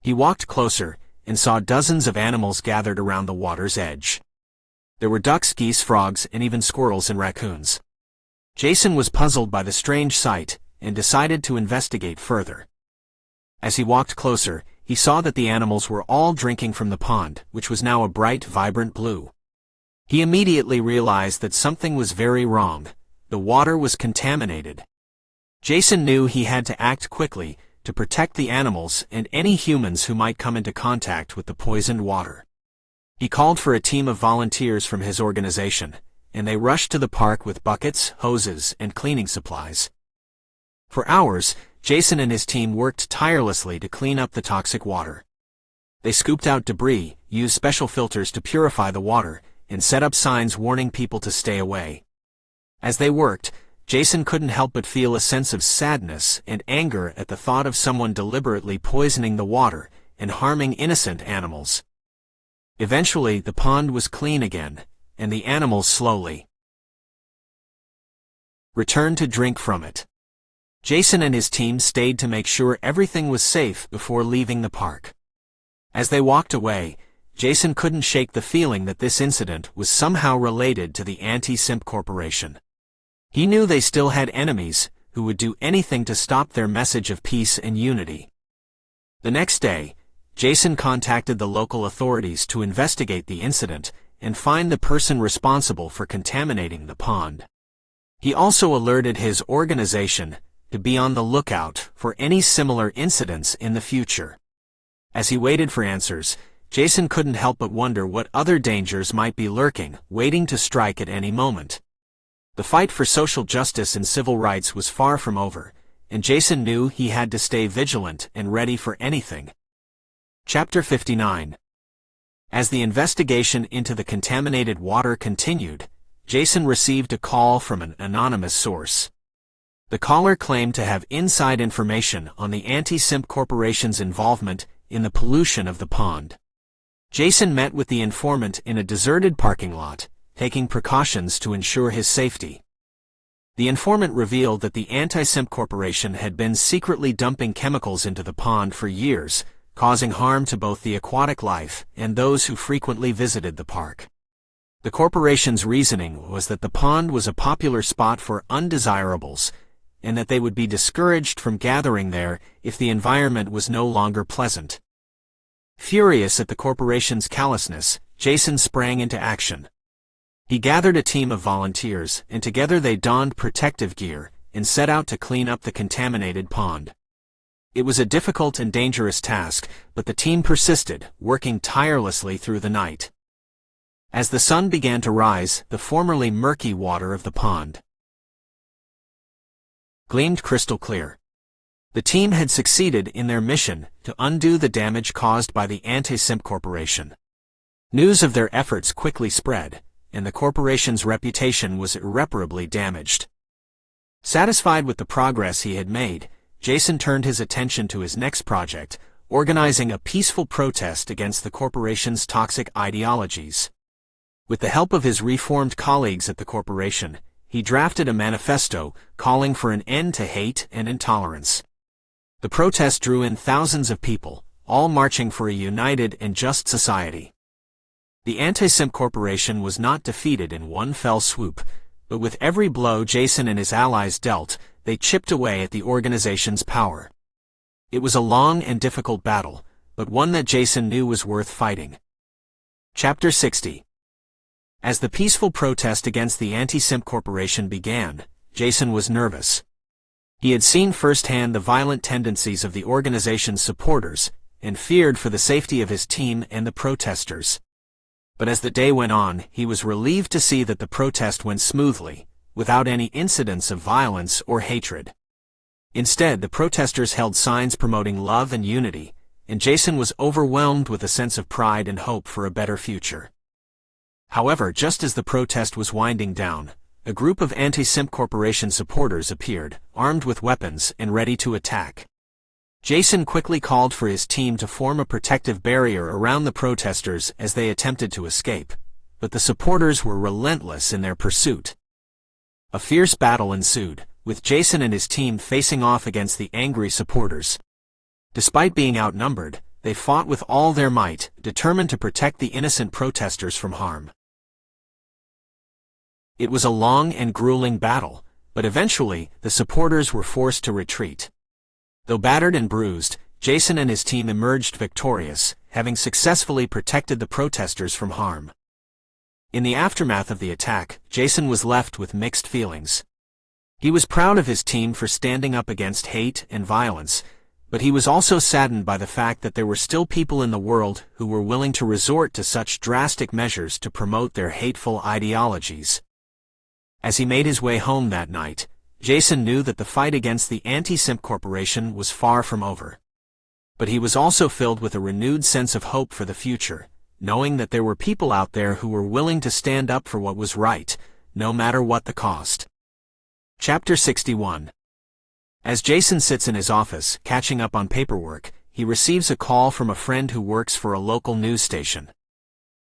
He walked closer and saw dozens of animals gathered around the water's edge. There were ducks, geese, frogs, and even squirrels and raccoons. Jason was puzzled by the strange sight and decided to investigate further. As he walked closer, he saw that the animals were all drinking from the pond, which was now a bright, vibrant blue. He immediately realized that something was very wrong. The water was contaminated. Jason knew he had to act quickly to protect the animals and any humans who might come into contact with the poisoned water. He called for a team of volunteers from his organization, and they rushed to the park with buckets, hoses, and cleaning supplies. For hours, Jason and his team worked tirelessly to clean up the toxic water. They scooped out debris, used special filters to purify the water, and set up signs warning people to stay away. As they worked, Jason couldn't help but feel a sense of sadness and anger at the thought of someone deliberately poisoning the water and harming innocent animals. Eventually, the pond was clean again, and the animals slowly returned to drink from it. Jason and his team stayed to make sure everything was safe before leaving the park. As they walked away, Jason couldn't shake the feeling that this incident was somehow related to the Anti SIMP Corporation. He knew they still had enemies who would do anything to stop their message of peace and unity. The next day, Jason contacted the local authorities to investigate the incident and find the person responsible for contaminating the pond. He also alerted his organization to be on the lookout for any similar incidents in the future. As he waited for answers, Jason couldn't help but wonder what other dangers might be lurking, waiting to strike at any moment. The fight for social justice and civil rights was far from over, and Jason knew he had to stay vigilant and ready for anything. Chapter 59. As the investigation into the contaminated water continued, Jason received a call from an anonymous source. The caller claimed to have inside information on the Anti SIMP Corporation's involvement in the pollution of the pond. Jason met with the informant in a deserted parking lot, taking precautions to ensure his safety. The informant revealed that the Anti SIMP Corporation had been secretly dumping chemicals into the pond for years, causing harm to both the aquatic life and those who frequently visited the park. The corporation's reasoning was that the pond was a popular spot for undesirables, and that they would be discouraged from gathering there if the environment was no longer pleasant. Furious at the corporation's callousness, Jason sprang into action. He gathered a team of volunteers, and together they donned protective gear and set out to clean up the contaminated pond. It was a difficult and dangerous task, but the team persisted, working tirelessly through the night. As the sun began to rise, the formerly murky water of the pond gleamed crystal clear. The team had succeeded in their mission to undo the damage caused by the Anti SIMP Corporation. News of their efforts quickly spread, and the corporation's reputation was irreparably damaged. Satisfied with the progress he had made, Jason turned his attention to his next project, organizing a peaceful protest against the corporation's toxic ideologies. With the help of his reformed colleagues at the corporation, he drafted a manifesto calling for an end to hate and intolerance. The protest drew in thousands of people, all marching for a united and just society. The Anti SIMP Corporation was not defeated in one fell swoop, but with every blow Jason and his allies dealt, they chipped away at the organization's power. It was a long and difficult battle, but one that Jason knew was worth fighting. Chapter 60. As the peaceful protest against the Anti SIMP Corporation began, Jason was nervous. He had seen firsthand the violent tendencies of the organization's supporters, and feared for the safety of his team and the protesters. But as the day went on, he was relieved to see that the protest went smoothly, without any incidents of violence or hatred. Instead, the protesters held signs promoting love and unity, and Jason was overwhelmed with a sense of pride and hope for a better future. However, just as the protest was winding down, a group of Anti SIMP Corporation supporters appeared, armed with weapons and ready to attack. Jason quickly called for his team to form a protective barrier around the protesters as they attempted to escape, but the supporters were relentless in their pursuit. A fierce battle ensued, with Jason and his team facing off against the angry supporters. Despite being outnumbered, they fought with all their might, determined to protect the innocent protesters from harm. It was a long and grueling battle, but eventually, the supporters were forced to retreat. Though battered and bruised, Jason and his team emerged victorious, having successfully protected the protesters from harm. In the aftermath of the attack, Jason was left with mixed feelings. He was proud of his team for standing up against hate and violence, but he was also saddened by the fact that there were still people in the world who were willing to resort to such drastic measures to promote their hateful ideologies. As he made his way home that night, Jason knew that the fight against the Anti SIMP Corporation was far from over. But he was also filled with a renewed sense of hope for the future, knowing that there were people out there who were willing to stand up for what was right, no matter what the cost. Chapter 61. As Jason sits in his office, catching up on paperwork, he receives a call from a friend who works for a local news station.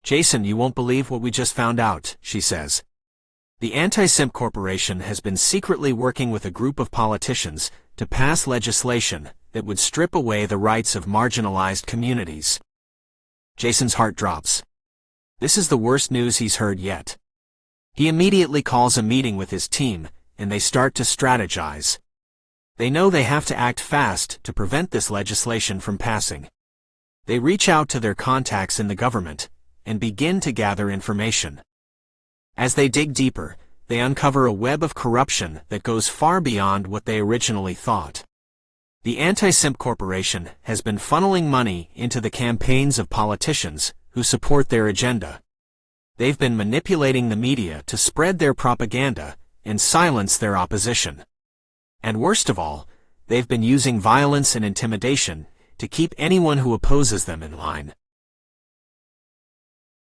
"Jason, you won't believe what we just found out," she says. "The Anti SIMP Corporation has been secretly working with a group of politicians to pass legislation that would strip away the rights of marginalized communities." Jason's heart drops. This is the worst news he's heard yet. He immediately calls a meeting with his team, and they start to strategize. They know they have to act fast to prevent this legislation from passing. They reach out to their contacts in the government, and begin to gather information. As they dig deeper, they uncover a web of corruption that goes far beyond what they originally thought. The Anti SIMP Corporation has been funneling money into the campaigns of politicians who support their agenda. They've been manipulating the media to spread their propaganda and silence their opposition. And worst of all, they've been using violence and intimidation to keep anyone who opposes them in line.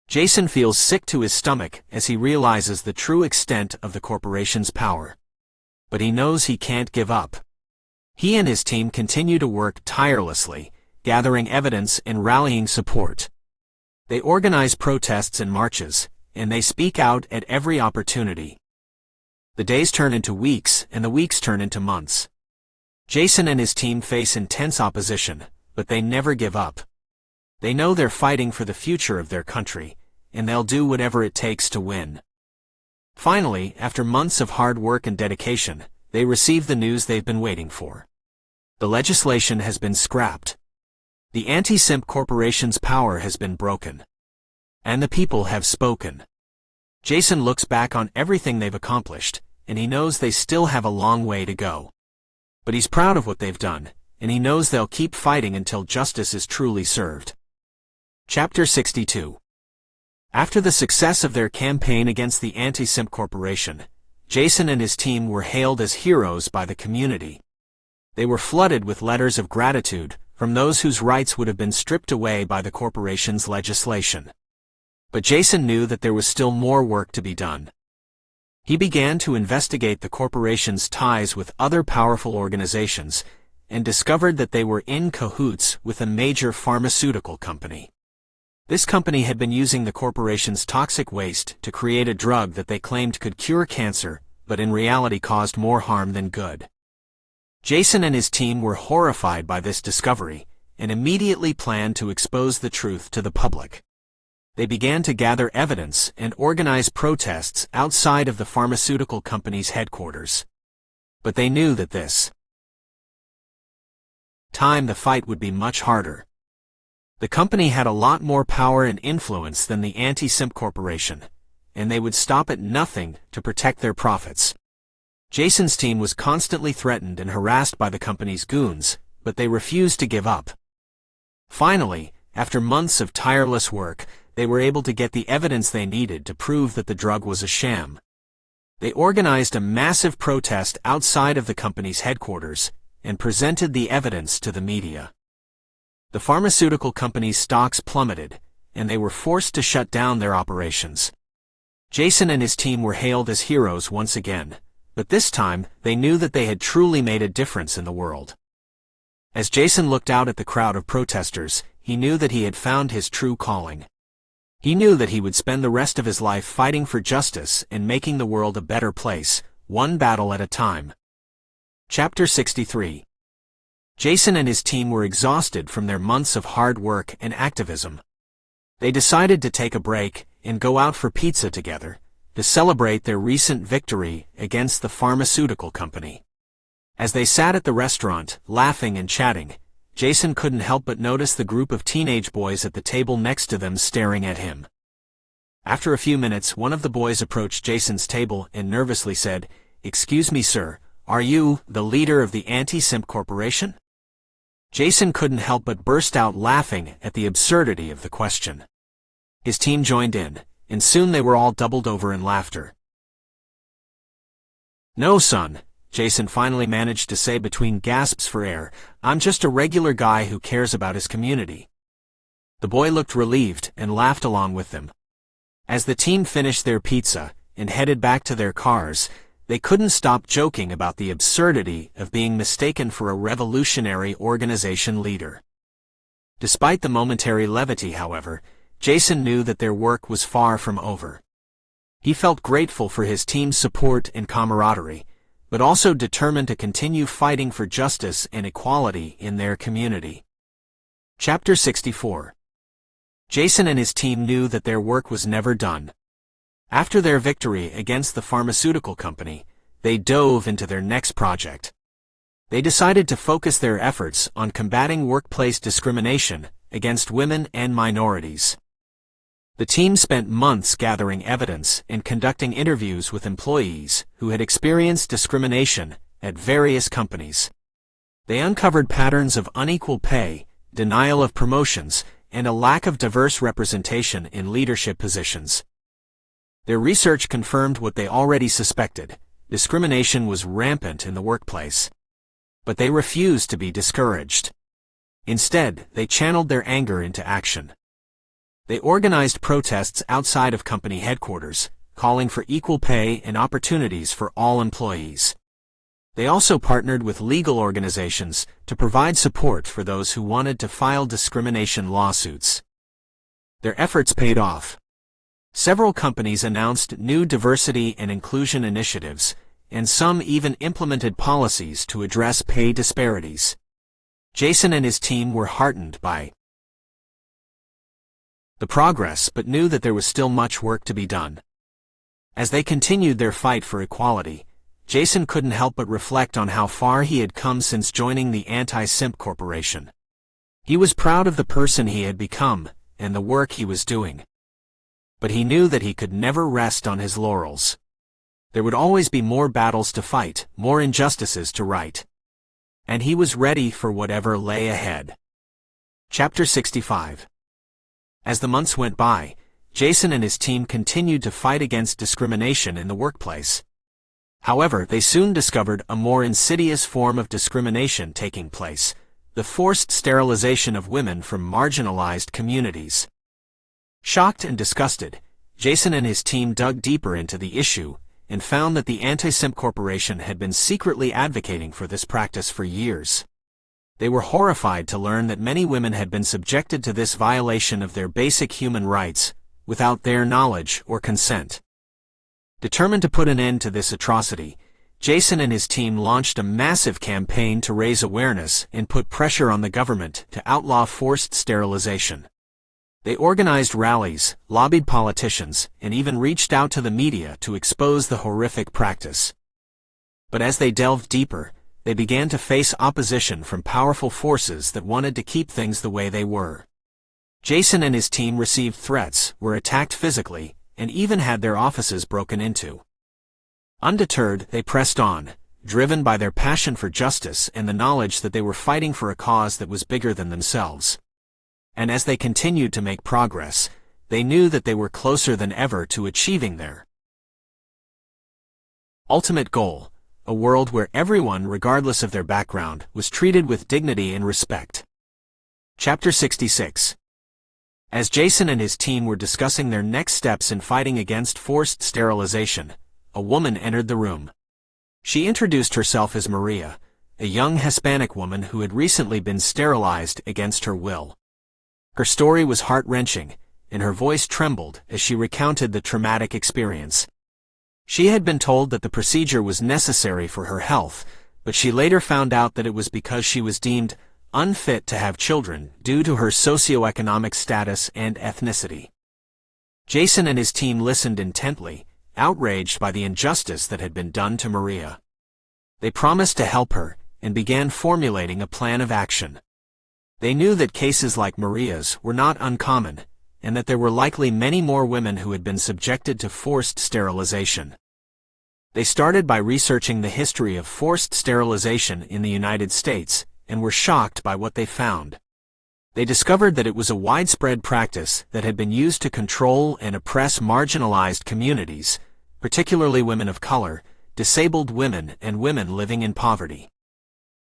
Jason feels sick to his stomach as he realizes the true extent of the corporation's power. But he knows he can't give up. He and his team continue to work tirelessly, gathering evidence and rallying support. They organize protests and marches, and they speak out at every opportunity. The days turn into weeks, and the weeks turn into months. Jason and his team face intense opposition, but they never give up. They know they're fighting for the future of their country, and they'll do whatever it takes to win. Finally, after months of hard work and dedication, they receive the news they've been waiting for. The legislation has been scrapped. The Anti SIMP Corporation's power has been broken. And the people have spoken. Jason looks back on everything they've accomplished, and he knows they still have a long way to go. But he's proud of what they've done, and he knows they'll keep fighting until justice is truly served. Chapter 62. After the success of their campaign against the Anti SIMP Corporation, Jason and his team were hailed as heroes by the community. They were flooded with letters of gratitude from those whose rights would have been stripped away by the corporation's legislation. But Jason knew that there was still more work to be done. He began to investigate the corporation's ties with other powerful organizations and discovered that they were in cahoots with a major pharmaceutical company. This company had been using the corporation's toxic waste to create a drug that they claimed could cure cancer, but in reality caused more harm than good. Jason and his team were horrified by this discovery and immediately planned to expose the truth to the public. They began to gather evidence and organize protests outside of the pharmaceutical company's headquarters. But they knew that this time the fight would be much harder. The company had a lot more power and influence than the Anti SIMP Corporation, and they would stop at nothing to protect their profits. Jason's team was constantly threatened and harassed by the company's goons, but they refused to give up. Finally, after months of tireless work, they were able to get the evidence they needed to prove that the drug was a sham. They organized a massive protest outside of the company's headquarters and presented the evidence to the media. The pharmaceutical company's stocks plummeted, and they were forced to shut down their operations. Jason and his team were hailed as heroes once again, but this time they knew that they had truly made a difference in the world. As Jason looked out at the crowd of protesters, he knew that he had found his true calling. He knew that he would spend the rest of his life fighting for justice and making the world a better place, one battle at a time. Chapter 63. Jason and his team were exhausted from their months of hard work and activism. They decided to take a break and go out for pizza together to celebrate their recent victory against the pharmaceutical company. As they sat at the restaurant, laughing and chatting, Jason couldn't help but notice the group of teenage boys at the table next to them staring at him. After a few minutes, one of the boys approached Jason's table and nervously said, "Excuse me, sir, are you the leader of the Anti SIMP Corporation?" Jason couldn't help but burst out laughing at the absurdity of the question. His team joined in, and soon they were all doubled over in laughter. "No, son," Jason finally managed to say between gasps for air, "I'm just a regular guy who cares about his community." The boy looked relieved and laughed along with them. As the team finished their pizza and headed back to their cars, they couldn't stop joking about the absurdity of being mistaken for a revolutionary organization leader. Despite the momentary levity, however, Jason knew that their work was far from over. He felt grateful for his team's support and camaraderie, but also determined to continue fighting for justice and equality in their community. Chapter 64. Jason and his team knew that their work was never done. After their victory against the pharmaceutical company, they dove into their next project. They decided to focus their efforts on combating workplace discrimination against women and minorities. The team spent months gathering evidence and conducting interviews with employees who had experienced discrimination at various companies. They uncovered patterns of unequal pay, denial of promotions, and a lack of diverse representation in leadership positions. Their research confirmed what they already suspected: discrimination was rampant in the workplace. But they refused to be discouraged. Instead, they channeled their anger into action. They organized protests outside of company headquarters, calling for equal pay and opportunities for all employees. They also partnered with legal organizations to provide support for those who wanted to file discrimination lawsuits. Their efforts paid off. Several companies announced new diversity and inclusion initiatives, and some even implemented policies to address pay disparities. Jason and his team were heartened by the progress, but knew that there was still much work to be done. As they continued their fight for equality, Jason couldn't help but reflect on how far he had come since joining the Anti SIMP Corporation. He was proud of the person he had become and the work he was doing. But he knew that he could never rest on his laurels. There would always be more battles to fight, more injustices to right. And he was ready for whatever lay ahead. Chapter 65. As the months went by, Jason and his team continued to fight against discrimination in the workplace. However, they soon discovered a more insidious form of discrimination taking place: the forced sterilization of women from marginalized communities. Shocked and disgusted, Jason and his team dug deeper into the issue and found that the Anti SIMP Corporation had been secretly advocating for this practice for years. They were horrified to learn that many women had been subjected to this violation of their basic human rights without their knowledge or consent. Determined to put an end to this atrocity, Jason and his team launched a massive campaign to raise awareness and put pressure on the government to outlaw forced sterilization. They organized rallies, lobbied politicians, and even reached out to the media to expose the horrific practice. But as they delved deeper, they began to face opposition from powerful forces that wanted to keep things the way they were. Jason and his team received threats, were attacked physically, and even had their offices broken into. Undeterred, they pressed on, driven by their passion for justice and the knowledge that they were fighting for a cause that was bigger than themselves. And as they continued to make progress, they knew that they were closer than ever to achieving their ultimate goal, a world where everyone, regardless of their background, was treated with dignity and respect. Chapter 66. As Jason and his team were discussing their next steps in fighting against forced sterilization, a woman entered the room. She introduced herself as Maria, a young Hispanic woman who had recently been sterilized against her will. Her story was heart-wrenching, and her voice trembled as she recounted the traumatic experience. She had been told that the procedure was necessary for her health, but she later found out that it was because she was deemed unfit to have children due to her socioeconomic status and ethnicity. Jason and his team listened intently, outraged by the injustice that had been done to Maria. They promised to help her and began formulating a plan of action. They knew that cases like Maria's were not uncommon, and that there were likely many more women who had been subjected to forced sterilization. They started by researching the history of forced sterilization in the United States, and were shocked by what they found. They discovered that it was a widespread practice that had been used to control and oppress marginalized communities, particularly women of color, disabled women, and women living in poverty.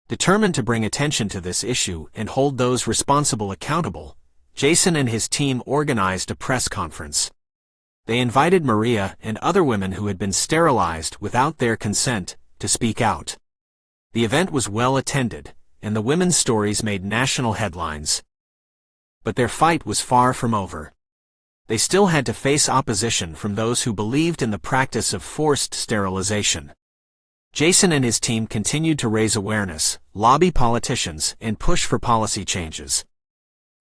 Determined to bring attention to this issue and hold those responsible accountable, Jason and his team organized a press conference. They invited Maria and other women who had been sterilized without their consent to speak out. The event was well attended, and the women's stories made national headlines. But their fight was far from over. They still had to face opposition from those who believed in the practice of forced sterilization. Jason and his team continued to raise awareness, lobby politicians, and push for policy changes.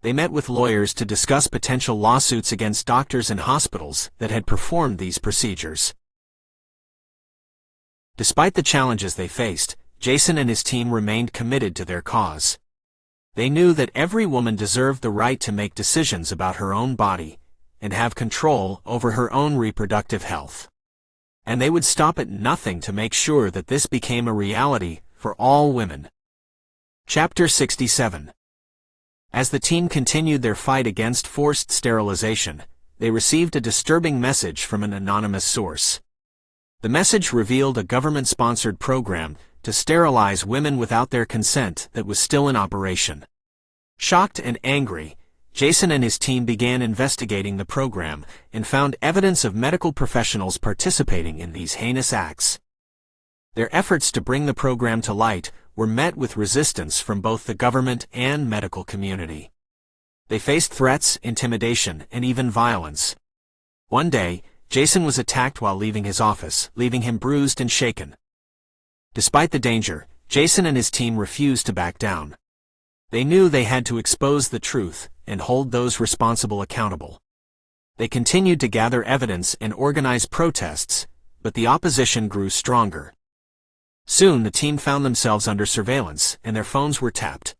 They met with lawyers to discuss potential lawsuits against doctors and hospitals that had performed these procedures. Despite the challenges they faced, Jason and his team remained committed to their cause. They knew that every woman deserved the right to make decisions about her own body and have control over her own reproductive health. And they would stop at nothing to make sure that this became a reality for all women. Chapter 67. As the team continued their fight against forced sterilization, they received a disturbing message from an anonymous source. The message revealed a government-sponsored program to sterilize women without their consent that was still in operation. Shocked and angry, Jason and his team began investigating the program and found evidence of medical professionals participating in these heinous acts. Their efforts to bring the program to light were met with resistance from both the government and medical community. They faced threats, intimidation, and even violence. One day, Jason was attacked while leaving his office, leaving him bruised and shaken. Despite the danger, Jason and his team refused to back down. They knew they had to expose the truth and hold those responsible accountable. They continued to gather evidence and organize protests, but the opposition grew stronger. Soon the team found themselves under surveillance and their phones were tapped.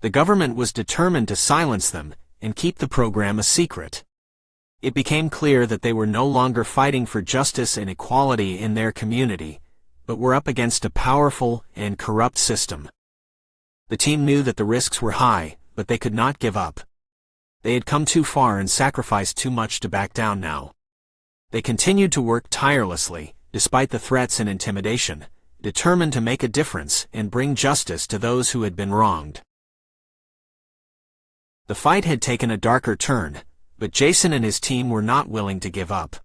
The government was determined to silence them and keep the program a secret. It became clear that they were no longer fighting for justice and equality in their community, but were up against a powerful and corrupt system. The team knew that the risks were high, but they could not give up. They had come too far and sacrificed too much to back down now. They continued to work tirelessly, despite the threats and intimidation, determined to make a difference and bring justice to those who had been wronged. The fight had taken a darker turn, but But Jason and his team were not willing to give up.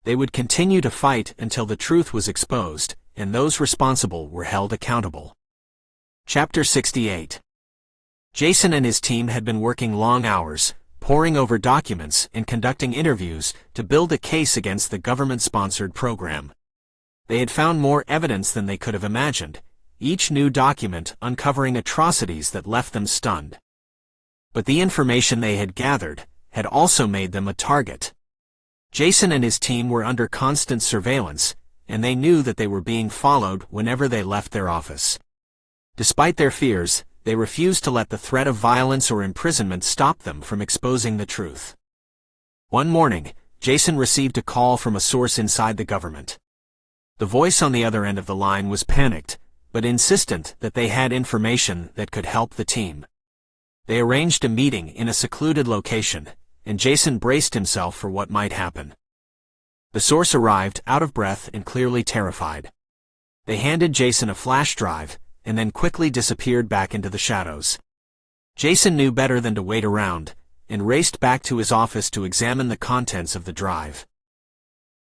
They would continue to fight until the truth was exposed, and those responsible were held accountable. Chapter 68. Jason and his team had been working long hours, poring over documents and conducting interviews to build a case against the government-sponsored program. They had found more evidence than they could have imagined, each new document uncovering atrocities that left them stunned. But the information they had gathered had also made them a target. Jason and his team were under constant surveillance, and they knew that they were being followed whenever they left their office. Despite their fears, they refused to let the threat of violence or imprisonment stop them from exposing the truth. One morning, Jason received a call from a source inside the government. The voice on the other end of the line was panicked, but insistent that they had information that could help the team. They arranged a meeting in a secluded location, and Jason braced himself for what might happen. The source arrived, out of breath and clearly terrified. They handed Jason a flash drive, and then quickly disappeared back into the shadows. Jason knew better than to wait around, and raced back to his office to examine the contents of the drive.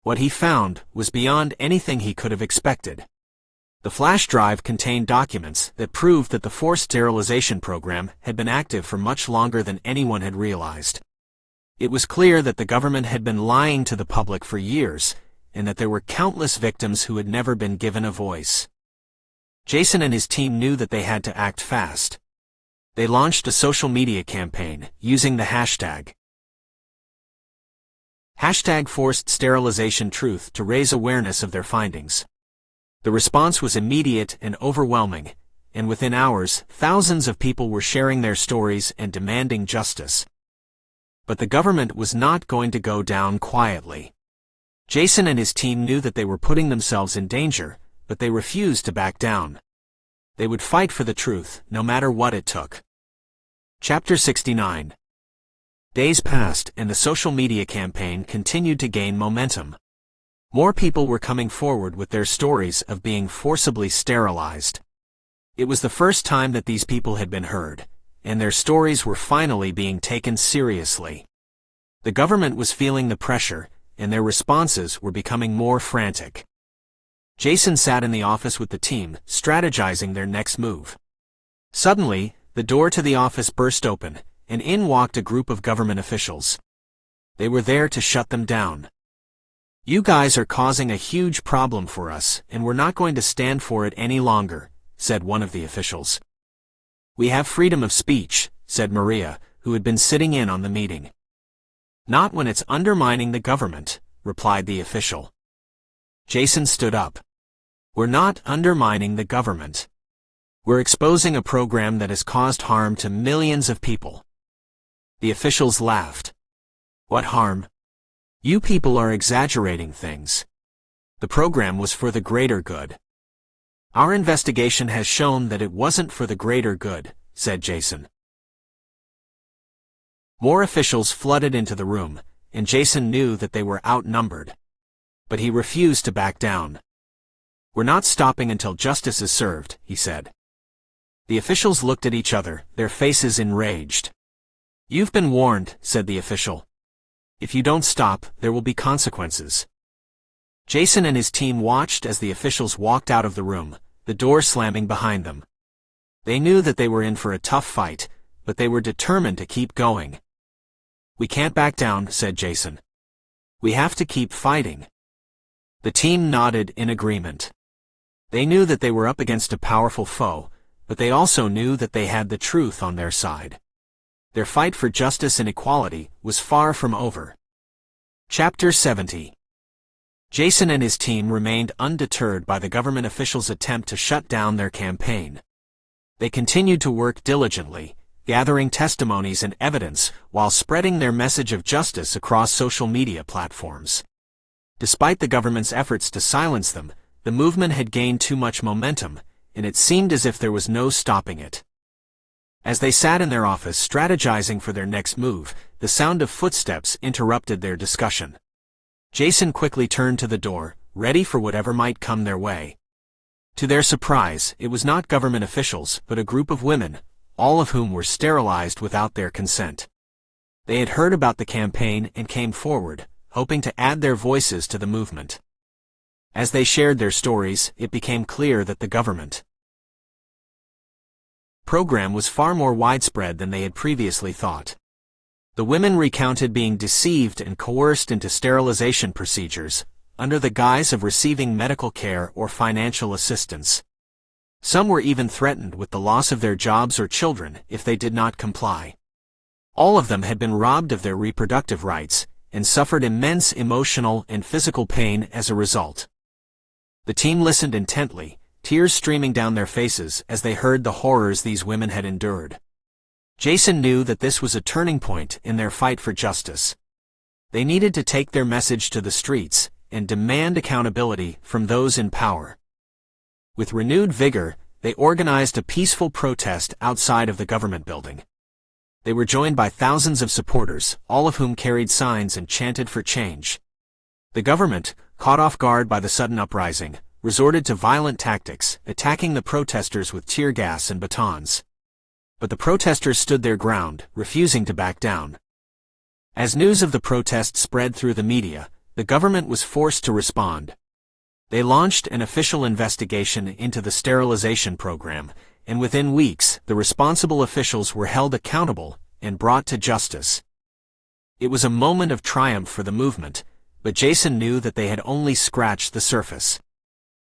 What he found was beyond anything he could have expected. The flash drive contained documents that proved that the forced sterilization program had been active for much longer than anyone had realized. It was clear that the government had been lying to the public for years, and that there were countless victims who had never been given a voice. Jason and his team knew that they had to act fast. They launched a social media campaign, using the hashtag #ForcedSterilizationTruth to raise awareness of their findings. The response was immediate and overwhelming, and within hours, thousands of people were sharing their stories and demanding justice. But the government was not going to go down quietly. Jason and his team knew that they were putting themselves in danger, but they refused to back down. They would fight for the truth, no matter what it took. Chapter 69. Days passed, and the social media campaign continued to gain momentum. More people were coming forward with their stories of being forcibly sterilized. It was the first time that these people had been heard, and their stories were finally being taken seriously. The government was feeling the pressure, and their responses were becoming more frantic. Jason sat in the office with the team, strategizing their next move. Suddenly, the door to the office burst open, and in walked a group of government officials. They were there to shut them down. "You guys are causing a huge problem for us, and we're not going to stand for it any longer," said one of the officials. "We have freedom of speech," said Maria, who had been sitting in on the meeting. "Not when it's undermining the government," replied the official. Jason stood up. "We're not undermining the government. We're exposing a program that has caused harm to millions of people." The officials laughed. "What harm? You people are exaggerating things. The program was for the greater good." "Our investigation has shown that it wasn't for the greater good," said Jason. More officials flooded into the room, and Jason knew that they were outnumbered. But he refused to back down. "We're not stopping until justice is served," he said. The officials looked at each other, their faces enraged. "You've been warned," said the official. "If you don't stop, there will be consequences." Jason and his team watched as the officials walked out of the room, the door slamming behind them. They knew that they were in for a tough fight, but they were determined to keep going. "We can't back down," said Jason. "We have to keep fighting." The team nodded in agreement. They knew that they were up against a powerful foe, but they also knew that they had the truth on their side. Their fight for justice and equality was far from over. Chapter 70. Jason and his team remained undeterred by the government officials' attempt to shut down their campaign. They continued to work diligently, gathering testimonies and evidence while spreading their message of justice across social media platforms. Despite the government's efforts to silence them, the movement had gained too much momentum, and it seemed as if there was no stopping it. As they sat in their office strategizing for their next move, the sound of footsteps interrupted their discussion. Jason quickly turned to the door, ready for whatever might come their way. To their surprise, it was not government officials, but a group of women, all of whom were sterilized without their consent. They had heard about the campaign and came forward, hoping to add their voices to the movement. As they shared their stories, it became clear that the government program was far more widespread than they had previously thought. The women recounted being deceived and coerced into sterilization procedures, under the guise of receiving medical care or financial assistance. Some were even threatened with the loss of their jobs or children if they did not comply. All of them had been robbed of their reproductive rights, and suffered immense emotional and physical pain as a result. The team listened intently, tears streaming down their faces as they heard the horrors these women had endured. Jason knew that this was a turning point in their fight for justice. They needed to take their message to the streets and demand accountability from those in power. With renewed vigor, they organized a peaceful protest outside of the government building. They were joined by thousands of supporters, all of whom carried signs and chanted for change. The government, caught off guard by the sudden uprising, resorted to violent tactics, attacking the protesters with tear gas and batons. But the protesters stood their ground, refusing to back down. As news of the protest spread through the media, the government was forced to respond. They launched an official investigation into the sterilization program, and within weeks, the responsible officials were held accountable and brought to justice. It was a moment of triumph for the movement, but Jason knew that they had only scratched the surface.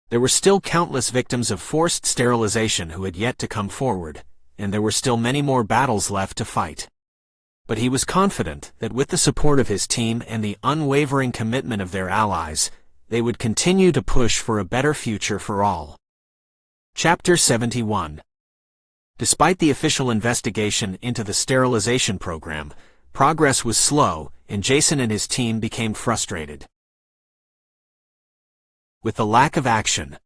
There were still countless victims of forced sterilization who had yet to come forward, and there were still many more battles left to fight. But he was confident that with the support of his team and the unwavering commitment of their allies, they would continue to push for a better future for all. Chapter 71. Despite the official investigation into the sterilization program, progress was slow, and Jason and his team became frustrated. With the lack of action,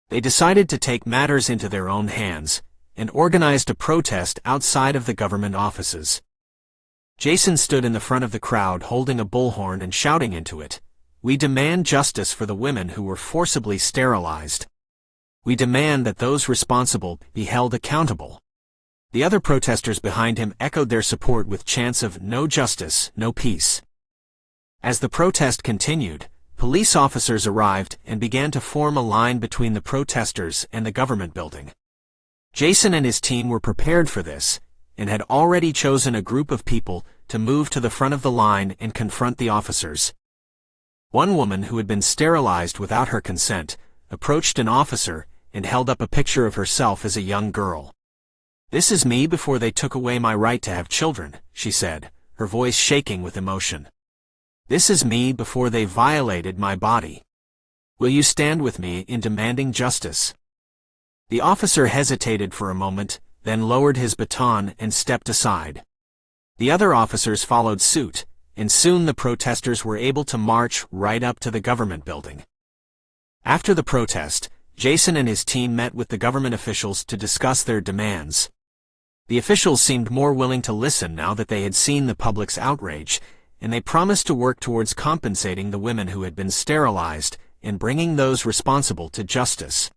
they decided to take matters into their own hands, and organized a protest outside of the government offices. Jason stood in the front of the crowd holding a bullhorn and shouting into it, "We demand justice for the women who were forcibly sterilized. We demand that those responsible be held accountable." The other protesters behind him echoed their support with chants of "No justice, no peace." As the protest continued, police officers arrived and began to form a line between the protesters and the government building. Jason and his team were prepared for this, and had already chosen a group of people to move to the front of the line and confront the officers. One woman who had been sterilized without her consent approached an officer and held up a picture of herself as a young girl. "This is me before they took away my right to have children," she said, her voice shaking with emotion. "This is me before they violated my body. Will you stand with me in demanding justice?" The officer hesitated for a moment, then lowered his baton and stepped aside. The other officers followed suit, and soon the protesters were able to march right up to the government building. After the protest, Jason and his team met with the government officials to discuss their demands. The officials seemed more willing to listen now that they had seen the public's outrage, and they promised to work towards compensating the women who had been sterilized and bringing those responsible to justice.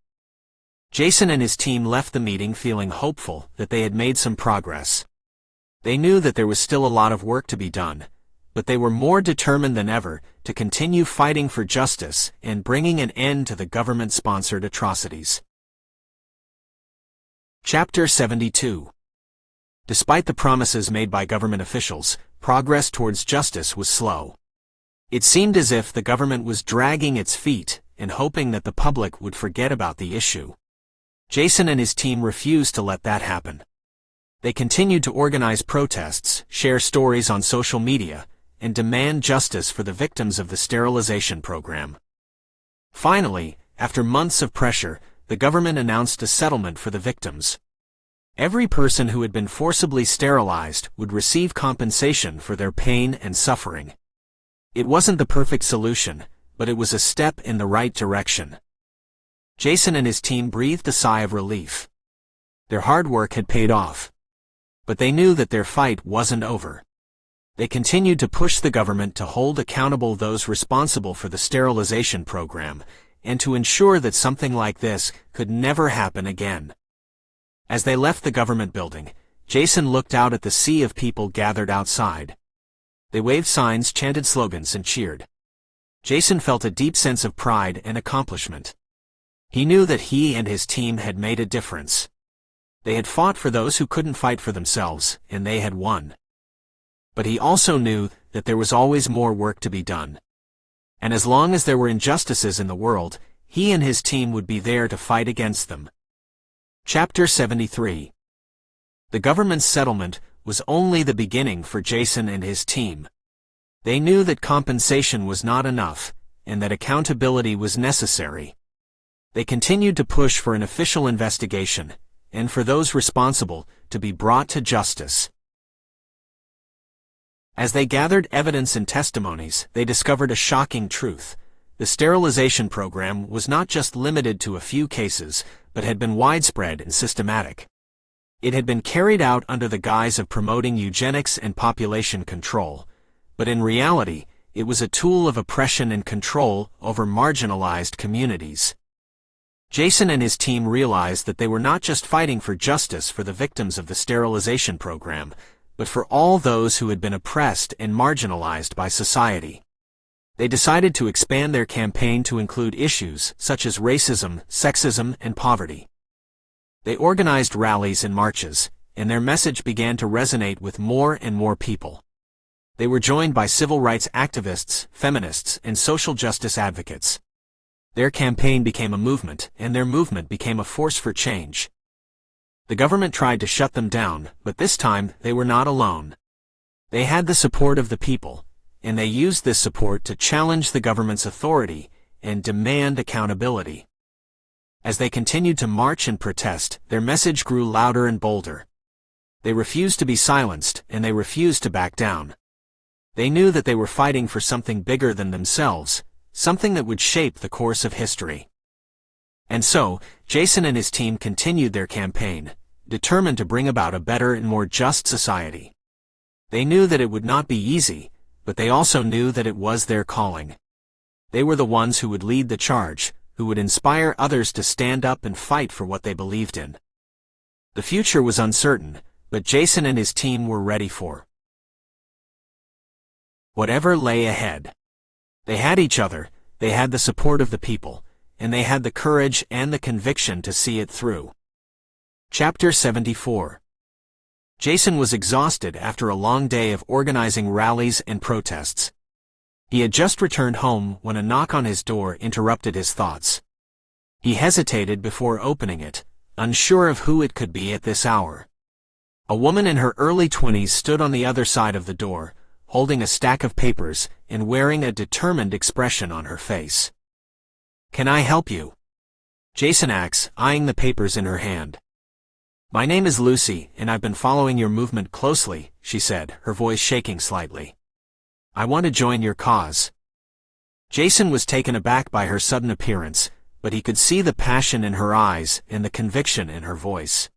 Jason and his team left the meeting feeling hopeful that they had made some progress. They knew that there was still a lot of work to be done, but they were more determined than ever to continue fighting for justice and bringing an end to the government-sponsored atrocities. Chapter 72. Despite the promises made by government officials, progress towards justice was slow. It seemed as if the government was dragging its feet and hoping that the public would forget about the issue. Jason and his team refused to let that happen. They continued to organize protests, share stories on social media, and demand justice for the victims of the sterilization program. Finally, after months of pressure, the government announced a settlement for the victims. Every person who had been forcibly sterilized would receive compensation for their pain and suffering. It wasn't the perfect solution, but it was a step in the right direction. Jason and his team breathed a sigh of relief. Their hard work had paid off. But they knew that their fight wasn't over. They continued to push the government to hold accountable those responsible for the sterilization program, and to ensure that something like this could never happen again. As they left the government building, Jason looked out at the sea of people gathered outside. They waved signs, chanted slogans, and cheered. Jason felt a deep sense of pride and accomplishment. He knew that he and his team had made a difference. They had fought for those who couldn't fight for themselves, and they had won. But he also knew that there was always more work to be done. And as long as there were injustices in the world, he and his team would be there to fight against them. Chapter 73. The government's settlement was only the beginning for Jason and his team. They knew that compensation was not enough, and that accountability was necessary. They continued to push for an official investigation, and for those responsible to be brought to justice. As they gathered evidence and testimonies, they discovered a shocking truth. The sterilization program was not just limited to a few cases, but had been widespread and systematic. It had been carried out under the guise of promoting eugenics and population control, but in reality, it was a tool of oppression and control over marginalized communities. Jason and his team realized that they were not just fighting for justice for the victims of the sterilization program, but for all those who had been oppressed and marginalized by society. They decided to expand their campaign to include issues such as racism, sexism, and poverty. They organized rallies and marches, and their message began to resonate with more and more people. They were joined by civil rights activists, feminists, and social justice advocates. Their campaign became a movement, and their movement became a force for change. The government tried to shut them down, but this time they were not alone. They had the support of the people, and they used this support to challenge the government's authority and demand accountability. As they continued to march and protest, their message grew louder and bolder. They refused to be silenced, and they refused to back down. They knew that they were fighting for something bigger than themselves, something that would shape the course of history. And so, Jason and his team continued their campaign, determined to bring about a better and more just society. They knew that it would not be easy, but they also knew that it was their calling. They were the ones who would lead the charge, who would inspire others to stand up and fight for what they believed in. The future was uncertain, but Jason and his team were ready for whatever lay ahead. They had each other, they had the support of the people, and they had the courage and the conviction to see it through. Chapter 74. Jason was exhausted after a long day of organizing rallies and protests. He had just returned home when a knock on his door interrupted his thoughts. He hesitated before opening it, unsure of who it could be at this hour. A woman in her early 20s stood on the other side of the door, holding a stack of papers and wearing a determined expression on her face. "Can I help you?" Jason asked, eyeing the papers in her hand. "My name is Lucy, and I've been following your movement closely," she said, her voice shaking slightly. "I want to join your cause." Jason was taken aback by her sudden appearance, but he could see the passion in her eyes and the conviction in her voice.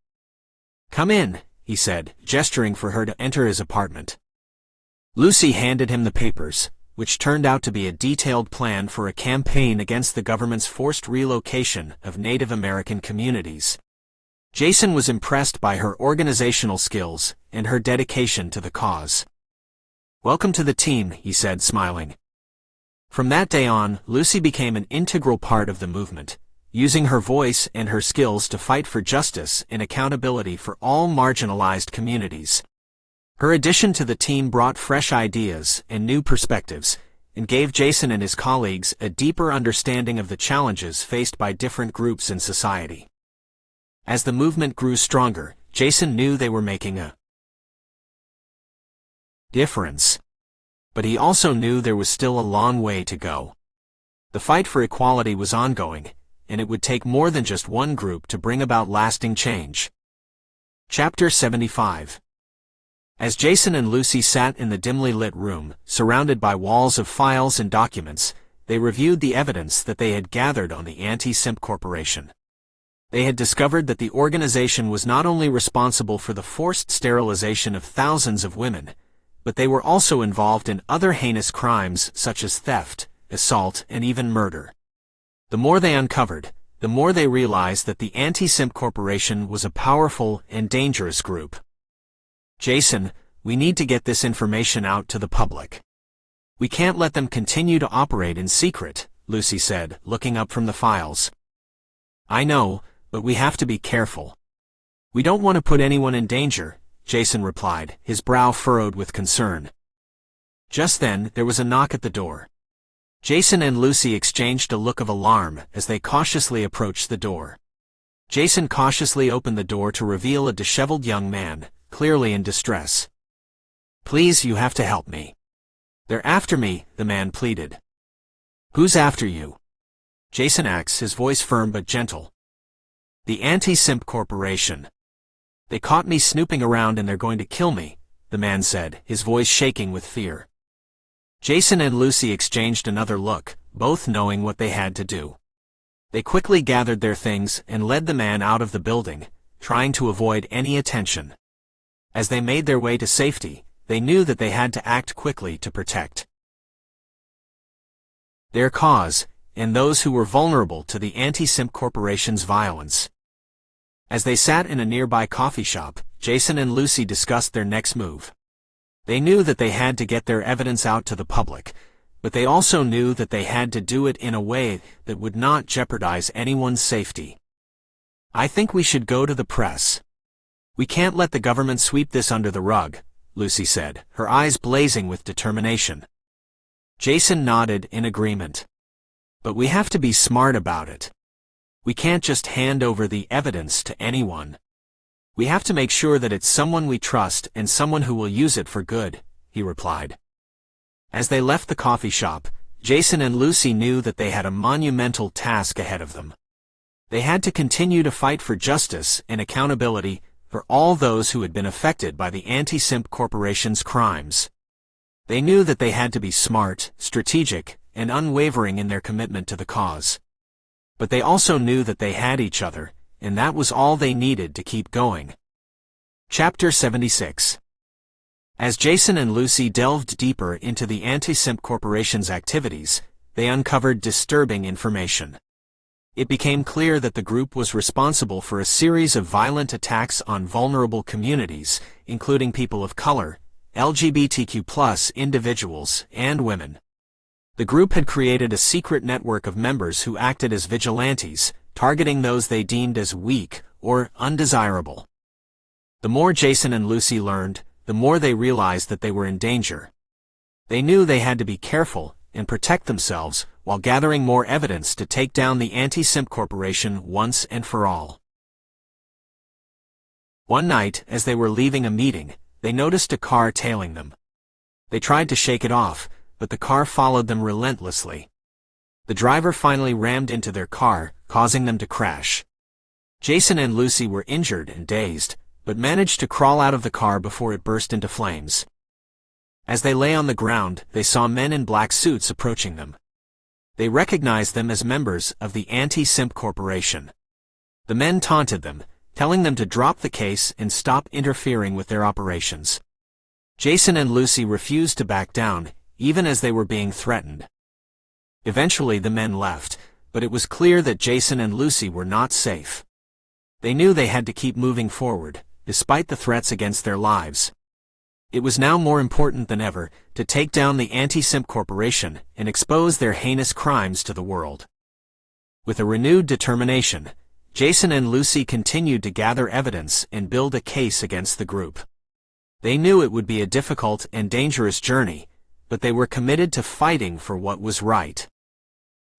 "Come in," he said, gesturing for her to enter his apartment. Lucy handed him the papers, which turned out to be a detailed plan for a campaign against the government's forced relocation of Native American communities. Jason was impressed by her organizational skills and her dedication to the cause. "Welcome to the team," he said, smiling. From that day on, Lucy became an integral part of the movement, using her voice and her skills to fight for justice and accountability for all marginalized communities. Her addition to the team brought fresh ideas and new perspectives, and gave Jason and his colleagues a deeper understanding of the challenges faced by different groups in society. As the movement grew stronger, Jason knew they were making a difference. But he also knew there was still a long way to go. The fight for equality was ongoing, and it would take more than just one group to bring about lasting change. Chapter 75. As Jason and Lucy sat in the dimly lit room, surrounded by walls of files and documents, they reviewed the evidence that they had gathered on the Anti SIMP Corporation. They had discovered that the organization was not only responsible for the forced sterilization of thousands of women, but they were also involved in other heinous crimes such as theft, assault, and even murder. The more they uncovered, the more they realized that the Anti SIMP Corporation was a powerful and dangerous group. Jason, we need to get this information out to the public. We can't let them continue to operate in secret, Lucy said, looking up from the files. I know, but we have to be careful. We don't want to put anyone in danger, Jason replied, his brow furrowed with concern. Just then, there was a knock at the door. Jason and Lucy exchanged a look of alarm as they cautiously approached the door. Jason cautiously opened the door to reveal a disheveled young man, clearly in distress. Please, you have to help me. They're after me, the man pleaded. Who's after you? Jason asked, his voice firm but gentle. The Anti SIMP Corporation. They caught me snooping around and they're going to kill me, the man said, his voice shaking with fear. Jason and Lucy exchanged another look, both knowing what they had to do. They quickly gathered their things and led the man out of the building, trying to avoid any attention. As they made their way to safety, they knew that they had to act quickly to protect their cause and those who were vulnerable to the Anti SIMP Corporation's violence. As they sat in a nearby coffee shop, Jason and Lucy discussed their next move. They knew that they had to get their evidence out to the public, but they also knew that they had to do it in a way that would not jeopardize anyone's safety. I think we should go to the press. We can't let the government sweep this under the rug, Lucy said, her eyes blazing with determination. Jason nodded in agreement. But we have to be smart about it. We can't just hand over the evidence to anyone. We have to make sure that it's someone we trust and someone who will use it for good, he replied. As they left the coffee shop, Jason and Lucy knew that they had a monumental task ahead of them. They had to continue to fight for justice and accountability for all those who had been affected by the Anti SIMP Corporation's crimes. They knew that they had to be smart, strategic, and unwavering in their commitment to the cause. But they also knew that they had each other, and that was all they needed to keep going. Chapter 76. As Jason and Lucy delved deeper into the Anti SIMP Corporation's activities, they uncovered disturbing information. It became clear that the group was responsible for a series of violent attacks on vulnerable communities, including people of color, LGBTQ+ individuals, and women. The group had created a secret network of members who acted as vigilantes, targeting those they deemed as weak or undesirable. The more Jason and Lucy learned, the more they realized that they were in danger. They knew they had to be careful and protect themselves while gathering more evidence to take down the Anti SIMP Corporation once and for all. One night, as they were leaving a meeting, they noticed a car tailing them. They tried to shake it off, but the car followed them relentlessly. The driver finally rammed into their car, causing them to crash. Jason and Lucy were injured and dazed, but managed to crawl out of the car before it burst into flames. As they lay on the ground, they saw men in black suits approaching them. They recognized them as members of the Anti SIMP Corporation. The men taunted them, telling them to drop the case and stop interfering with their operations. Jason and Lucy refused to back down, even as they were being threatened. Eventually the men left, but it was clear that Jason and Lucy were not safe. They knew they had to keep moving forward, despite the threats against their lives. It was now more important than ever to take down the Anti SIMP Corporation and expose their heinous crimes to the world. With a renewed determination, Jason and Lucy continued to gather evidence and build a case against the group. They knew it would be a difficult and dangerous journey, but they were committed to fighting for what was right.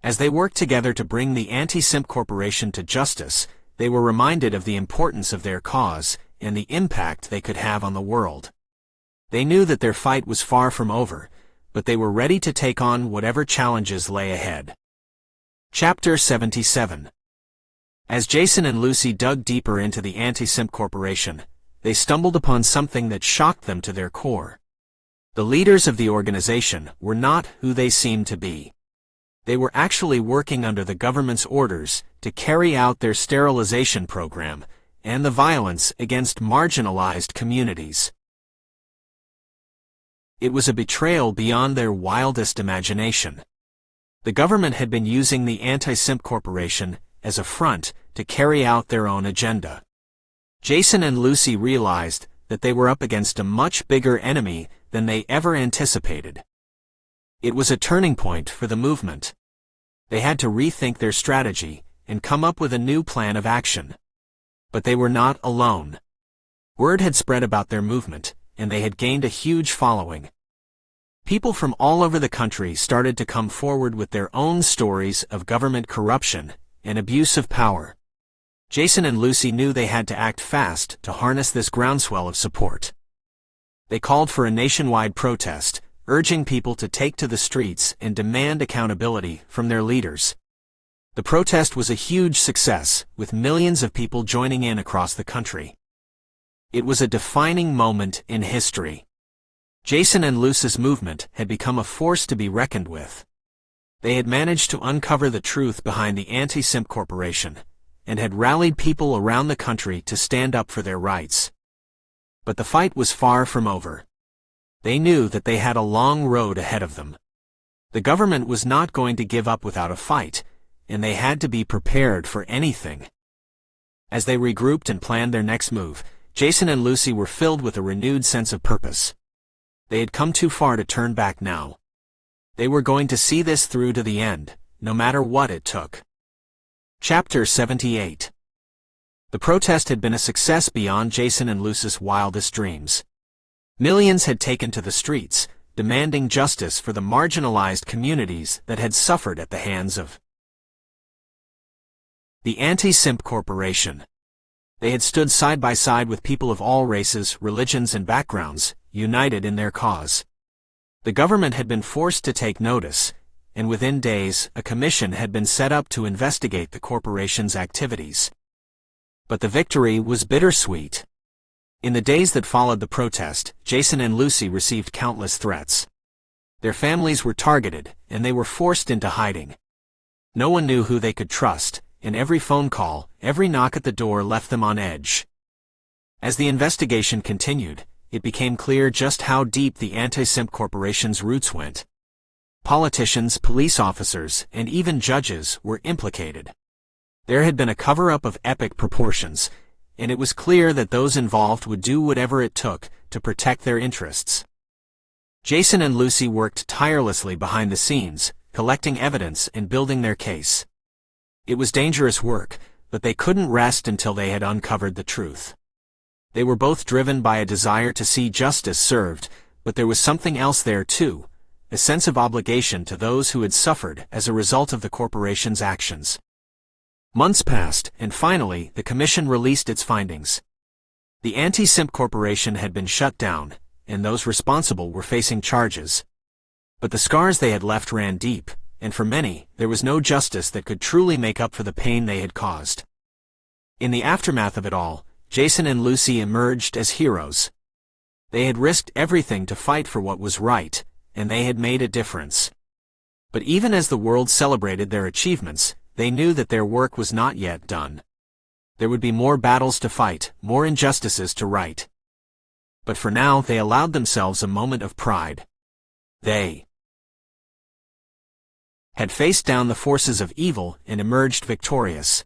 As they worked together to bring the Anti SIMP Corporation to justice, they were reminded of the importance of their cause and the impact they could have on the world. They knew that their fight was far from over, but they were ready to take on whatever challenges lay ahead. Chapter 77. As Jason and Lucy dug deeper into the Anti SIMP Corporation, they stumbled upon something that shocked them to their core. The leaders of the organization were not who they seemed to be. They were actually working under the government's orders to carry out their sterilization program and the violence against marginalized communities. It was a betrayal beyond their wildest imagination. The government had been using the Anti SIMP Corporation as a front to carry out their own agenda. Jason and Lucy realized that they were up against a much bigger enemy than they ever anticipated. It was a turning point for the movement. They had to rethink their strategy and come up with a new plan of action. But they were not alone. Word had spread about their movement, and they had gained a huge following. People from all over the country started to come forward with their own stories of government corruption and abuse of power. Jason and Lucy knew they had to act fast to harness this groundswell of support. They called for a nationwide protest, urging people to take to the streets and demand accountability from their leaders. The protest was a huge success, with millions of people joining in across the country. It was a defining moment in history. Jason and Lucy's movement had become a force to be reckoned with. They had managed to uncover the truth behind the Anti SIMP Corporation, and had rallied people around the country to stand up for their rights. But the fight was far from over. They knew that they had a long road ahead of them. The government was not going to give up without a fight, and they had to be prepared for anything. As they regrouped and planned their next move, Jason and Lucy were filled with a renewed sense of purpose. They had come too far to turn back now. They were going to see this through to the end, no matter what it took. Chapter 78. The protest had been a success beyond Jason and Lucy's wildest dreams. Millions had taken to the streets, demanding justice for the marginalized communities that had suffered at the hands of the Anti SIMP Corporation. They had stood side by side with people of all races, religions, and backgrounds, united in their cause. The government had been forced to take notice, and within days, a commission had been set up to investigate the corporation's activities. But the victory was bittersweet. In the days that followed the protest, Jason and Lucy received countless threats. Their families were targeted, and they were forced into hiding. No one knew who they could trust, and every phone call, every knock at the door left them on edge. As the investigation continued, it became clear just how deep the Anti SIMP Corporation's roots went. Politicians, police officers, and even judges were implicated. There had been a cover-up of epic proportions, and it was clear that those involved would do whatever it took to protect their interests. Jason and Lucy worked tirelessly behind the scenes, collecting evidence and building their case. It was dangerous work, but they couldn't rest until they had uncovered the truth. They were both driven by a desire to see justice served, but there was something else there too, a sense of obligation to those who had suffered as a result of the corporation's actions. Months passed, and finally, the commission released its findings. The Anti SIMP Corporation had been shut down, and those responsible were facing charges. But the scars they had left ran deep, and for many, there was no justice that could truly make up for the pain they had caused. In the aftermath of it all, Jason and Lucy emerged as heroes. They had risked everything to fight for what was right, and they had made a difference. But even as the world celebrated their achievements, they knew that their work was not yet done. There would be more battles to fight, more injustices to right. But for now, they allowed themselves a moment of pride. They had faced down the forces of evil and emerged victorious.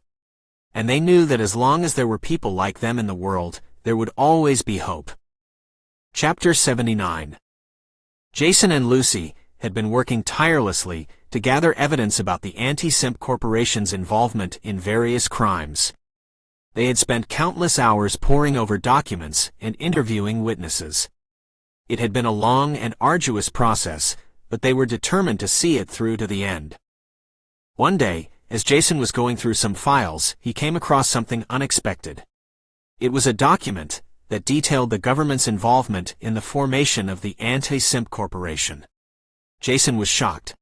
And they knew that as long as there were people like them in the world, there would always be hope. Chapter 79. Jason and Lucy had been working tirelessly to gather evidence about the Anti SIMP Corporation's involvement in various crimes. They had spent countless hours poring over documents and interviewing witnesses. It had been a long and arduous process, but they were determined to see it through to the end. One day, as Jason was going through some files, he came across something unexpected. It was a document that detailed the government's involvement in the formation of the Anti SIMP Corporation. Jason was shocked.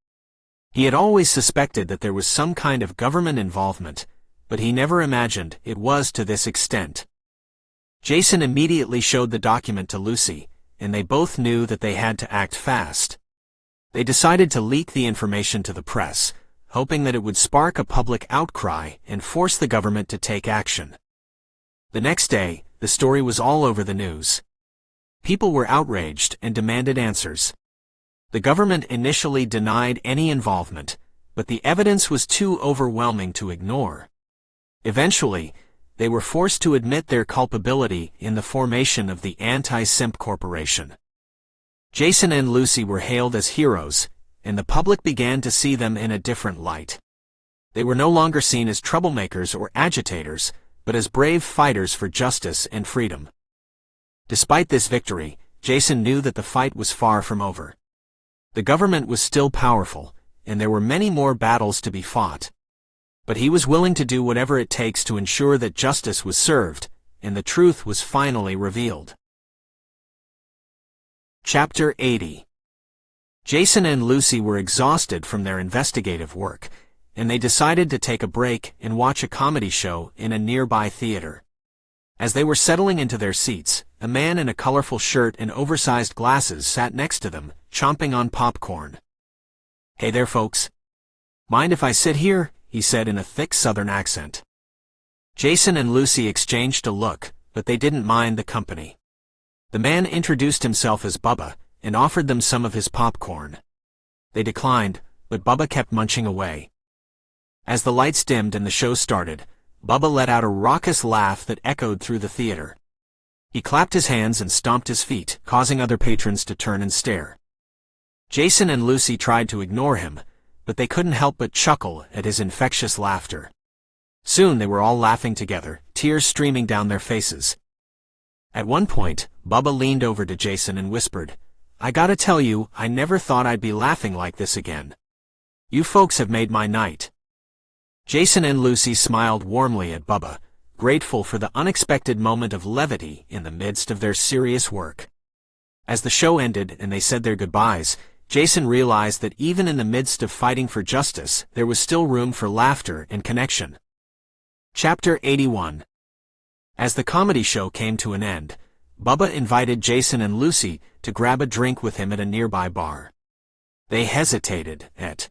He had always suspected that there was some kind of government involvement, but he never imagined it was to this extent. Jason immediately showed the document to Lucy, and they both knew that they had to act fast. They decided to leak the information to the press, hoping that it would spark a public outcry and force the government to take action. The next day, the story was all over the news. People were outraged and demanded answers. The government initially denied any involvement, but the evidence was too overwhelming to ignore. Eventually, They were forced to admit their culpability in the formation of the Anti SIMP Corporation. Jason and Lucy were hailed as heroes, and the public began to see them in a different light. They were no longer seen as troublemakers or agitators, but as brave fighters for justice and freedom. Despite this victory, Jason knew that the fight was far from over. The government was still powerful, and there were many more battles to be fought. But he was willing to do whatever it takes to ensure that justice was served, and the truth was finally revealed. Chapter 80. Jason and Lucy were exhausted from their investigative work, and they decided to take a break and watch a comedy show in a nearby theater. As they were settling into their seats, a man in a colorful shirt and oversized glasses sat next to them, chomping on popcorn. "Hey there, folks. Mind if I sit here?" he said in a thick Southern accent. Jason and Lucy exchanged a look, but they didn't mind the company. The man introduced himself as Bubba, and offered them some of his popcorn. They declined, but Bubba kept munching away. As the lights dimmed and the show started, Bubba let out a raucous laugh that echoed through the theater. He clapped his hands and stomped his feet, causing other patrons to turn and stare. Jason and Lucy tried to ignore him, but they couldn't help but chuckle at his infectious laughter. Soon they were all laughing together, tears streaming down their faces. At one point, Bubba leaned over to Jason and whispered, "I gotta tell you, I never thought I'd be laughing like this again. You folks have made my night." Jason and Lucy smiled warmly at Bubba, grateful for the unexpected moment of levity in the midst of their serious work. As the show ended and they said their goodbyes, Jason realized that even in the midst of fighting for justice, there was still room for laughter and connection. Chapter 81. As the comedy show came to an end, Bubba invited Jason and Lucy to grab a drink with him at a nearby bar. They hesitated at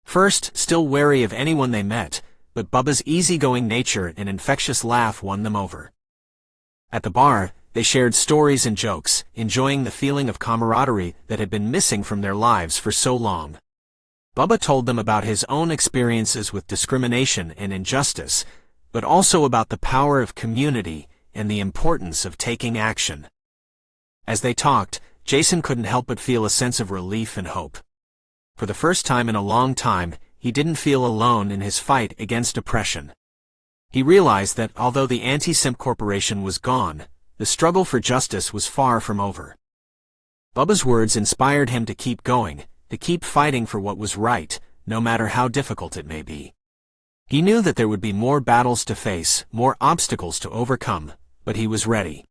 first, still wary of anyone they met, but Bubba's easygoing nature and infectious laugh won them over. At the bar, they shared stories and jokes, enjoying the feeling of camaraderie that had been missing from their lives for so long. Bubba told them about his own experiences with discrimination and injustice, but also about the power of community and the importance of taking action. As they talked, Jason couldn't help but feel a sense of relief and hope. For the first time in a long time, he didn't feel alone in his fight against oppression. He realized that although the Anti SIMP Corporation was gone, the struggle for justice was far from over. Bubba's words inspired him to keep going, to keep fighting for what was right, no matter how difficult it may be. He knew that there would be more battles to face, more obstacles to overcome, but he was ready.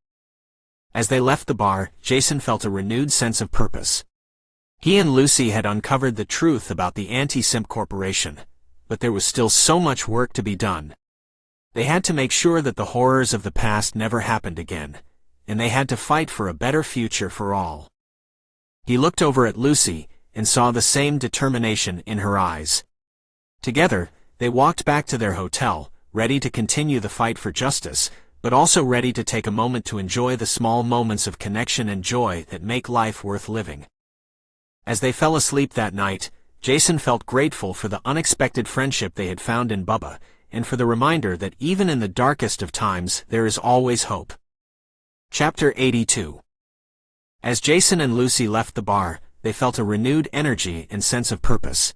As they left the bar, Jason felt a renewed sense of purpose. He and Lucy had uncovered the truth about the Anti SIMP Corporation, but there was still so much work to be done. They had to make sure that the horrors of the past never happened again, and they had to fight for a better future for all. He looked over at Lucy and saw the same determination in her eyes. Together, they walked back to their hotel, ready to continue the fight for justice, but also ready to take a moment to enjoy the small moments of connection and joy that make life worth living. As they fell asleep that night, Jason felt grateful for the unexpected friendship they had found in Bubba, and for the reminder that even in the darkest of times, there is always hope. Chapter 82. As Jason and Lucy left the bar, they felt a renewed energy and sense of purpose.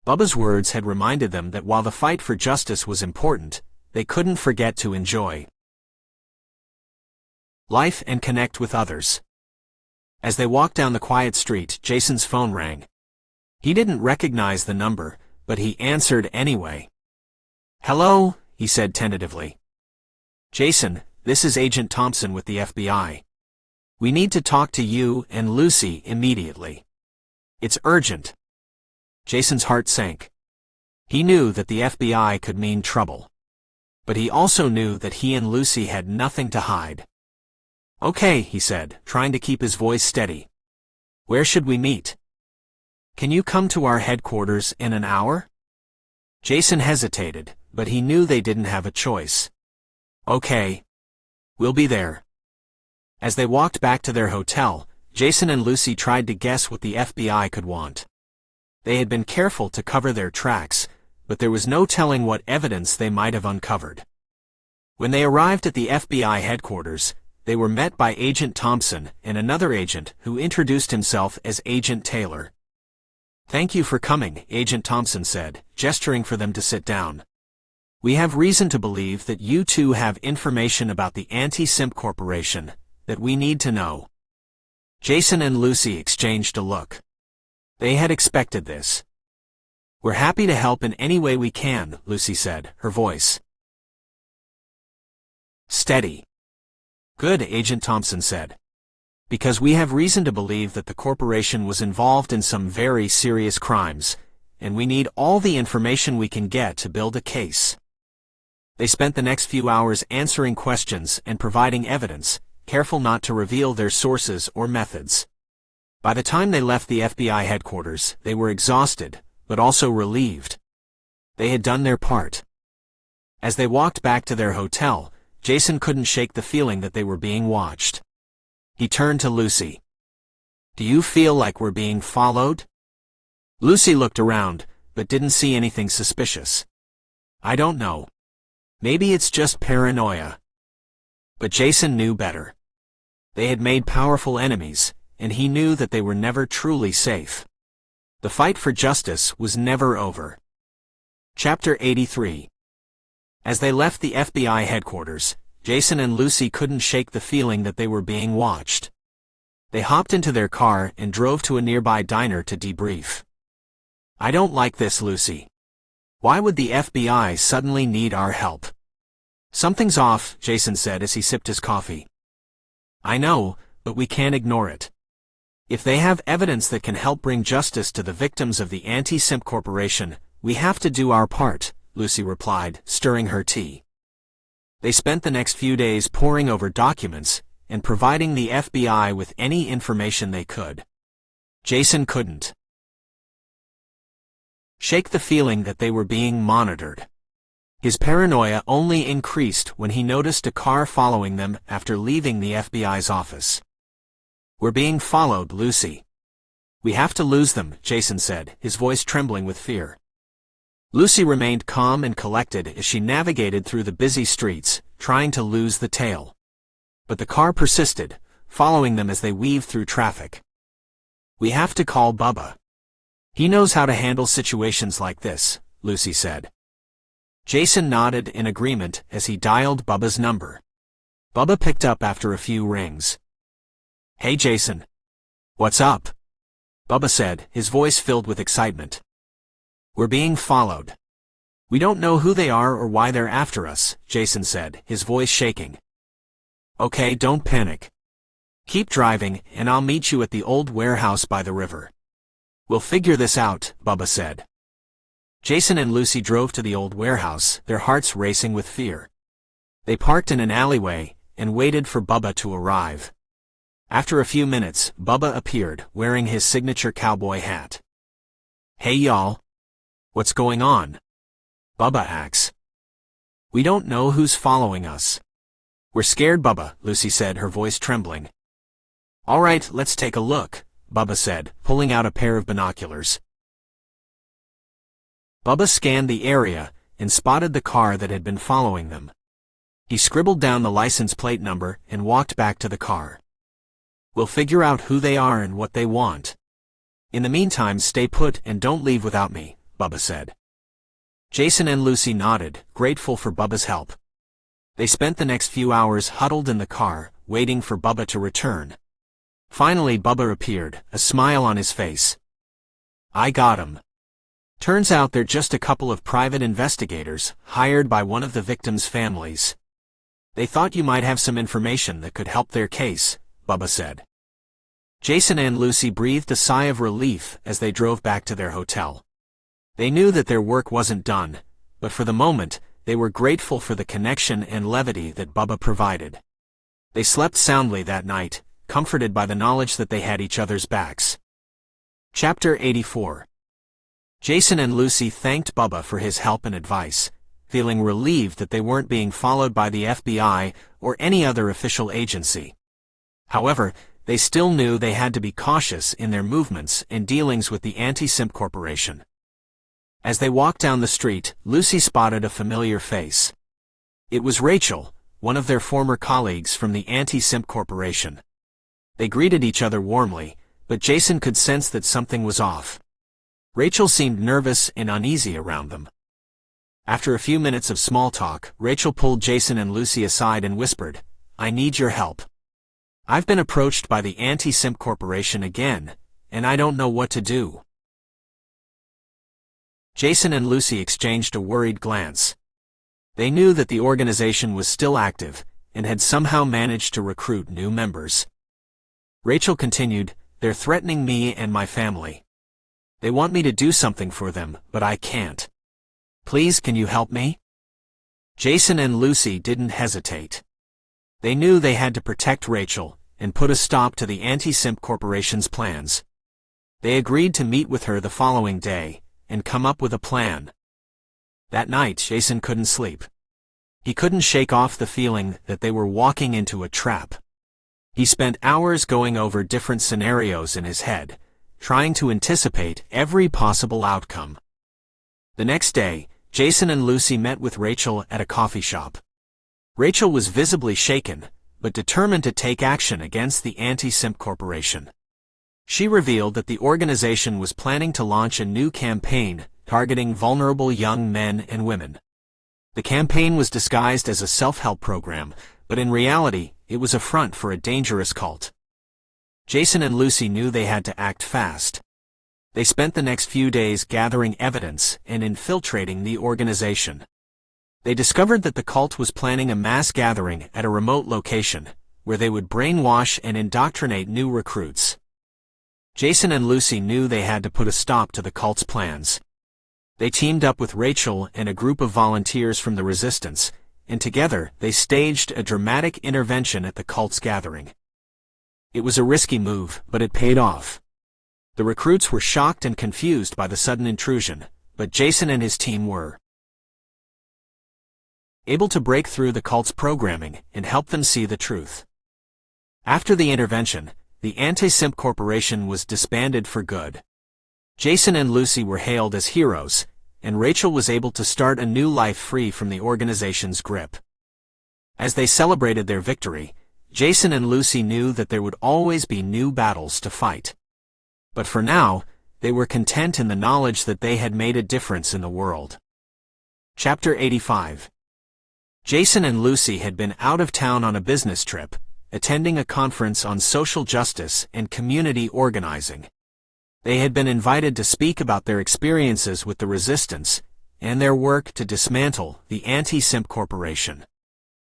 Bubba's words had reminded them that while the fight for justice was important, they couldn't forget to enjoy life and connect with others. As they walked down the quiet street, Jason's phone rang. He didn't recognize the number, but he answered anyway. "Hello," he said tentatively. "Jason, this is Agent Thompson with the FBI. We need to talk to you and Lucy immediately. It's urgent." Jason's heart sank. He knew that the FBI could mean trouble. But he also knew that he and Lucy had nothing to hide. "Okay," he said, trying to keep his voice steady. "Where should we meet? Can you come to our headquarters in an hour?" Jason hesitated, but he knew they didn't have a choice. "Okay. We'll be there." As they walked back to their hotel, Jason and Lucy tried to guess what the FBI could want. They had been careful to cover their tracks, but there was no telling what evidence they might have uncovered. When they arrived at the FBI headquarters, they were met by Agent Thompson and another agent who introduced himself as Agent Taylor. "Thank you for coming," Agent Thompson said, gesturing for them to sit down. "We have reason to believe that you two have information about the Anti SIMP Corporation that we need to know." Jason and Lucy exchanged a look. They had expected this. "We're happy to help in any way we can," Lucy said, her voice steady. "Good," Agent Thompson said. "Because we have reason to believe that the corporation was involved in some very serious crimes, and we need all the information we can get to build a case." They spent the next few hours answering questions and providing evidence, careful not to reveal their sources or methods. By the time they left the FBI headquarters, they were exhausted, but also relieved. They had done their part. As they walked back to their hotel, Jason couldn't shake the feeling that they were being watched. He turned to Lucy. "Do you feel like we're being followed?" Lucy looked around, but didn't see anything suspicious. "I don't know. Maybe it's just paranoia." But Jason knew better. They had made powerful enemies, and he knew that they were never truly safe. The fight for justice was never over. Chapter 83. As they left the FBI headquarters, Jason and Lucy couldn't shake the feeling that they were being watched. They hopped into their car and drove to a nearby diner to debrief. "I don't like this, Lucy. Why would the FBI suddenly need our help?" "Something's off," Jason said as he sipped his coffee. "I know, but we can't ignore it. If they have evidence that can help bring justice to the victims of the Anti SIMP Corporation, we have to do our part," Lucy replied, stirring her tea. They spent the next few days poring over documents and providing the FBI with any information they could. Jason couldn't shake the feeling that they were being monitored. His paranoia only increased when he noticed a car following them after leaving the FBI's office. "We're being followed, Lucy. We have to lose them," Jason said, his voice trembling with fear. Lucy remained calm and collected as she navigated through the busy streets, trying to lose the tail. But the car persisted, following them as they weaved through traffic. "We have to call Bubba. He knows how to handle situations like this," Lucy said. Jason nodded in agreement as he dialed Bubba's number. Bubba picked up after a few rings. "Hey Jason." "What's up?" Bubba said, his voice filled with excitement. "We're being followed. We don't know who they are or why they're after us," Jason said, his voice shaking. "Okay, don't panic. Keep driving, and I'll meet you at the old warehouse by the river. We'll figure this out," Bubba said. Jason and Lucy drove to the old warehouse, their hearts racing with fear. They parked in an alleyway and waited for Bubba to arrive. After a few minutes, Bubba appeared, wearing his signature cowboy hat. "Hey y'all. What's going on?" Bubba asks. "We don't know who's following us." "We're scared, Bubba," Lucy said, her voice trembling. "All right, let's take a look," Bubba said, pulling out a pair of binoculars. Bubba scanned the area and spotted the car that had been following them. He scribbled down the license plate number and walked back to the car. "We'll figure out who they are and what they want. In the meantime, stay put and don't leave without me," Bubba said. Jason and Lucy nodded, grateful for Bubba's help. They spent the next few hours huddled in the car, waiting for Bubba to return. Finally, Bubba appeared, a smile on his face. "I got him. Turns out they're just a couple of private investigators, hired by one of the victims' families. They thought you might have some information that could help their case," Bubba said. Jason and Lucy breathed a sigh of relief as they drove back to their hotel. They knew that their work wasn't done, but for the moment, they were grateful for the connection and levity that Bubba provided. They slept soundly that night, comforted by the knowledge that they had each other's backs. Chapter 84. Jason and Lucy thanked Bubba for his help and advice, feeling relieved that they weren't being followed by the FBI or any other official agency. However, they still knew they had to be cautious in their movements and dealings with the Anti SIMP Corporation. As they walked down the street, Lucy spotted a familiar face. It was Rachel, one of their former colleagues from the Anti SIMP Corporation. They greeted each other warmly, but Jason could sense that something was off. Rachel seemed nervous and uneasy around them. After a few minutes of small talk, Rachel pulled Jason and Lucy aside and whispered, "I need your help. I've been approached by the Anti SIMP Corporation again, and I don't know what to do." Jason and Lucy exchanged a worried glance. They knew that the organization was still active and had somehow managed to recruit new members. Rachel continued, "They're threatening me and my family. They want me to do something for them, but I can't. Please, can you help me?" Jason and Lucy didn't hesitate. They knew they had to protect Rachel and put a stop to the Anti SIMP Corporation's plans. They agreed to meet with her the following day and come up with a plan. That night, Jason couldn't sleep. He couldn't shake off the feeling that they were walking into a trap. He spent hours going over different scenarios in his head, trying to anticipate every possible outcome. The next day, Jason and Lucy met with Rachel at a coffee shop. Rachel was visibly shaken, but determined to take action against the Anti SIMP Corporation. She revealed that the organization was planning to launch a new campaign targeting vulnerable young men and women. The campaign was disguised as a self-help program, but in reality, it was a front for a dangerous cult. Jason and Lucy knew they had to act fast. They spent the next few days gathering evidence and infiltrating the organization. They discovered that the cult was planning a mass gathering at a remote location, where they would brainwash and indoctrinate new recruits. Jason and Lucy knew they had to put a stop to the cult's plans. They teamed up with Rachel and a group of volunteers from the resistance, and together they staged a dramatic intervention at the cult's gathering. It was a risky move, but it paid off. The recruits were shocked and confused by the sudden intrusion, but Jason and his team were able to break through the cult's programming and help them see the truth. After the intervention, the Anti SIMP Corporation was disbanded for good. Jason and Lucy were hailed as heroes, and Rachel was able to start a new life free from the organization's grip. As they celebrated their victory, Jason and Lucy knew that there would always be new battles to fight. But for now, they were content in the knowledge that they had made a difference in the world. Chapter 85. Jason and Lucy had been out of town on a business trip, attending a conference on social justice and community organizing. They had been invited to speak about their experiences with the resistance and their work to dismantle the Anti SIMP Corporation.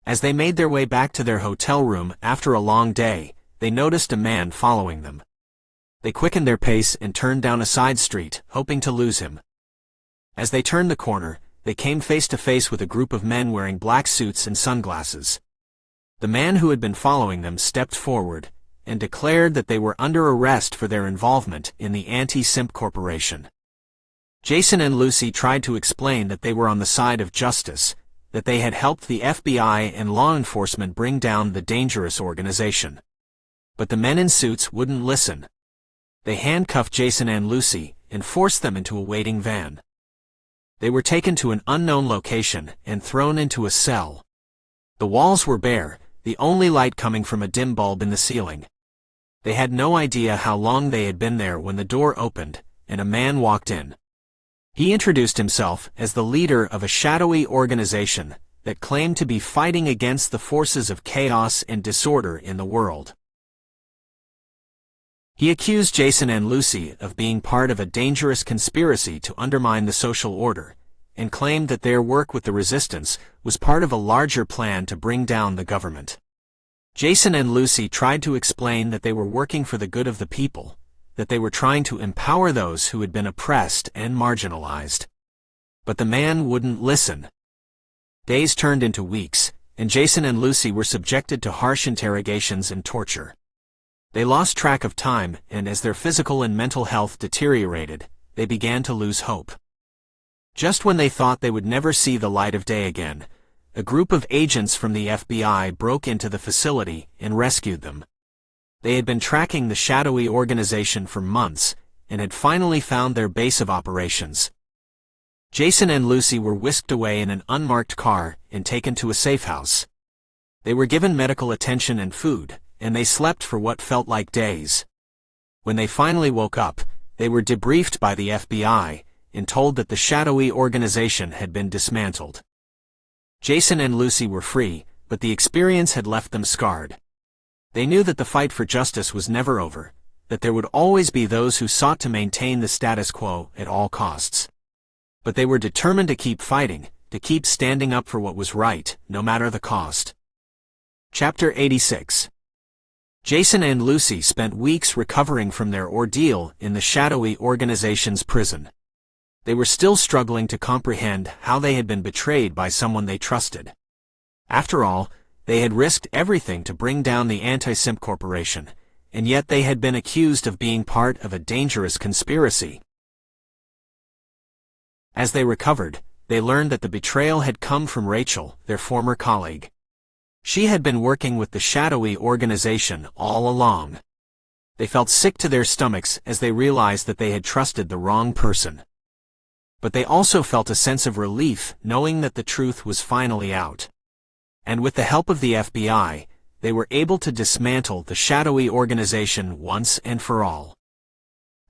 As they made their way back to their hotel room after a long day, they noticed a man following them. They quickened their pace and turned down a side street, hoping to lose him. As they turned the corner, they came face to face with a group of men wearing black suits and sunglasses. The man who had been following them stepped forward and declared that they were under arrest for their involvement in the Anti SIMP Corporation. Jason and Lucy tried to explain that they were on the side of justice, that they had helped the FBI and law enforcement bring down the dangerous organization. But the men in suits wouldn't listen. They handcuffed Jason and Lucy and forced them into a waiting van. They were taken to an unknown location and thrown into a cell. The walls were bare, the only light coming from a dim bulb in the ceiling. They had no idea how long they had been there when the door opened and a man walked in. He introduced himself as the leader of a shadowy organization that claimed to be fighting against the forces of chaos and disorder in the world. He accused Jason and Lucy of being part of a dangerous conspiracy to undermine the social order, and claimed that their work with the resistance was part of a larger plan to bring down the government. Jason and Lucy tried to explain that they were working for the good of the people, that they were trying to empower those who had been oppressed and marginalized. But the man wouldn't listen. Days turned into weeks, and Jason and Lucy were subjected to harsh interrogations and torture. They lost track of time, and as their physical and mental health deteriorated, they began to lose hope. Just when they thought they would never see the light of day again, a group of agents from the FBI broke into the facility and rescued them. They had been tracking the shadowy organization for months and had finally found their base of operations. Jason and Lucy were whisked away in an unmarked car and taken to a safe house. They were given medical attention and food, and they slept for what felt like days. When they finally woke up, they were debriefed by the FBI and told that the shadowy organization had been dismantled. Jason and Lucy were free, but the experience had left them scarred. They knew that the fight for justice was never over, that there would always be those who sought to maintain the status quo at all costs. But they were determined to keep fighting, to keep standing up for what was right, no matter the cost. Chapter 86. Jason and Lucy spent weeks recovering from their ordeal in the shadowy organization's prison. They were still struggling to comprehend how they had been betrayed by someone they trusted. After all, they had risked everything to bring down the Anti SIMP Corporation, and yet they had been accused of being part of a dangerous conspiracy. As they recovered, they learned that the betrayal had come from Rachel, their former colleague. She had been working with the shadowy organization all along. They felt sick to their stomachs as they realized that they had trusted the wrong person. But they also felt a sense of relief knowing that the truth was finally out. And with the help of the FBI, they were able to dismantle the shadowy organization once and for all.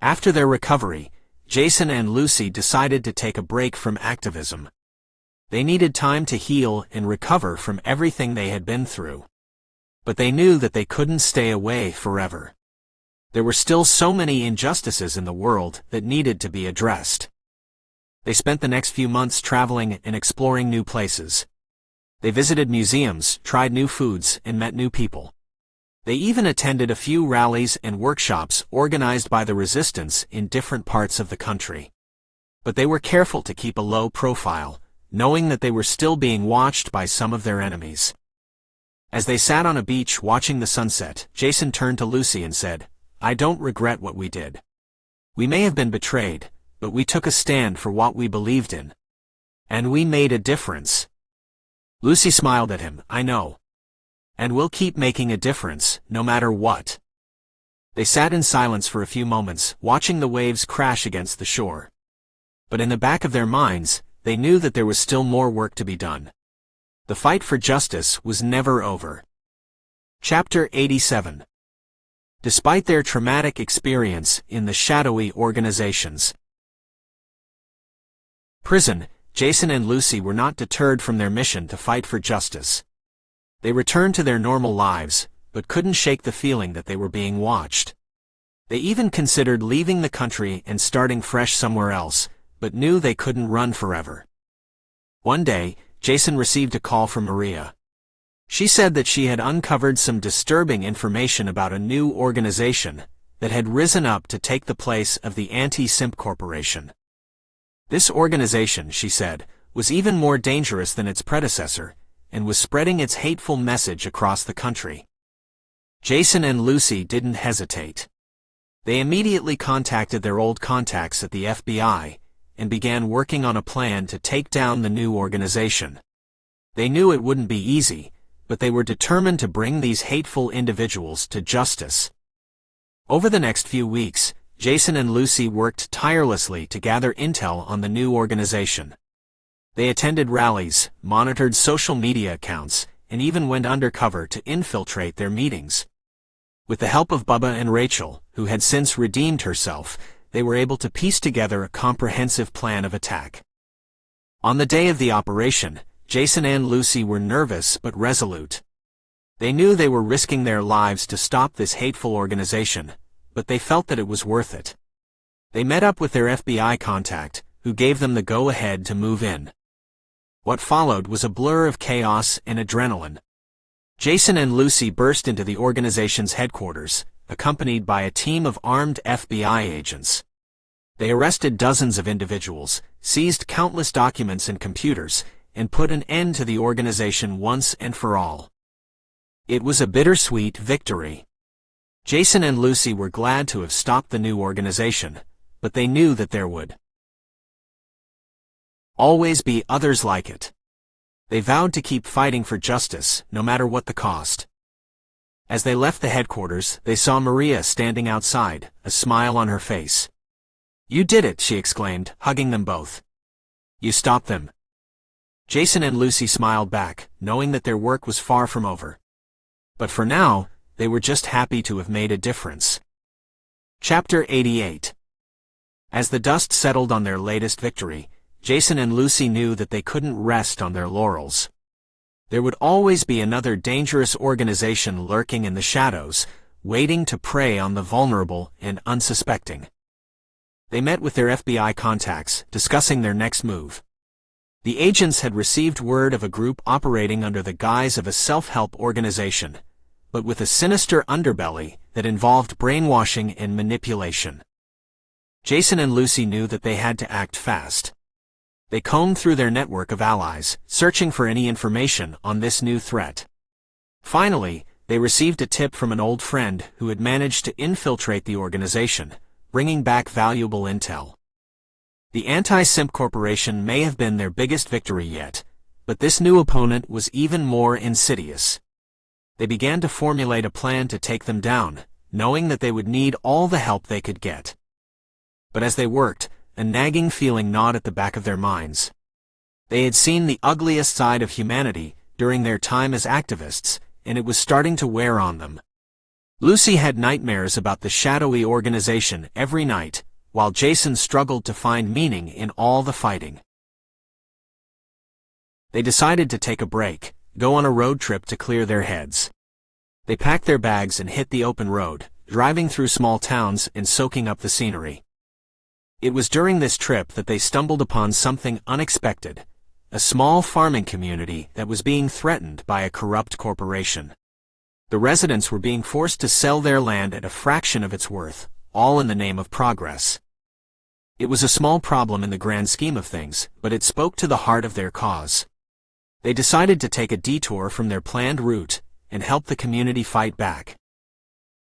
After their recovery, Jason and Lucy decided to take a break from activism. They needed time to heal and recover from everything they had been through. But they knew that they couldn't stay away forever. There were still so many injustices in the world that needed to be addressed. They spent the next few months traveling and exploring new places. They visited museums, tried new foods, and met new people. They even attended a few rallies and workshops organized by the resistance in different parts of the country. But they were careful to keep a low profile, knowing that they were still being watched by some of their enemies. As they sat on a beach watching the sunset, Jason turned to Lucy and said, "I don't regret what we did. We may have been betrayed, but we took a stand for what we believed in. And we made a difference." Lucy smiled at him. "I know. And we'll keep making a difference, no matter what." They sat in silence for a few moments, watching the waves crash against the shore. But in the back of their minds, they knew that there was still more work to be done. The fight for justice was never over. Chapter 87. Despite their traumatic experience in the shadowy organization's prison, Jason and Lucy were not deterred from their mission to fight for justice. They returned to their normal lives, but couldn't shake the feeling that they were being watched. They even considered leaving the country and starting fresh somewhere else, but knew they couldn't run forever. One day, Jason received a call from Maria. She said that she had uncovered some disturbing information about a new organization that had risen up to take the place of the Anti SIMP Corporation. This organization, she said, was even more dangerous than its predecessor, and was spreading its hateful message across the country. Jason and Lucy didn't hesitate. They immediately contacted their old contacts at the FBI and began working on a plan to take down the new organization. They knew it wouldn't be easy, but they were determined to bring these hateful individuals to justice. Over the next few weeks, Jason and Lucy worked tirelessly to gather intel on the new organization. They attended rallies, monitored social media accounts, and even went undercover to infiltrate their meetings. With the help of Bubba and Rachel, who had since redeemed herself, they were able to piece together a comprehensive plan of attack. On the day of the operation, Jason and Lucy were nervous but resolute. They knew they were risking their lives to stop this hateful organization, but they felt that it was worth it. They met up with their FBI contact, who gave them the go-ahead to move in. What followed was a blur of chaos and adrenaline. Jason and Lucy burst into the organization's headquarters, accompanied by a team of armed FBI agents. They arrested dozens of individuals, seized countless documents and computers, and put an end to the organization once and for all. It was a bittersweet victory. Jason and Lucy were glad to have stopped the new organization, but they knew that there would always be others like it. They vowed to keep fighting for justice, no matter what the cost. As they left the headquarters, they saw Maria standing outside, a smile on her face. "You did it," she exclaimed, hugging them both. You stop them. Jason and Lucy smiled back, knowing that their work was far from over. But for now, they were just happy to have made a difference. Chapter 88. As the dust settled on their latest victory, Jason and Lucy knew that they couldn't rest on their laurels. There would always be another dangerous organization lurking in the shadows, waiting to prey on the vulnerable and unsuspecting. They met with their FBI contacts, discussing their next move. The agents had received word of a group operating under the guise of a self-help organization, but with a sinister underbelly that involved brainwashing and manipulation. Jason and Lucy knew that they had to act fast. They combed through their network of allies, searching for any information on this new threat. Finally, they received a tip from an old friend who had managed to infiltrate the organization, bringing back valuable intel. The Anti SIMP Corporation may have been their biggest victory yet, but this new opponent was even more insidious. They began to formulate a plan to take them down, knowing that they would need all the help they could get. But as they worked, a nagging feeling gnawed at the back of their minds. They had seen the ugliest side of humanity during their time as activists, and it was starting to wear on them. Lucy had nightmares about the shadowy organization every night, while Jason struggled to find meaning in all the fighting. They decided to take a break, go on a road trip to clear their heads. They packed their bags and hit the open road, driving through small towns and soaking up the scenery. It was during this trip that they stumbled upon something unexpected, a small farming community that was being threatened by a corrupt corporation. The residents were being forced to sell their land at a fraction of its worth, all in the name of progress. It was a small problem in the grand scheme of things, but it spoke to the heart of their cause. They decided to take a detour from their planned route and help the community fight back.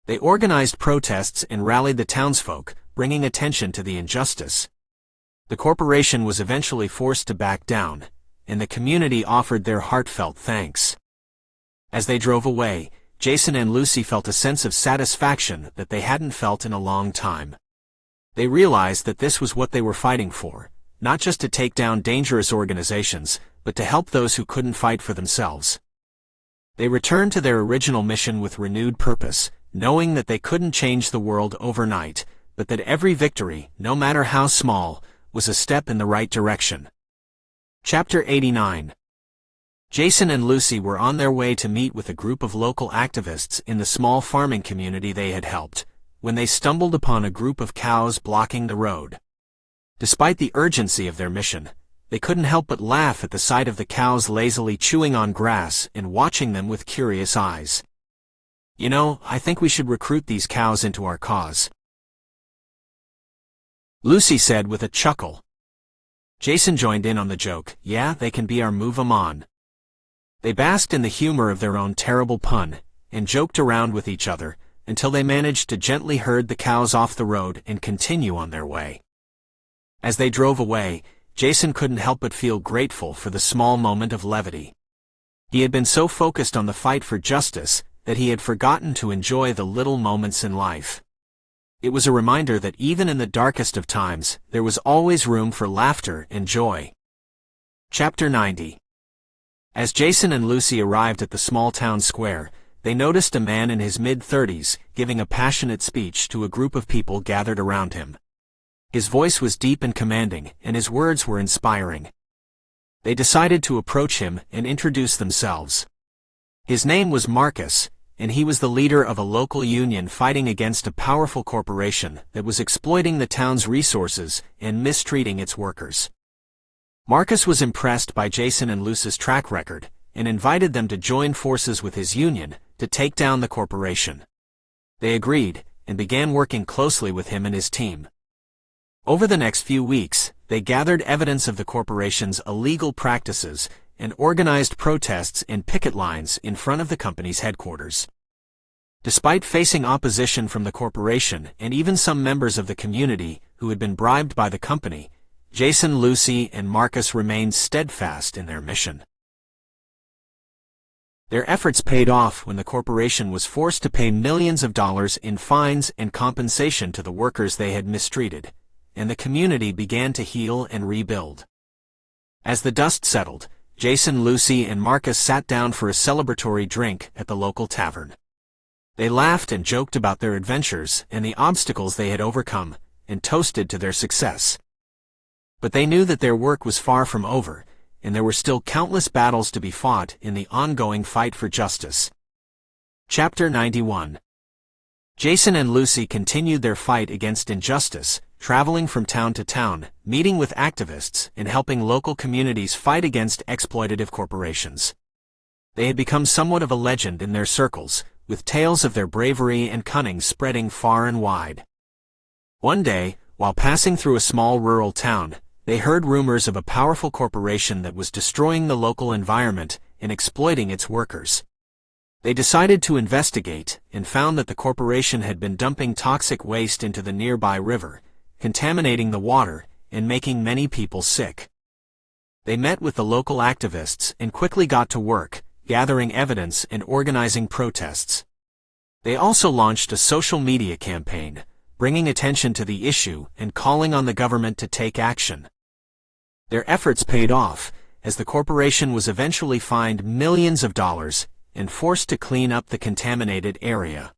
They organized protests and rallied the townsfolk, bringing attention to the injustice. The corporation was eventually forced to back down, and the community offered their heartfelt thanks. As they drove away, Jason and Lucy felt a sense of satisfaction that they hadn't felt in a long time. They realized that this was what they were fighting for, not just to take down dangerous organizations, but to help those who couldn't fight for themselves. They returned to their original mission with renewed purpose, knowing that they couldn't change the world overnight, but that every victory, no matter how small, was a step in the right direction. Chapter 89. Jason and Lucy were on their way to meet with a group of local activists in the small farming community they had helped, when they stumbled upon a group of cows blocking the road. Despite the urgency of their mission, they couldn't help but laugh at the sight of the cows lazily chewing on grass and watching them with curious eyes. "You know, I think we should recruit these cows into our cause," Lucy said with a chuckle. Jason joined in on the joke. "Yeah, they can be our move 'em on." They basked in the humor of their own terrible pun, and joked around with each other, until they managed to gently herd the cows off the road and continue on their way. As they drove away, Jason couldn't help but feel grateful for the small moment of levity. He had been so focused on the fight for justice that he had forgotten to enjoy the little moments in life. It was a reminder that even in the darkest of times, there was always room for laughter and joy. Chapter 90. As Jason and Lucy arrived at the small town square, they noticed a man in his mid-30s giving a passionate speech to a group of people gathered around him. His voice was deep and commanding, and his words were inspiring. They decided to approach him and introduce themselves. His name was Marcus, and he was the leader of a local union fighting against a powerful corporation that was exploiting the town's resources and mistreating its workers. Marcus was impressed by Jason and Lucy's track record, and invited them to join forces with his union to take down the corporation. They agreed, and began working closely with him and his team. Over the next few weeks, they gathered evidence of the corporation's illegal practices and organized protests and picket lines in front of the company's headquarters. Despite facing opposition from the corporation and even some members of the community who had been bribed by the company, Jason, Lucy, and Marcus remained steadfast in their mission. Their efforts paid off when the corporation was forced to pay millions of dollars in fines and compensation to the workers they had mistreated, and the community began to heal and rebuild. As the dust settled, Jason, Lucy, and Marcus sat down for a celebratory drink at the local tavern. They laughed and joked about their adventures and the obstacles they had overcome, and toasted to their success. But they knew that their work was far from over, and there were still countless battles to be fought in the ongoing fight for justice. Chapter 91. Jason and Lucy continued their fight against injustice, traveling from town to town, meeting with activists, and helping local communities fight against exploitative corporations. They had become somewhat of a legend in their circles, with tales of their bravery and cunning spreading far and wide. One day, while passing through a small rural town, they heard rumors of a powerful corporation that was destroying the local environment and exploiting its workers. They decided to investigate and found that the corporation had been dumping toxic waste into the nearby river, contaminating the water, and making many people sick. They met with the local activists and quickly got to work, gathering evidence and organizing protests. They also launched a social media campaign, bringing attention to the issue and calling on the government to take action. Their efforts paid off, as the corporation was eventually fined millions of dollars and forced to clean up the contaminated area.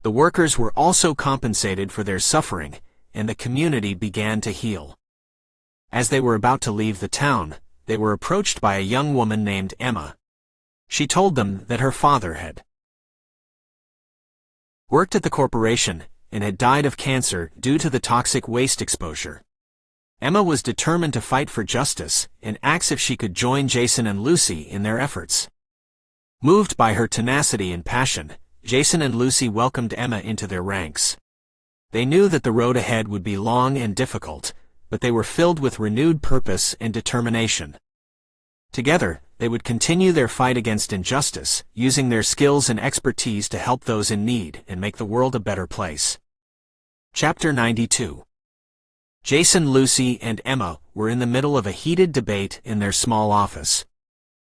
The workers were also compensated for their suffering, and the community began to heal. As they were about to leave the town, they were approached by a young woman named Emma. She told them that her father had worked at the corporation and had died of cancer due to the toxic waste exposure. Emma was determined to fight for justice and asked if she could join Jason and Lucy in their efforts. Moved by her tenacity and passion, Jason and Lucy welcomed Emma into their ranks. They knew that the road ahead would be long and difficult, but they were filled with renewed purpose and determination. Together, they would continue their fight against injustice, using their skills and expertise to help those in need and make the world a better place. Chapter 92. Jason, Lucy, and Emma were in the middle of a heated debate in their small office.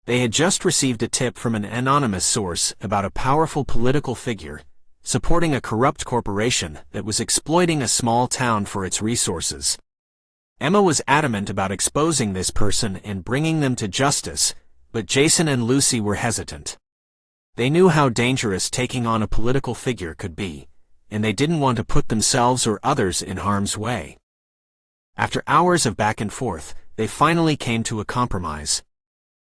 They had just received a tip from an anonymous source about a powerful political figure supporting a corrupt corporation that was exploiting a small town for its resources. Emma was adamant about exposing this person and bringing them to justice, but Jason and Lucy were hesitant. They knew how dangerous taking on a political figure could be, and they didn't want to put themselves or others in harm's way. After hours of back and forth, they finally came to a compromise.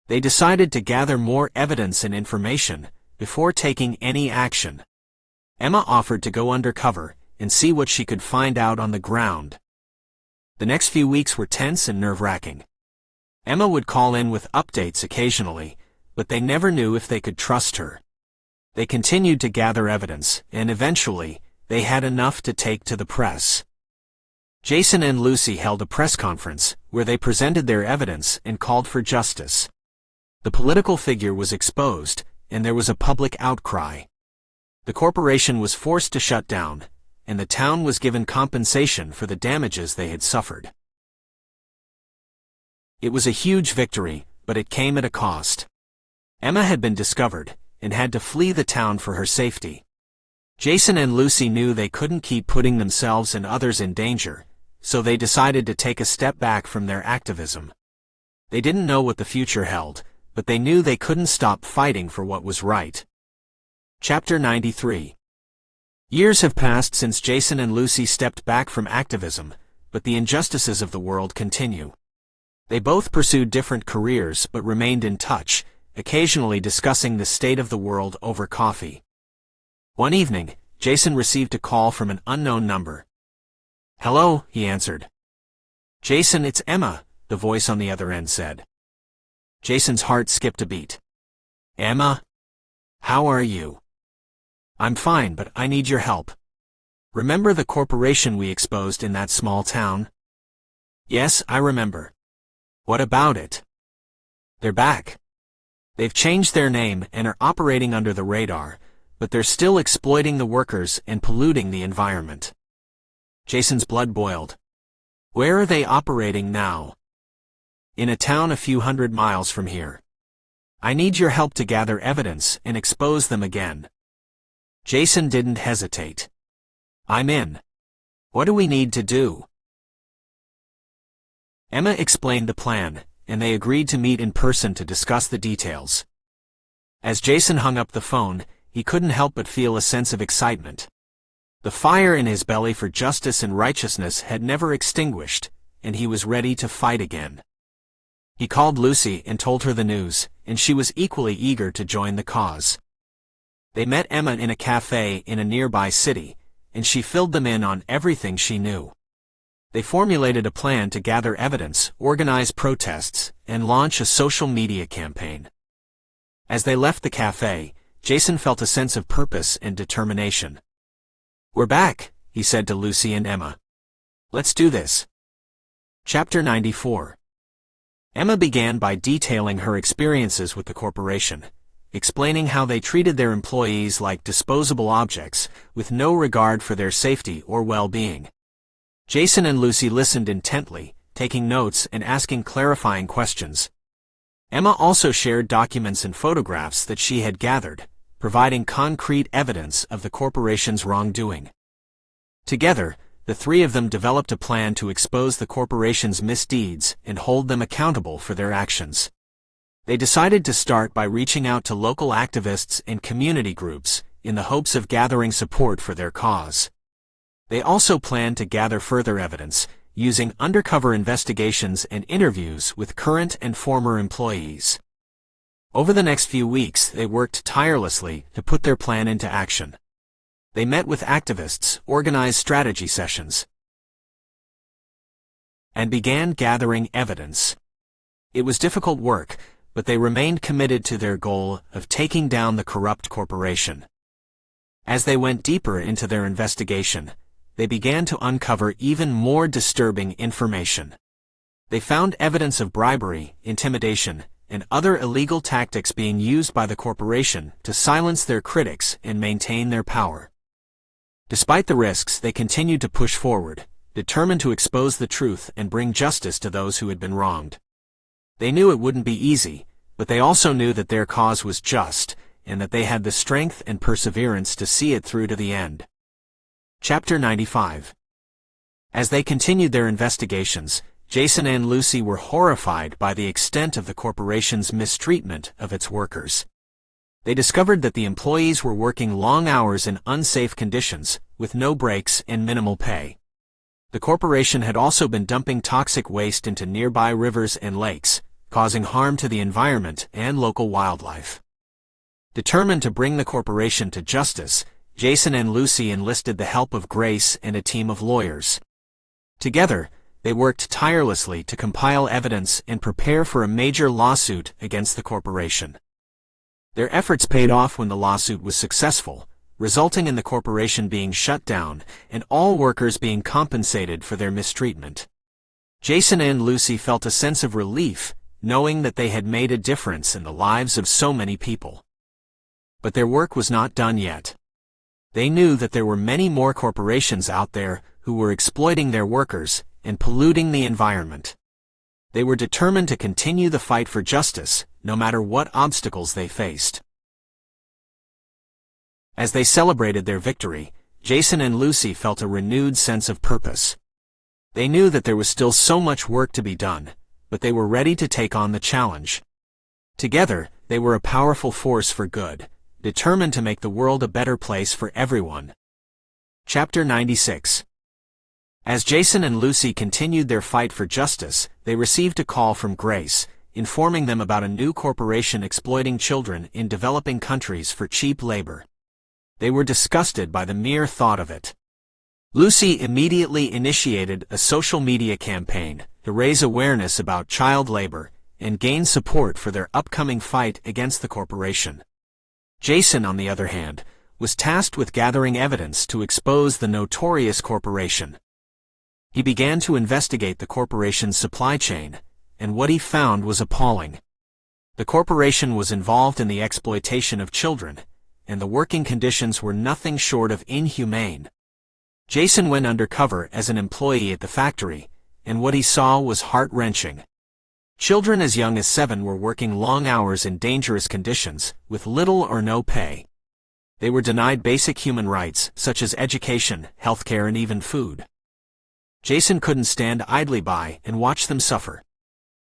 They decided to gather more evidence and information before taking any action. Emma offered to go undercover and see what she could find out on the ground. The next few weeks were tense and nerve-wracking. Emma would call in with updates occasionally, but they never knew if they could trust her. They continued to gather evidence, and eventually, they had enough to take to the press. Jason and Lucy held a press conference where they presented their evidence and called for justice. The political figure was exposed, and there was a public outcry. The corporation was forced to shut down, and the town was given compensation for the damages they had suffered. It was a huge victory, but it came at a cost. Emma had been discovered, and had to flee the town for her safety. Jason and Lucy knew they couldn't keep putting themselves and others in danger, so they decided to take a step back from their activism. They didn't know what the future held, but they knew they couldn't stop fighting for what was right. Chapter 93. Years have passed since Jason and Lucy stepped back from activism, but the injustices of the world continue. They both pursued different careers but remained in touch, occasionally discussing the state of the world over coffee. One evening, Jason received a call from an unknown number. "Hello," he answered. "Jason, it's Emma," the voice on the other end said. Jason's heart skipped a beat. "Emma? How are you?" "I'm fine, but I need your help. Remember the corporation we exposed in that small town?" "Yes, I remember." "What about it?" "They're back. They've changed their name and are operating under the radar, but they're still exploiting the workers and polluting the environment." Jason's blood boiled. "Where are they operating now?" "In a town a few hundred miles from here. I need your help to gather evidence and expose them again." Jason didn't hesitate. "I'm in. What do we need to do?" Emma explained the plan, and they agreed to meet in person to discuss the details. As Jason hung up the phone, he couldn't help but feel a sense of excitement. The fire in his belly for justice and righteousness had never extinguished, and he was ready to fight again. He called Lucy and told her the news, and she was equally eager to join the cause. They met Emma in a cafe in a nearby city, and she filled them in on everything she knew. They formulated a plan to gather evidence, organize protests, and launch a social media campaign. As they left the cafe, Jason felt a sense of purpose and determination. "We're back," he said to Lucy and Emma. "Let's do this." Chapter 94. Emma began by detailing her experiences with the corporation, explaining how they treated their employees like disposable objects, with no regard for their safety or well-being. Jason and Lucy listened intently, taking notes and asking clarifying questions. Emma also shared documents and photographs that she had gathered, providing concrete evidence of the corporation's wrongdoing. Together, the three of them developed a plan to expose the corporation's misdeeds and hold them accountable for their actions. They decided to start by reaching out to local activists and community groups, in the hopes of gathering support for their cause. They also planned to gather further evidence, using undercover investigations and interviews with current and former employees. Over the next few weeks, they worked tirelessly to put their plan into action. They met with activists, organized strategy sessions, and began gathering evidence. It was difficult work, but they remained committed to their goal of taking down the corrupt corporation. As they went deeper into their investigation, they began to uncover even more disturbing information. They found evidence of bribery, intimidation, and other illegal tactics being used by the corporation to silence their critics and maintain their power. Despite the risks, they continued to push forward, determined to expose the truth and bring justice to those who had been wronged. They knew it wouldn't be easy, but they also knew that their cause was just, and that they had the strength and perseverance to see it through to the end. Chapter 95. As they continued their investigations, Jason and Lucy were horrified by the extent of the corporation's mistreatment of its workers. They discovered that the employees were working long hours in unsafe conditions, with no breaks and minimal pay. The corporation had also been dumping toxic waste into nearby rivers and lakes, causing harm to the environment and local wildlife. Determined to bring the corporation to justice, Jason and Lucy enlisted the help of Grace and a team of lawyers. Together, they worked tirelessly to compile evidence and prepare for a major lawsuit against the corporation. Their efforts paid off when the lawsuit was successful, resulting in the corporation being shut down and all workers being compensated for their mistreatment. Jason and Lucy felt a sense of relief, knowing that they had made a difference in the lives of so many people. But their work was not done yet. They knew that there were many more corporations out there who were exploiting their workers and polluting the environment. They were determined to continue the fight for justice, no matter what obstacles they faced. As they celebrated their victory, Jason and Lucy felt a renewed sense of purpose. They knew that there was still so much work to be done, but they were ready to take on the challenge. Together, they were a powerful force for good, determined to make the world a better place for everyone. Chapter 96. As Jason and Lucy continued their fight for justice, they received a call from Grace, informing them about a new corporation exploiting children in developing countries for cheap labor. They were disgusted by the mere thought of it. Lucy immediately initiated a social media campaign to raise awareness about child labor and gain support for their upcoming fight against the corporation. Jason, on the other hand, was tasked with gathering evidence to expose the notorious corporation. He began to investigate the corporation's supply chain, and what he found was appalling. The corporation was involved in the exploitation of children, and the working conditions were nothing short of inhumane. Jason went undercover as an employee at the factory, and what he saw was heart-wrenching. Children as young as 7 were working long hours in dangerous conditions, with little or no pay. They were denied basic human rights, such as education, healthcare, and even food. Jason couldn't stand idly by and watch them suffer.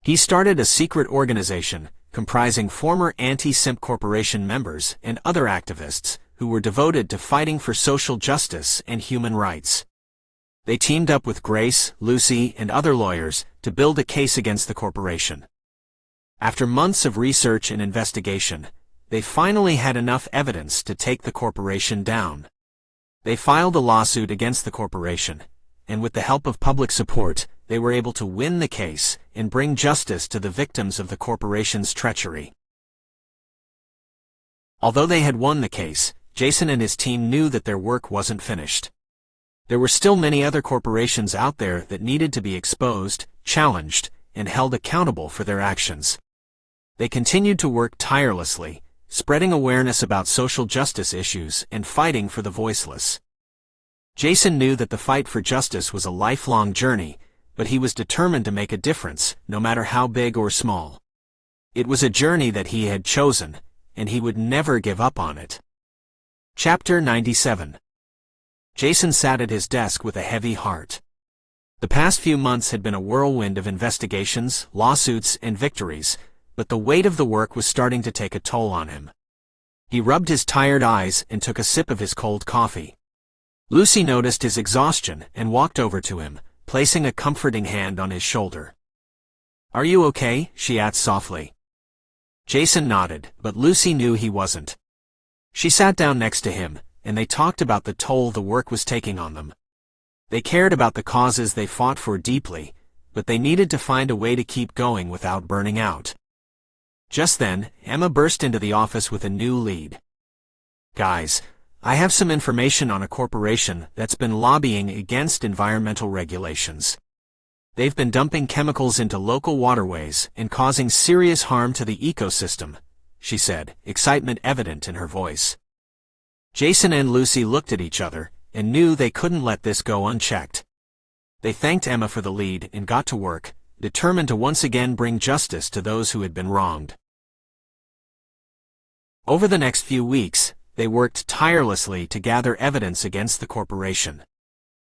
He started a secret organization comprising former Anti SIMP Corporation members and other activists who were devoted to fighting for social justice and human rights. They teamed up with Grace, Lucy, and other lawyers to build a case against the corporation. After months of research and investigation, they finally had enough evidence to take the corporation down. They filed a lawsuit against the corporation, and with the help of public support, they were able to win the case and bring justice to the victims of the corporation's treachery. Although they had won the case, Jason and his team knew that their work wasn't finished. There were still many other corporations out there that needed to be exposed, challenged, and held accountable for their actions. They continued to work tirelessly, spreading awareness about social justice issues and fighting for the voiceless. Jason knew that the fight for justice was a lifelong journey, but he was determined to make a difference, no matter how big or small. It was a journey that he had chosen, and he would never give up on it. Chapter 97. Jason sat at his desk with a heavy heart. The past few months had been a whirlwind of investigations, lawsuits, and victories, but the weight of the work was starting to take a toll on him. He rubbed his tired eyes and took a sip of his cold coffee. Lucy noticed his exhaustion and walked over to him, placing a comforting hand on his shoulder. "Are you okay?" she asked softly. Jason nodded, but Lucy knew he wasn't. She sat down next to him, and they talked about the toll the work was taking on them. They cared about the causes they fought for deeply, but they needed to find a way to keep going without burning out. Just then, Emma burst into the office with a new lead. "Guys, I have some information on a corporation that's been lobbying against environmental regulations. They've been dumping chemicals into local waterways and causing serious harm to the ecosystem," she said, excitement evident in her voice. Jason and Lucy looked at each other and knew they couldn't let this go unchecked. They thanked Emma for the lead and got to work, determined to once again bring justice to those who had been wronged. Over the next few weeks, they worked tirelessly to gather evidence against the corporation.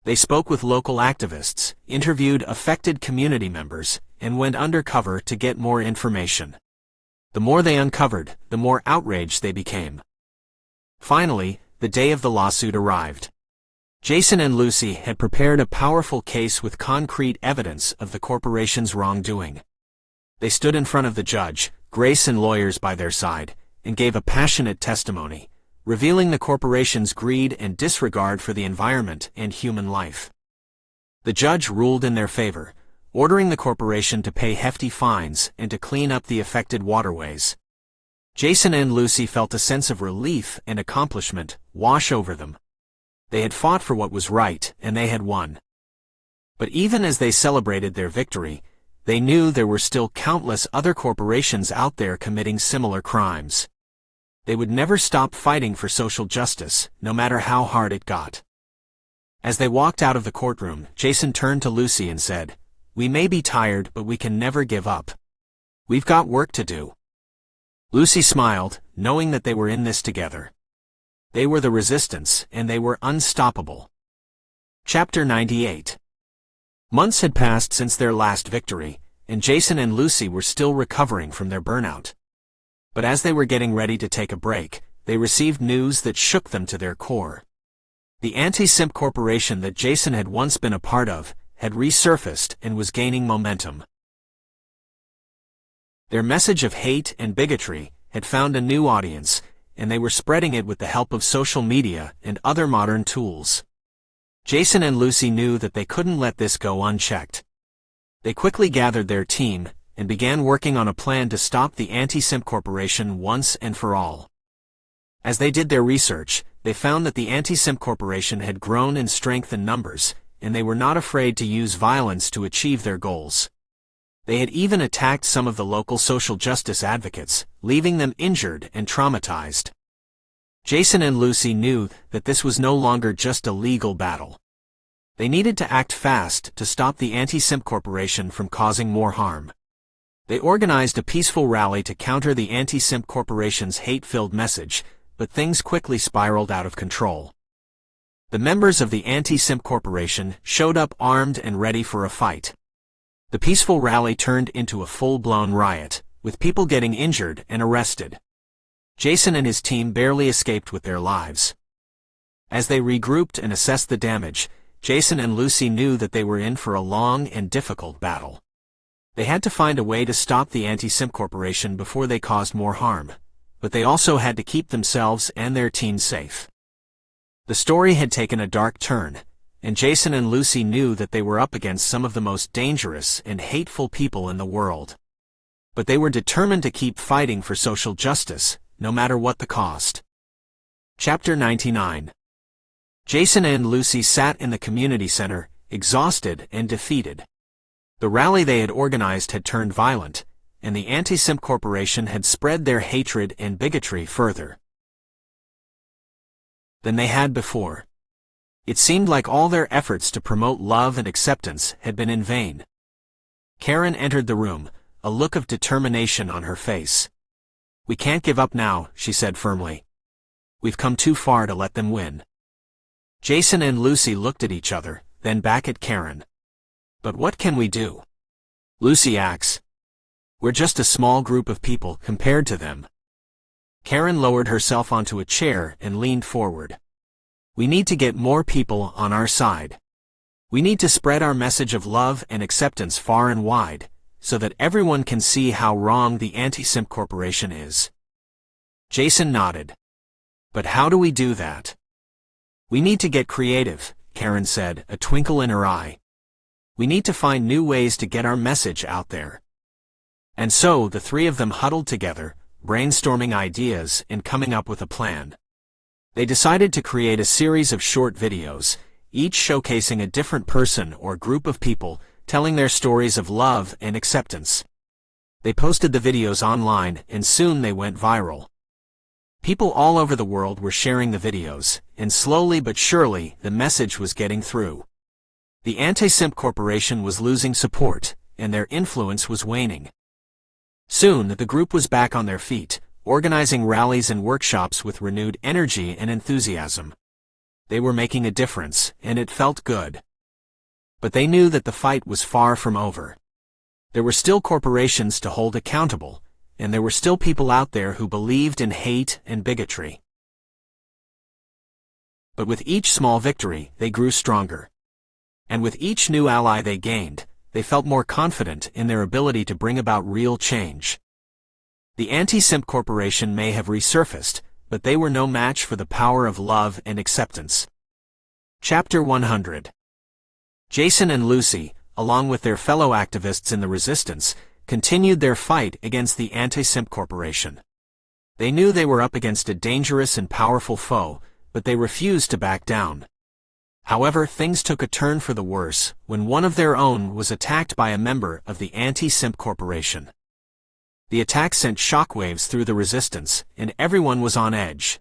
They spoke with local activists, interviewed affected community members, and went undercover to get more information. The more they uncovered, the more outraged they became. Finally, the day of the lawsuit arrived. Jason and Lucy had prepared a powerful case with concrete evidence of the corporation's wrongdoing. They stood in front of the judge, Grace and lawyers by their side, and gave a passionate testimony, revealing the corporation's greed and disregard for the environment and human life. The judge ruled in their favor, ordering the corporation to pay hefty fines and to clean up the affected waterways. Jason and Lucy felt a sense of relief and accomplishment wash over them. They had fought for what was right, and they had won. But even as they celebrated their victory, they knew there were still countless other corporations out there committing similar crimes. They would never stop fighting for social justice, no matter how hard it got. As they walked out of the courtroom, Jason turned to Lucy and said, "We may be tired, but we can never give up. We've got work to do." Lucy smiled, knowing that they were in this together. They were the resistance, and they were unstoppable. Chapter 98. Months had passed since their last victory, and Jason and Lucy were still recovering from their burnout. But as they were getting ready to take a break, they received news that shook them to their core. The Anti SIMP Corporation that Jason had once been a part of had resurfaced and was gaining momentum. Their message of hate and bigotry had found a new audience, and they were spreading it with the help of social media and other modern tools. Jason and Lucy knew that they couldn't let this go unchecked. They quickly gathered their team and began working on a plan to stop the Anti SIMP Corporation once and for all. As they did their research, they found that the Anti SIMP Corporation had grown in strength and numbers, and they were not afraid to use violence to achieve their goals. They had even attacked some of the local social justice advocates, leaving them injured and traumatized. Jason and Lucy knew that this was no longer just a legal battle. They needed to act fast to stop the Anti SIMP Corporation from causing more harm. They organized a peaceful rally to counter the Anti SIMP Corporation's hate-filled message, but things quickly spiraled out of control. The members of the Anti SIMP Corporation showed up armed and ready for a fight. The peaceful rally turned into a full-blown riot, with people getting injured and arrested. Jason and his team barely escaped with their lives. As they regrouped and assessed the damage, Jason and Lucy knew that they were in for a long and difficult battle. They had to find a way to stop the Anti SIMP Corporation before they caused more harm, but they also had to keep themselves and their team safe. The story had taken a dark turn, and Jason and Lucy knew that they were up against some of the most dangerous and hateful people in the world. But they were determined to keep fighting for social justice, no matter what the cost. Chapter 99. Jason and Lucy sat in the community center, exhausted and defeated. The rally they had organized had turned violent, and the Anti SIMP Corporation had spread their hatred and bigotry further than they had before. It seemed like all their efforts to promote love and acceptance had been in vain. Karen entered the room, a look of determination on her face. "We can't give up now," she said firmly. "We've come too far to let them win." Jason and Lucy looked at each other, then back at Karen. "But what can we do?" Lucy asks. "We're just a small group of people compared to them." Karen lowered herself onto a chair and leaned forward. "We need to get more people on our side. We need to spread our message of love and acceptance far and wide, so that everyone can see how wrong the Anti SIMP Corporation is." Jason nodded. "But how do we do that?" "We need to get creative," Karen said, a twinkle in her eye. "We need to find new ways to get our message out there." And so the three of them huddled together, brainstorming ideas and coming up with a plan. They decided to create a series of short videos, each showcasing a different person or group of people, telling their stories of love and acceptance. They posted the videos online, and soon they went viral. People all over the world were sharing the videos, and slowly but surely the message was getting through. The Anti SIMP Corporation was losing support, and their influence was waning. Soon the group was back on their feet, organizing rallies and workshops with renewed energy and enthusiasm. They were making a difference, and it felt good. But they knew that the fight was far from over. There were still corporations to hold accountable, and there were still people out there who believed in hate and bigotry. But with each small victory, they grew stronger. And with each new ally they gained, they felt more confident in their ability to bring about real change. The Anti SIMP Corporation may have resurfaced, but they were no match for the power of love and acceptance. Chapter 100. Jason and Lucy, along with their fellow activists in the resistance, continued their fight against the Anti SIMP Corporation. They knew they were up against a dangerous and powerful foe, but they refused to back down. However, things took a turn for the worse when one of their own was attacked by a member of the Anti SIMP Corporation. The attack sent shockwaves through the resistance, and everyone was on edge.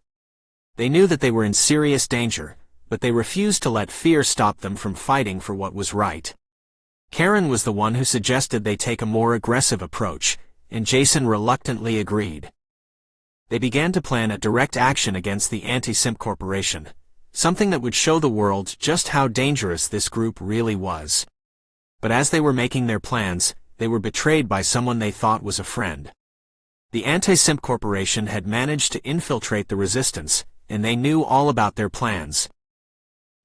They knew that they were in serious danger, but they refused to let fear stop them from fighting for what was right. Karen was the one who suggested they take a more aggressive approach, and Jason reluctantly agreed. They began to plan a direct action against the Anti SIMP Corporation, something that would show the world just how dangerous this group really was. But as they were making their plans, they were betrayed by someone they thought was a friend. The Anti SIMP Corporation had managed to infiltrate the resistance, and they knew all about their plans.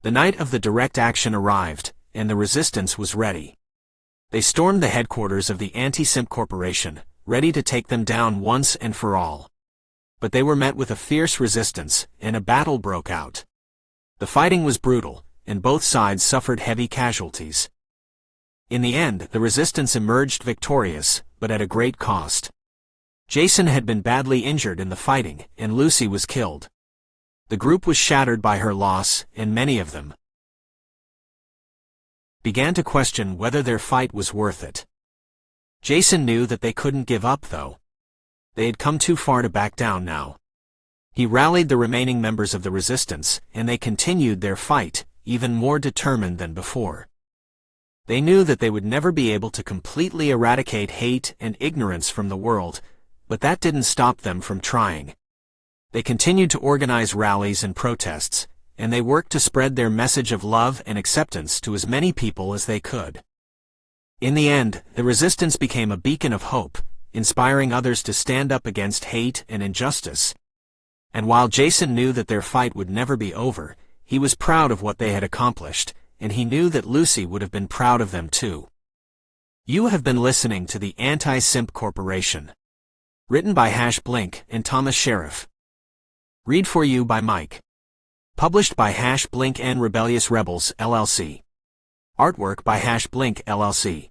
The night of the direct action arrived, and the resistance was ready. They stormed the headquarters of the Anti SIMP Corporation, ready to take them down once and for all. But they were met with a fierce resistance, and a battle broke out. The fighting was brutal, and both sides suffered heavy casualties. In the end, the resistance emerged victorious, but at a great cost. Jason had been badly injured in the fighting, and Lucy was killed. The group was shattered by her loss, and many of them began to question whether their fight was worth it. Jason knew that they couldn't give up, though. They had come too far to back down now. He rallied the remaining members of the resistance, and they continued their fight, even more determined than before. They knew that they would never be able to completely eradicate hate and ignorance from the world, but that didn't stop them from trying. They continued to organize rallies and protests, and they worked to spread their message of love and acceptance to as many people as they could. In the end, the resistance became a beacon of hope, inspiring others to stand up against hate and injustice. And while Jason knew that their fight would never be over, he was proud of what they had accomplished, and he knew that Lucy would have been proud of them too. You have been listening to the Anti SIMP Corporation. Written by #Blink and Thomas Sheriff. Read for you by Mike. Published by #Blink and Rebellious Rebels, LLC. Artwork by #Blink, LLC.